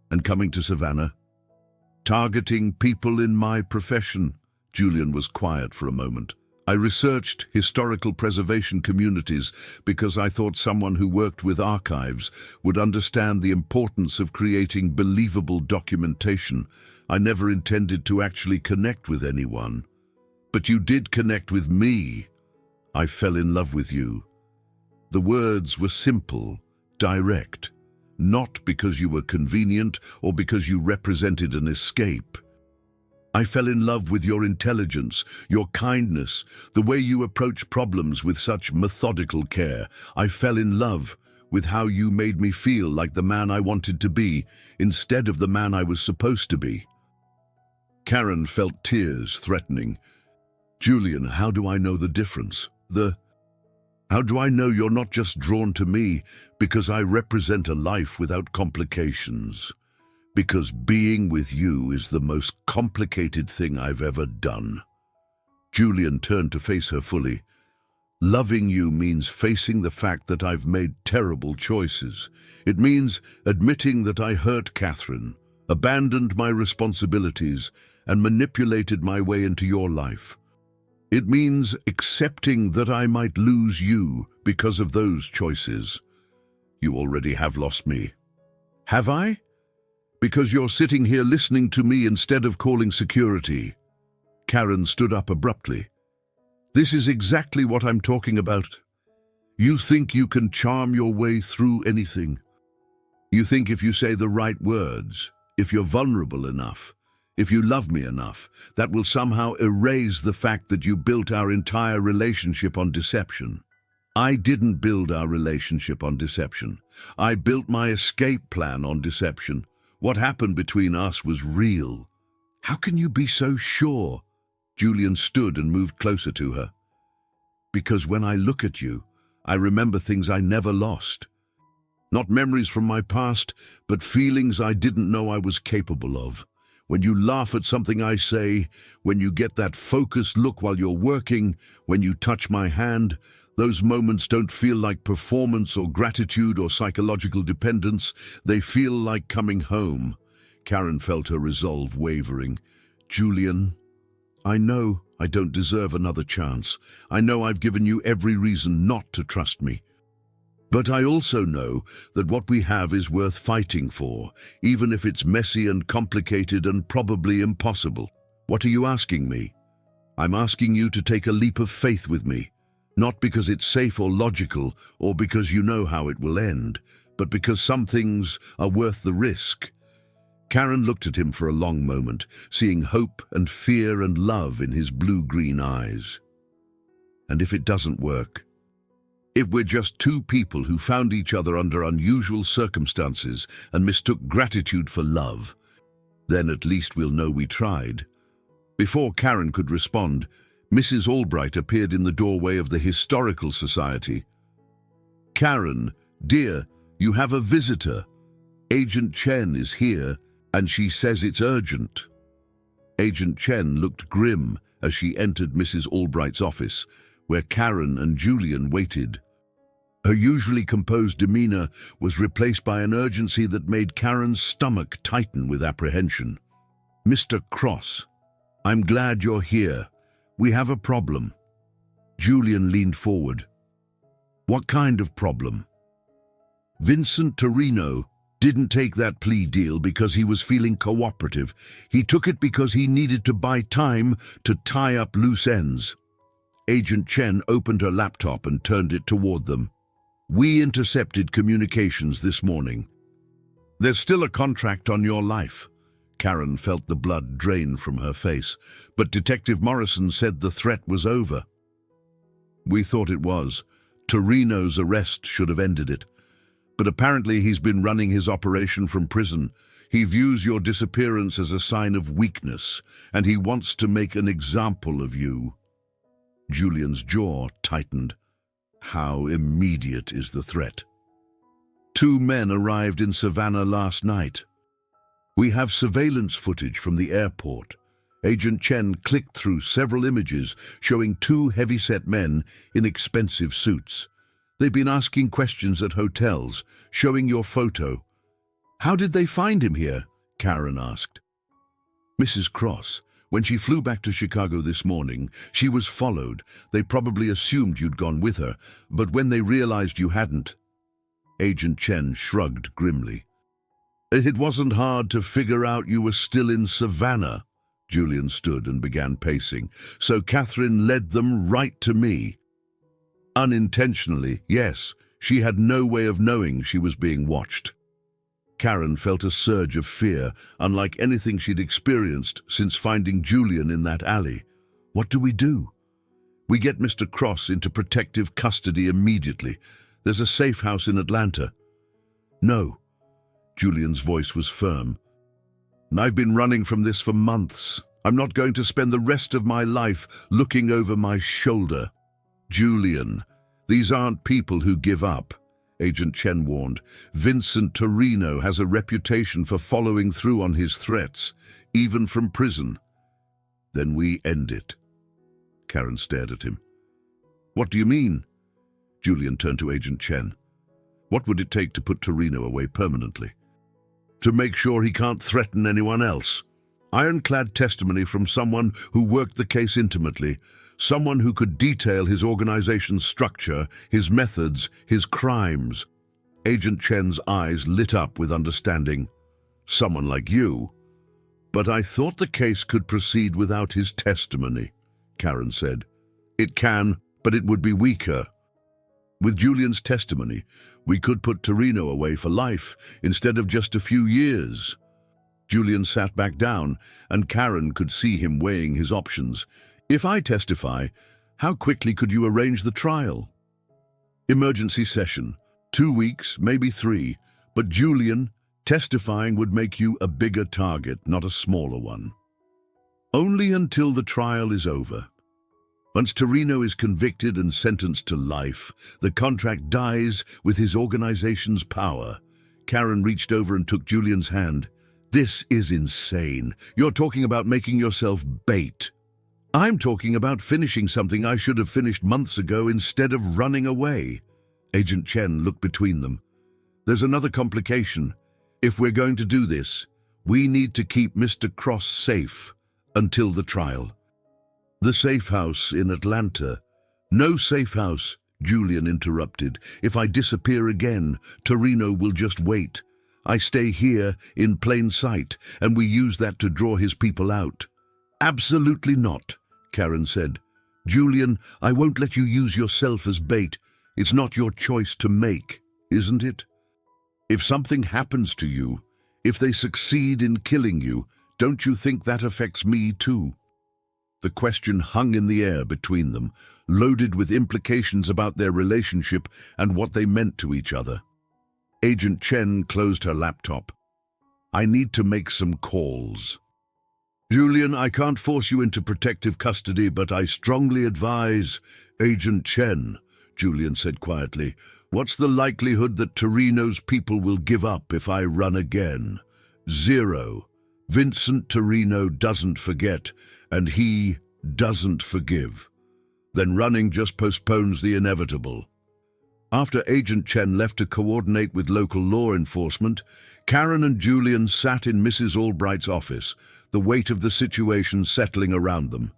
And coming to Savannah, targeting people in my profession." Julian was quiet for a moment. "I researched historical preservation communities because I thought someone who worked with archives would understand the importance of creating believable documentation. I never intended to actually connect with anyone. But you did connect with me. I fell in love with you." The words were simple, direct, not because you were convenient or because you represented an escape. "I fell in love with your intelligence, your kindness, the way you approach problems with such methodical care. I fell in love with how you made me feel like the man I wanted to be instead of the man I was supposed to be." Karen felt tears threatening. "Julian, how do I know the difference? How do I know you're not just drawn to me because I represent a life without complications? Because being with you is the most complicated thing I've ever done." Julian turned to face her fully. "Loving you means facing the fact that I've made terrible choices. It means admitting that I hurt Catherine, abandoned my responsibilities, and manipulated my way into your life. It means accepting that I might lose you because of those choices. You already have lost me." "Have I?" "Because you're sitting here listening to me instead of calling security." Karen stood up abruptly. "This is exactly what I'm talking about. You think you can charm your way through anything. You think if you say the right words, if you're vulnerable enough, if you love me enough, that will somehow erase the fact that you built our entire relationship on deception. I didn't build our relationship on deception. I built my escape plan on deception. What happened between us was real. How can you be so sure? Julian stood and moved closer to her. Because when I look at you, I remember things I never lost. Not memories from my past, but feelings I didn't know I was capable of. When you laugh at something I say, when you get that focused look while you're working, when you touch my hand, those moments don't feel like performance or gratitude or psychological dependence. They feel like coming home. Karen felt her resolve wavering. Julian, I know I don't deserve another chance. I know I've given you every reason not to trust me. But I also know that what we have is worth fighting for, even if it's messy and complicated and probably impossible. What are you asking me? I'm asking you to take a leap of faith with me, not because it's safe or logical or because you know how it will end, but because some things are worth the risk. Karen looked at him for a long moment, seeing hope and fear and love in his blue-green eyes. And if it doesn't work? If we're just two people who found each other under unusual circumstances and mistook gratitude for love, then at least we'll know we tried. Before Karen could respond, Mrs. Albright appeared in the doorway of the Historical Society. Karen, dear, you have a visitor. Agent Chen is here, and she says it's urgent. Agent Chen looked grim as she entered Mrs. Albright's office, where Karen and Julian waited. Her usually composed demeanor was replaced by an urgency that made Karen's stomach tighten with apprehension. Mr. Cross, I'm glad you're here. We have a problem. Julian leaned forward. What kind of problem? Vincent Torino didn't take that plea deal because he was feeling cooperative. He took it because he needed to buy time to tie up loose ends. Agent Chen opened her laptop and turned it toward them. We intercepted communications this morning. There's still a contract on your life. Karen felt the blood drain from her face, but Detective Morrison said the threat was over. We thought it was. Torino's arrest should have ended it. But apparently he's been running his operation from prison. He views your disappearance as a sign of weakness, and he wants to make an example of you. Julian's jaw tightened. How immediate is the threat? 2 men arrived in Savannah last night. We have surveillance footage from the airport. Agent Chen clicked through several images showing 2 heavy-set men in expensive suits. They've been asking questions at hotels, showing your photo. How did they find him here? Karen asked. Mrs. Cross, when she flew back to Chicago this morning, she was followed. They probably assumed you'd gone with her, but when they realized you hadn't... Agent Chen shrugged grimly. It wasn't hard to figure out you were still in Savannah. Julian stood and began pacing. So Catherine led them right to me. Unintentionally, yes. She had no way of knowing she was being watched. Karen felt a surge of fear, unlike anything she'd experienced since finding Julian in that alley. What do? We get Mr. Cross into protective custody immediately. There's a safe house in Atlanta. No. Julian's voice was firm. I've been running from this for months. I'm not going to spend the rest of my life looking over my shoulder. Julian, these aren't people who give up. Agent Chen warned. Vincent Torino has a reputation for following through on his threats, even from prison. Then we end it. Karen stared at him. What do you mean? Julian turned to Agent Chen. What would it take to put Torino away permanently? To make sure he can't threaten anyone else. Ironclad testimony from someone who worked the case intimately, someone who could detail his organization's structure, his methods, his crimes. Agent Chen's eyes lit up with understanding. Someone like you. But I thought the case could proceed without his testimony, Karen said. It can, but it would be weaker. With Julian's testimony, we could put Torino away for life instead of just a few years. Julian sat back down, and Karen could see him weighing his options. If I testify, how quickly could you arrange the trial? Emergency session. 2 weeks, maybe 3. But Julian, testifying would make you a bigger target, not a smaller one. Only until the trial is over. Once Torino is convicted and sentenced to life, the contract dies with his organization's power. Karen reached over and took Julian's hand. This is insane. You're talking about making yourself bait. I'm talking about finishing something I should have finished months ago instead of running away. Agent Chen looked between them. There's another complication. If we're going to do this, we need to keep Mr. Cross safe until the trial. The safe house in Atlanta. No safe house, Julian interrupted. If I disappear again, Torino will just wait. I stay here in plain sight, and we use that to draw his people out. Absolutely not, Karen said. Julian, I won't let you use yourself as bait. It's not your choice to make, isn't it? If something happens to you, if they succeed in killing you, don't you think that affects me too? The question hung in the air between them, loaded with implications about their relationship and what they meant to each other. Agent Chen closed her laptop. I need to make some calls. Julian, I can't force you into protective custody, but I strongly advise Agent Chen, Julian said quietly. What's the likelihood that Torino's people will give up if I run again? 0. Vincent Torino doesn't forget, and he doesn't forgive. Then running just postpones the inevitable. After Agent Chen left to coordinate with local law enforcement, Karen and Julian sat in Mrs. Albright's office, the weight of the situation settling around them.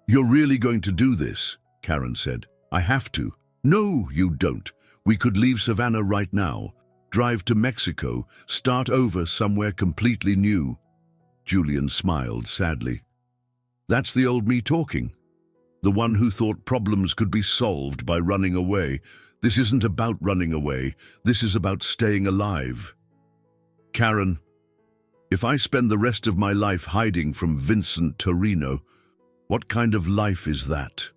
You're really going to do this, Karen said. I have to. No, you don't. We could leave Savannah right now, drive to Mexico, start over somewhere completely new. Julian smiled sadly. That's the old me talking. The one who thought problems could be solved by running away. This isn't about running away. This is about staying alive. Karen, if I spend the rest of my life hiding from Vincent Torino, what kind of life is that?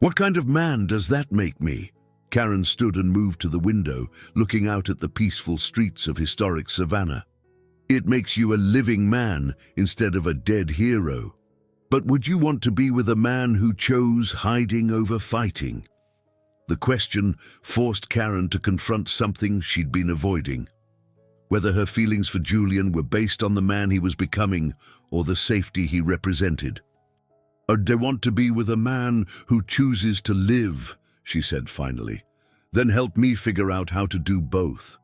What kind of man does that make me? Karen stood and moved to the window, looking out at the peaceful streets of historic Savannah. It makes you a living man instead of a dead hero. But would you want to be with a man who chose hiding over fighting? The question forced Karen to confront something she'd been avoiding. Whether her feelings for Julian were based on the man he was becoming or the safety he represented. Or do they want to be with a man who chooses to live, she said finally. Then help me figure out how to do both.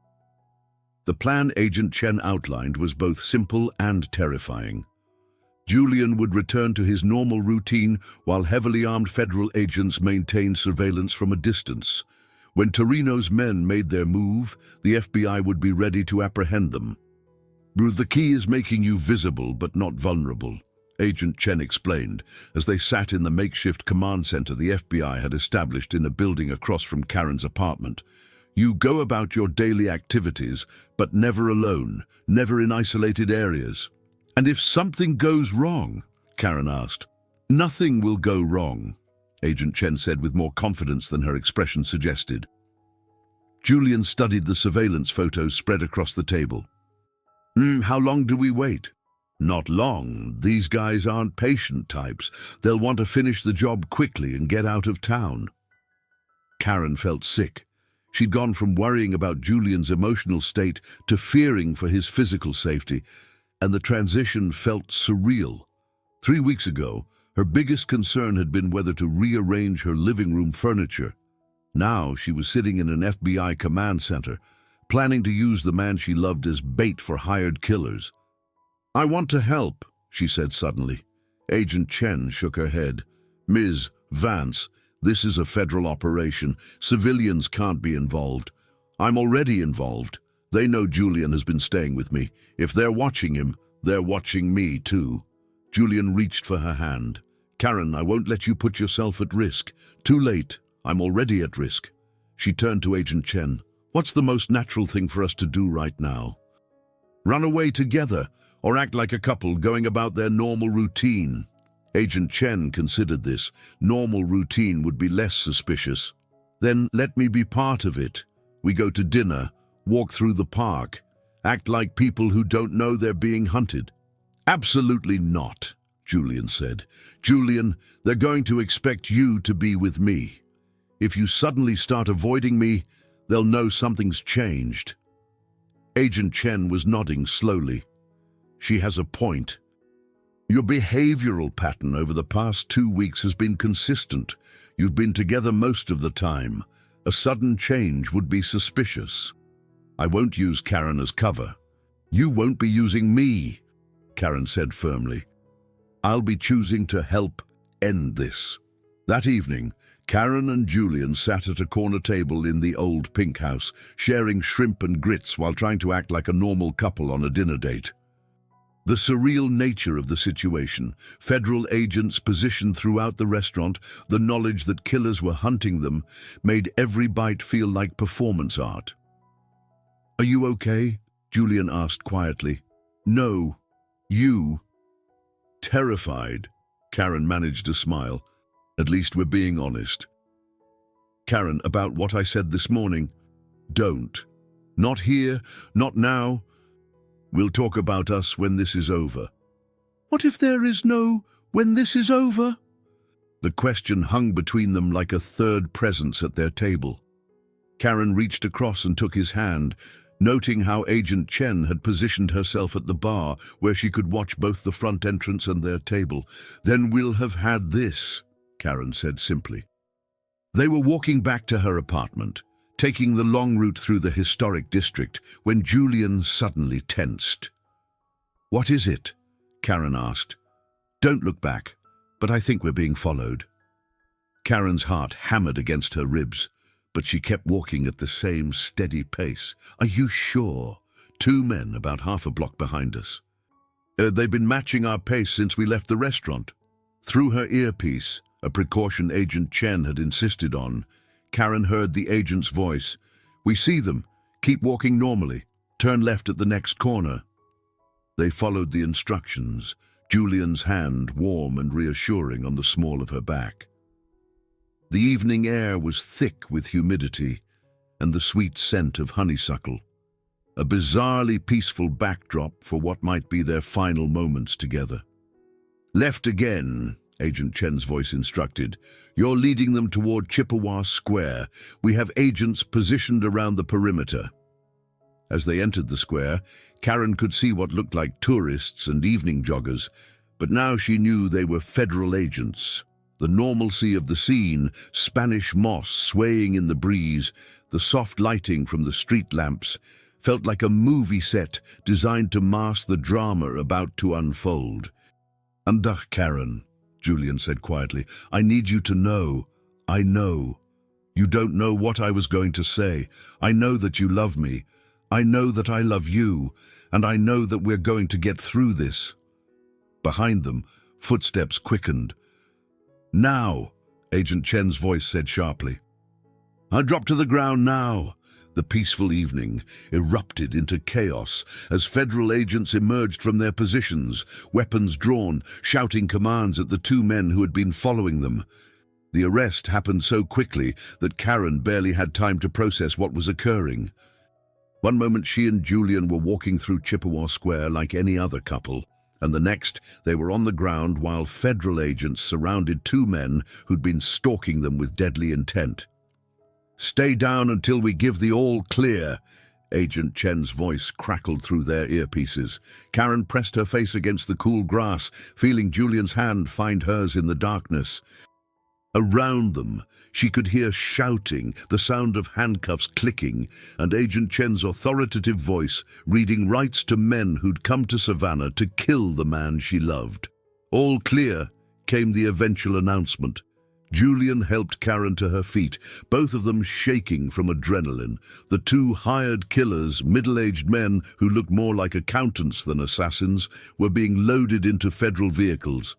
The plan Agent Chen outlined was both simple and terrifying. Julian would return to his normal routine while heavily armed federal agents maintained surveillance from a distance. When Torino's men made their move, the FBI would be ready to apprehend them. The key is making you visible but not vulnerable, Agent Chen explained, as they sat in the makeshift command center the FBI had established in a building across from Karen's apartment. You go about your daily activities, but never alone, never in isolated areas. And if something goes wrong, Karen asked. Nothing will go wrong, Agent Chen said with more confidence than her expression suggested. Julian studied the surveillance photos spread across the table. How long do we wait? Not long. These guys aren't patient types. They'll want to finish the job quickly and get out of town. Karen felt sick. She'd gone from worrying about Julian's emotional state to fearing for his physical safety, and the transition felt surreal. 3 weeks ago, her biggest concern had been whether to rearrange her living room furniture. Now she was sitting in an FBI command center, planning to use the man she loved as bait for hired killers. I want to help, she said suddenly. Agent Chen shook her head. Ms. Vance, this is a federal operation. Civilians can't be involved. I'm already involved. They know Julian has been staying with me. If they're watching him, they're watching me too. Julian reached for her hand. Karen, I won't let you put yourself at risk. Too late. I'm already at risk. She turned to Agent Chen. What's the most natural thing for us to do right now? Run away together, or act like a couple going about their normal routine. Agent Chen considered this. Normal routine would be less suspicious. Then let me be part of it. We go to dinner, walk through the park, act like people who don't know they're being hunted. Absolutely not, Julian said. Julian, they're going to expect you to be with me. If you suddenly start avoiding me, they'll know something's changed. Agent Chen was nodding slowly. She has a point. Your behavioral pattern over the past 2 weeks has been consistent. You've been together most of the time. A sudden change would be suspicious. I won't use Karen as cover. You won't be using me, Karen said firmly. I'll be choosing to help end this. That evening, Karen and Julian sat at a corner table in the old pink house, sharing shrimp and grits while trying to act like a normal couple on a dinner date. The surreal nature of the situation, federal agents positioned throughout the restaurant, the knowledge that killers were hunting them, made every bite feel like performance art. Are you okay? Julian asked quietly. No. You? Terrified, Karen managed a smile. At least we're being honest. Karen, about what I said this morning. Don't. Not here, not now. We'll talk about us when this is over. What if there is no when this is over? The question hung between them like a third presence at their table. Karen reached across and took his hand, noting how Agent Chen had positioned herself at the bar where she could watch both the front entrance and their table. Then we'll have had this, Karen said simply. They were walking back to her apartment, taking the long route through the historic district, when Julian suddenly tensed. What is it? Karen asked. Don't look back, but I think we're being followed. Karen's heart hammered against her ribs, but she kept walking at the same steady pace. Are you sure? 2 men about half a block behind us. They've been matching our pace since we left the restaurant. Through her earpiece, a precaution Agent Chen had insisted on, Karen heard the agent's voice. We see them. Keep walking normally. Turn left at the next corner. They followed the instructions, Julian's hand warm and reassuring on the small of her back. The evening air was thick with humidity and the sweet scent of honeysuckle, a bizarrely peaceful backdrop for what might be their final moments together. Left again, Agent Chen's voice instructed. You're leading them toward Chippewa Square. We have agents positioned around the perimeter. As they entered the square, Karen could see what looked like tourists and evening joggers, but now she knew they were federal agents. The normalcy of the scene, Spanish moss swaying in the breeze, the soft lighting from the street lamps, felt like a movie set designed to mask the drama about to unfold. Karen, Julian said quietly, I need you to know. I know. You don't know what I was going to say. I know that you love me. I know that I love you. And I know that we're going to get through this. Behind them, footsteps quickened. Now, Agent Chen's voice said sharply. I drop to the ground now. The peaceful evening erupted into chaos as federal agents emerged from their positions, weapons drawn, shouting commands at the 2 men who had been following them. The arrest happened so quickly that Karen barely had time to process what was occurring. One moment she and Julian were walking through Chippewa Square like any other couple, and the next they were on the ground while federal agents surrounded 2 men who'd been stalking them with deadly intent. Stay down until we give the all clear, Agent Chen's voice crackled through their earpieces. Karen pressed her face against the cool grass, feeling Julian's hand find hers in the darkness. Around them, she could hear shouting, the sound of handcuffs clicking, and Agent Chen's authoritative voice reading rights to men who'd come to Savannah to kill the man she loved. All clear, came the eventual announcement. Julian helped Karen to her feet, both of them shaking from adrenaline. The 2 hired killers, middle-aged men who looked more like accountants than assassins, were being loaded into federal vehicles.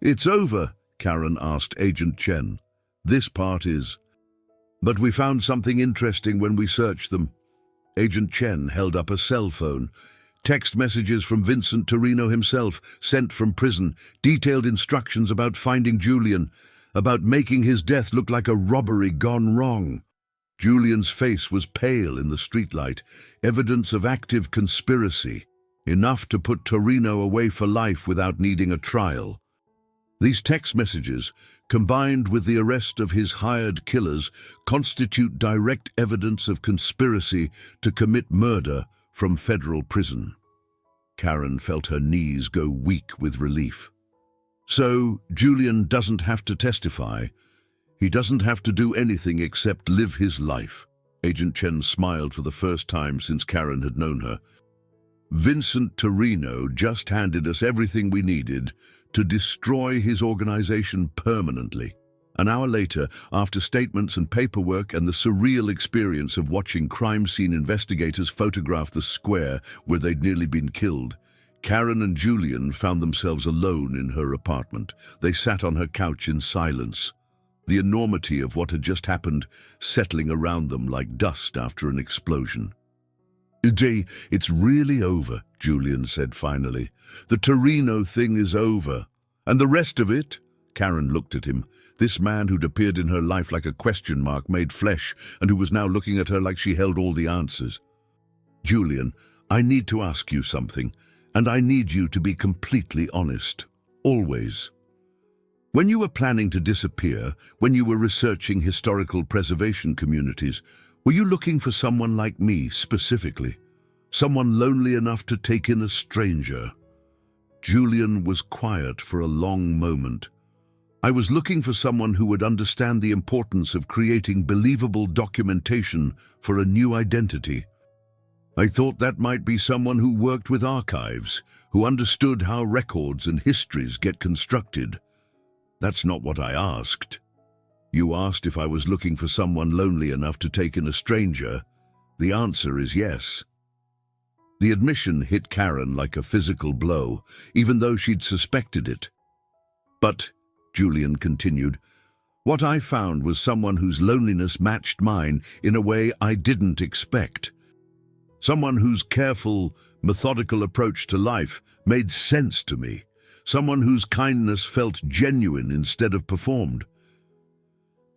It's over, Karen asked Agent Chen. This part is. But we found something interesting when we searched them. Agent Chen held up a cell phone. Text messages from Vincent Torino himself, sent from prison, detailed instructions about finding Julian. about making his death look like a robbery gone wrong. Julian's face was pale in the streetlight, evidence of active conspiracy, enough to put Torino away for life without needing a trial. These text messages, combined with the arrest of his hired killers, constitute direct evidence of conspiracy to commit murder from federal prison. Karen felt her knees go weak with relief. So, Julian doesn't have to testify. He doesn't have to do anything except live his life. Agent Chen smiled for the first time since Karen had known her. Vincent Torino just handed us everything we needed to destroy his organization permanently. An hour later, after statements and paperwork and the surreal experience of watching crime scene investigators photograph the square where they'd nearly been killed, Karen and Julian found themselves alone in her apartment. They sat on her couch in silence, the enormity of what had just happened settling around them like dust after an explosion. It's really over, Julian said finally. The Torino thing is over. And the rest of it? Karen looked at him. This man who'd appeared in her life like a question mark made flesh and who was now looking at her like she held all the answers. Julian, I need to ask you something, and I need you to be completely honest. Always. When you were planning to disappear, when you were researching historical preservation communities, were you looking for someone like me specifically? Someone lonely enough to take in a stranger? Julian was quiet for a long moment. I was looking for someone who would understand the importance of creating believable documentation for a new identity. I thought that might be someone who worked with archives, who understood how records and histories get constructed. That's not what I asked. You asked if I was looking for someone lonely enough to take in a stranger. The answer is yes. The admission hit Karen like a physical blow, even though she'd suspected it. But, Julian continued, what I found was someone whose loneliness matched mine in a way I didn't expect. Someone whose careful, methodical approach to life made sense to me. Someone whose kindness felt genuine instead of performed.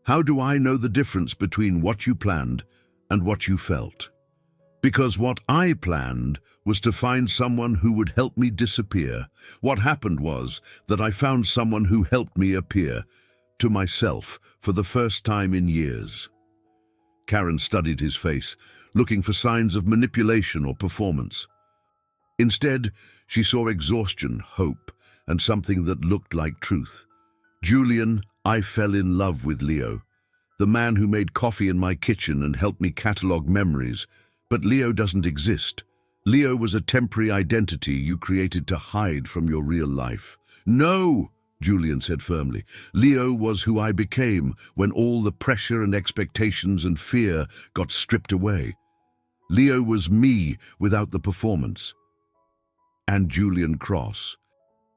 How do I know the difference between what you planned and what you felt? Because what I planned was to find someone who would help me disappear. What happened was that I found someone who helped me appear to myself for the first time in years. Karen studied his face, looking for signs of manipulation or performance. Instead, she saw exhaustion, hope, and something that looked like truth. Julian, I fell in love with Leo, the man who made coffee in my kitchen and helped me catalog memories. But Leo doesn't exist. Leo was a temporary identity you created to hide from your real life. No, Julian said firmly. Leo was who I became when all the pressure and expectations and fear got stripped away. Leo was me without the performance. And Julian Cross,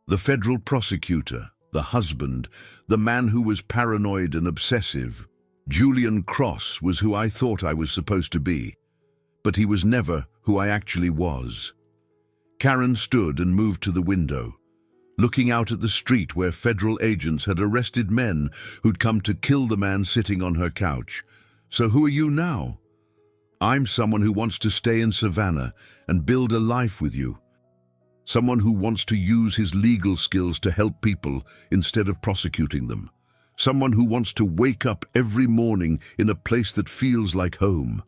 the federal prosecutor, the husband, the man who was paranoid and obsessive. Julian Cross was who I thought I was supposed to be. But he was never who I actually was. Karen stood and moved to the window, looking out at the street where federal agents had arrested men who'd come to kill the man sitting on her couch. So who are you now? I'm someone who wants to stay in Savannah and build a life with you. Someone who wants to use his legal skills to help people instead of prosecuting them. Someone who wants to wake up every morning in a place that feels like home.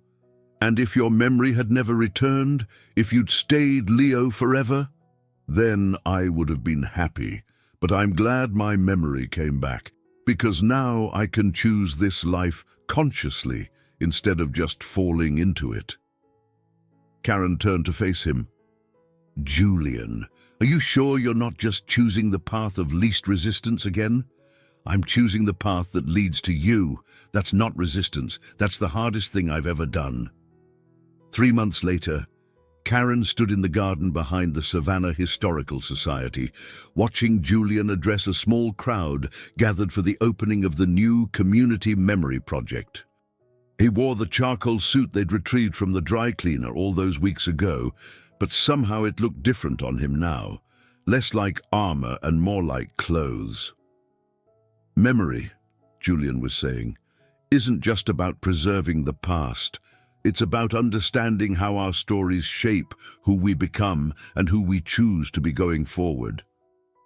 And if your memory had never returned, if you'd stayed Leo forever, then I would have been happy. But I'm glad my memory came back, because now I can choose this life consciously instead of just falling into it. Karen turned to face him. Julian, are you sure you're not just choosing the path of least resistance again? I'm choosing the path that leads to you. That's not resistance. That's the hardest thing I've ever done. 3 months later, Karen stood in the garden behind the Savannah Historical Society, watching Julian address a small crowd gathered for the opening of the new Community Memory Project. He wore the charcoal suit they'd retrieved from the dry cleaner all those weeks ago, but somehow it looked different on him now, less like armor and more like clothes. Memory, Julian was saying, isn't just about preserving the past. It's about understanding how our stories shape who we become and who we choose to be going forward.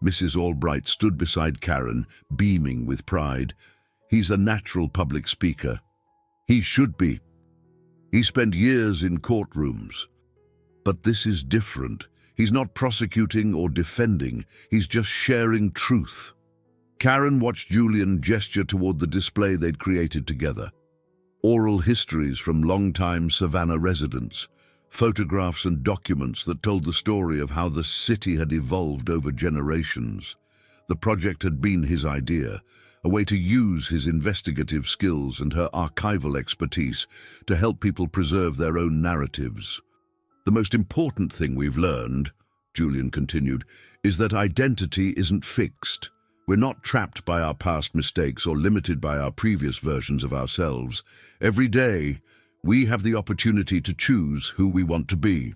Mrs. Albright stood beside Karen, beaming with pride. He's a natural public speaker. He should be. He spent years in courtrooms. But this is different. He's not prosecuting or defending. He's just sharing truth. Karen watched Julian gesture toward the display they'd created together. Oral histories from long-time Savannah residents, photographs and documents that told the story of how the city had evolved over generations. The project had been his idea, a way to use his investigative skills and her archival expertise to help people preserve their own narratives. The most important thing we've learned, Julian continued, is that identity isn't fixed. We're not trapped by our past mistakes or limited by our previous versions of ourselves. Every day, we have the opportunity to choose who we want to be.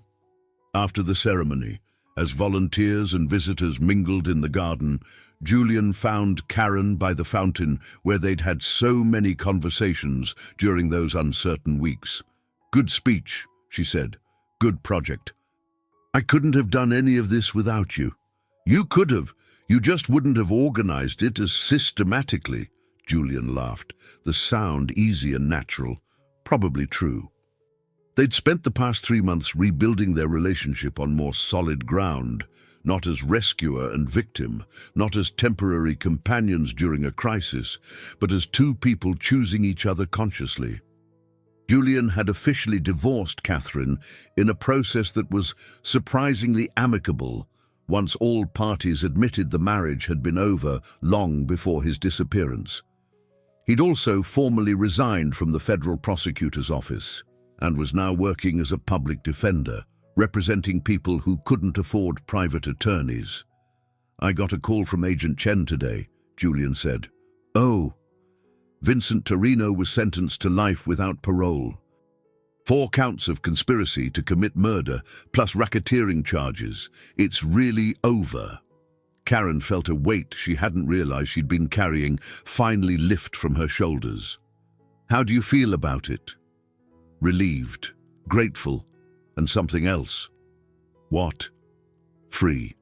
After the ceremony, as volunteers and visitors mingled in the garden, Julian found Karen by the fountain where they'd had so many conversations during those uncertain weeks. "Good speech," she said. "Good project. I couldn't have done any of this without you." "You could have. You just wouldn't have organized it as systematically," Julian laughed, the sound easy and natural. Probably true. They'd spent the past 3 months rebuilding their relationship on more solid ground, not as rescuer and victim, not as temporary companions during a crisis, but as two people choosing each other consciously. Julian had officially divorced Catherine in a process that was surprisingly amicable once all parties admitted the marriage had been over long before his disappearance. He'd also formally resigned from the federal prosecutor's office and was now working as a public defender, representing people who couldn't afford private attorneys. "I got a call from Agent Chen today," Julian said. "Oh." Vincent Torino was sentenced to life without parole. 4 counts of conspiracy to commit murder, plus racketeering charges. It's really over. Karen felt a weight she hadn't realized she'd been carrying finally lift from her shoulders. "How do you feel about it?" "Relieved, grateful, and something else." "What?" "Free.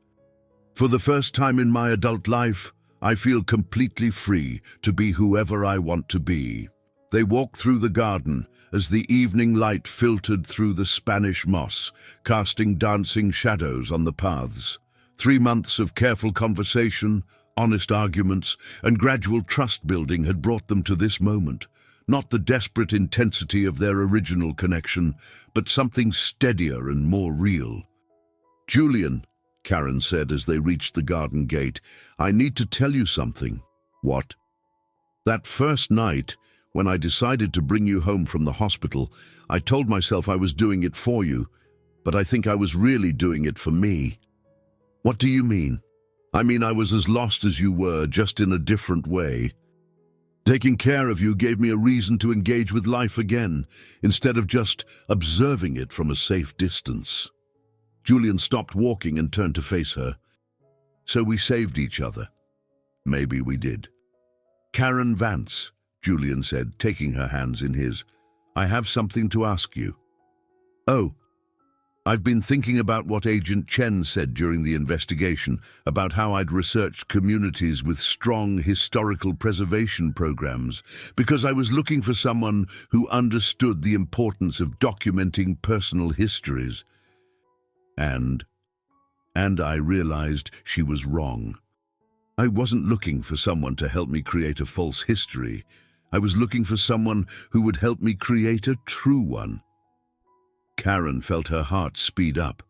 For the first time in my adult life, I feel completely free to be whoever I want to be." They walked through the garden as the evening light filtered through the Spanish moss, casting dancing shadows on the paths. 3 months of careful conversation, honest arguments, and gradual trust building had brought them to this moment. Not the desperate intensity of their original connection, but something steadier and more real. "Julian," Karen said as they reached the garden gate, "I need to tell you something." "What?" "That first night, when I decided to bring you home from the hospital, I told myself I was doing it for you, but I think I was really doing it for me." "What do you mean?" "I mean I was as lost as you were, just in a different way. Taking care of you gave me a reason to engage with life again, instead of just observing it from a safe distance." Julian stopped walking and turned to face her. "So we saved each other." "Maybe we did." "Karen Vance," Julian said, taking her hands in his, "I have something to ask you." "Oh." "I've been thinking about what Agent Chen said during the investigation, about how I'd researched communities with strong historical preservation programs, because I was looking for someone who understood the importance of documenting personal histories. And I realized she was wrong. I wasn't looking for someone to help me create a false history. I was looking for someone who would help me create a true one." Karen felt her heart speed up.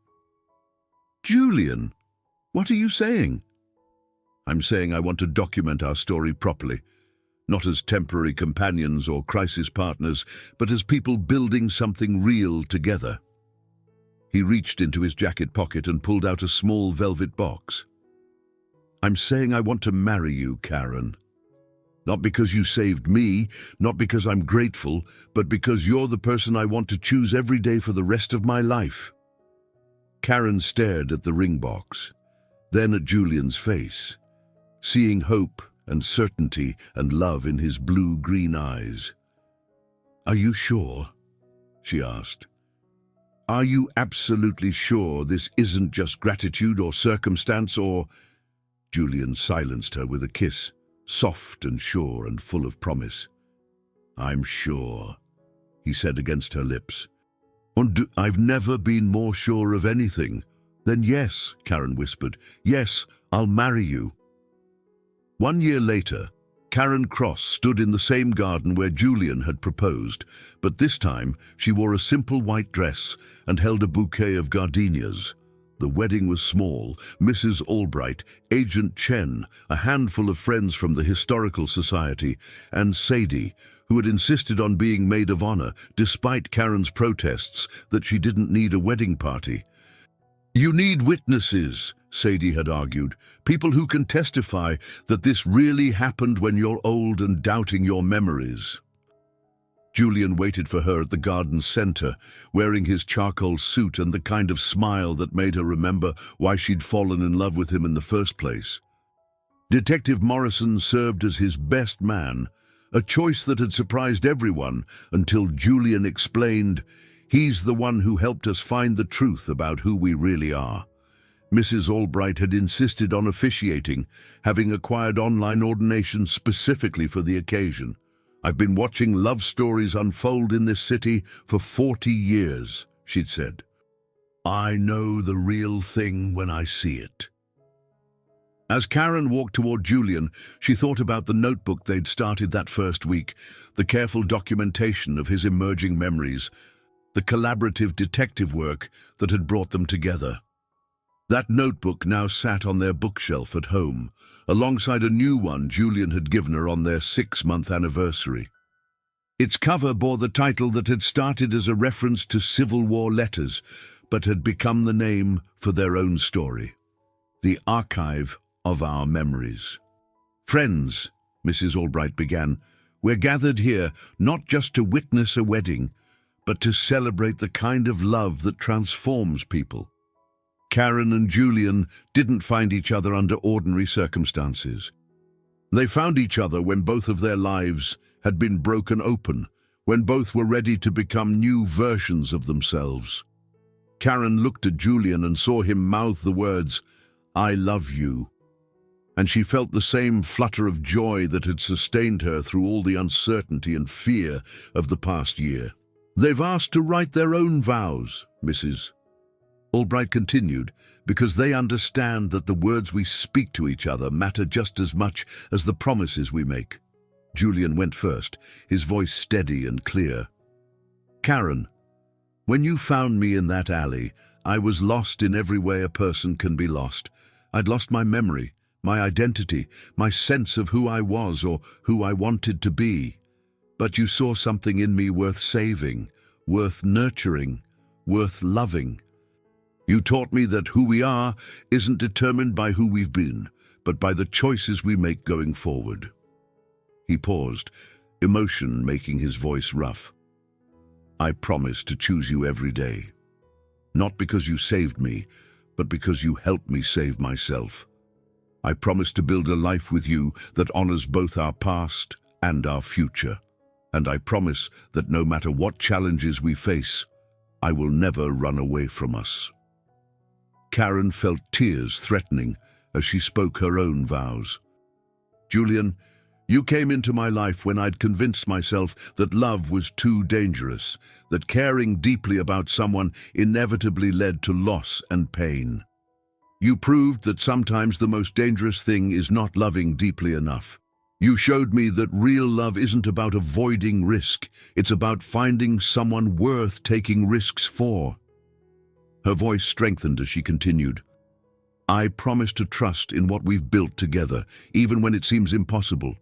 "Julian, what are you saying?" "I'm saying I want to document our story properly, not as temporary companions or crisis partners, but as people building something real together." He reached into his jacket pocket and pulled out a small velvet box. "I'm saying I want to marry you, Karen. Not because you saved me, not because I'm grateful, but because you're the person I want to choose every day for the rest of my life." Karen stared at the ring box, then at Julian's face. Seeing hope and certainty and love in his blue-green eyes. "Are you sure?" she asked. "Are you absolutely sure this isn't just gratitude or circumstance or—" Julian silenced her with a kiss, soft and sure and full of promise. "I'm sure," he said against her lips. "And I've never been more sure of anything." "Then yes," Karen whispered. "Yes, I'll marry you." 1 year later, Karen Cross stood in the same garden where Julian had proposed, but this time she wore a simple white dress and held a bouquet of gardenias. The wedding was small. Mrs. Albright, Agent Chen, a handful of friends from the Historical Society, and Sadie, who had insisted on being maid of honor despite Karen's protests that she didn't need a wedding party. "You need witnesses," Sadie had argued, "people who can testify that this really happened when you're old and doubting your memories." Julian waited for her at the garden center, wearing his charcoal suit and the kind of smile that made her remember why she'd fallen in love with him in the first place. Detective Morrison served as his best man, a choice that had surprised everyone until Julian explained, "He's the one who helped us find the truth about who we really are." Mrs. Albright had insisted on officiating, having acquired online ordination specifically for the occasion. "I've been watching love stories unfold in this city for 40 years, she'd said. "I know the real thing when I see it." As Karen walked toward Julian, she thought about the notebook they'd started that first week, the careful documentation of his emerging memories, the collaborative detective work that had brought them together. That notebook now sat on their bookshelf at home, alongside a new one Julian had given her on their 6-month anniversary. Its cover bore the title that had started as a reference to Civil War letters, but had become the name for their own story, The Archive of Our Memories. "Friends," Mrs. Albright began, "we're gathered here not just to witness a wedding, but to celebrate the kind of love that transforms people." Karen and Julian didn't find each other under ordinary circumstances. They found each other when both of their lives had been broken open, when both were ready to become new versions of themselves. Karen looked at Julian and saw him mouth the words, "I love you," and she felt the same flutter of joy that had sustained her through all the uncertainty and fear of the past year. "They've asked to write their own vows," Mrs. Albright continued, "because they understand that the words we speak to each other matter just as much as the promises we make." Julian went first, his voice steady and clear. "Karen, when you found me in that alley, I was lost in every way a person can be lost. I'd lost my memory, my identity, my sense of who I was or who I wanted to be. But you saw something in me worth saving, worth nurturing, worth loving. You taught me that who we are isn't determined by who we've been, but by the choices we make going forward." He paused, emotion making his voice rough. "I promise to choose you every day. Not because you saved me, but because you helped me save myself. I promise to build a life with you that honors both our past and our future. And I promise that no matter what challenges we face, I will never run away from us." Karen felt tears threatening as she spoke her own vows. "Julian, you came into my life when I'd convinced myself that love was too dangerous, that caring deeply about someone inevitably led to loss and pain. You proved that sometimes the most dangerous thing is not loving deeply enough. You showed me that real love isn't about avoiding risk, it's about finding someone worth taking risks for." Her voice strengthened as she continued, "I promise to trust in what we've built together, even when it seems impossible.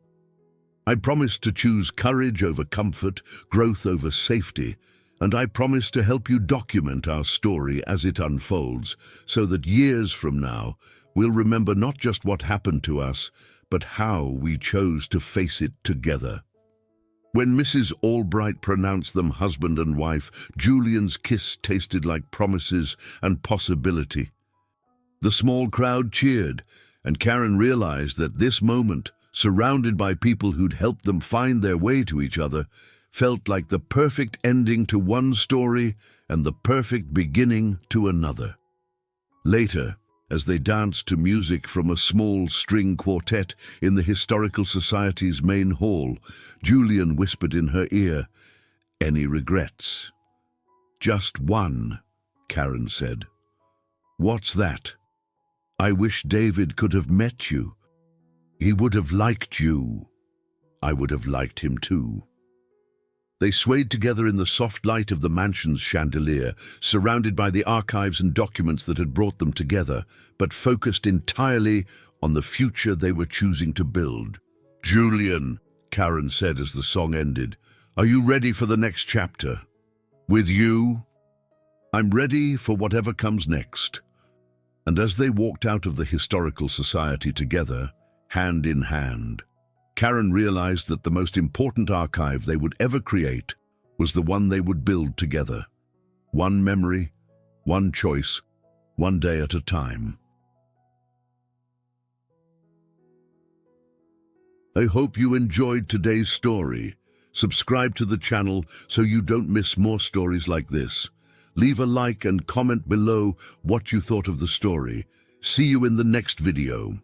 I promise to choose courage over comfort, growth over safety, and I promise to help you document our story as it unfolds, so that years from now, we'll remember not just what happened to us, but how we chose to face it together." When Mrs. Albright pronounced them husband and wife, Julian's kiss tasted like promises and possibility. The small crowd cheered, and Karen realized that this moment, surrounded by people who'd helped them find their way to each other, felt like the perfect ending to one story and the perfect beginning to another. Later, as they danced to music from a small string quartet in the Historical Society's main hall, Julian whispered in her ear, "Any regrets?" "Just one," Karen said. "What's that?" "I wish David could have met you. He would have liked you. I would have liked him too." They swayed together in the soft light of the mansion's chandelier, surrounded by the archives and documents that had brought them together, but focused entirely on the future they were choosing to build. "Julian," Karen said as the song ended, "are you ready for the next chapter?" "With you?" "I'm ready for whatever comes next." And as they walked out of the Historical Society together, hand in hand, Karen realized that the most important archive they would ever create was the one they would build together. One memory, one choice, one day at a time. I hope you enjoyed today's story. Subscribe to the channel so you don't miss more stories like this. Leave a like and comment below what you thought of the story. See you in the next video.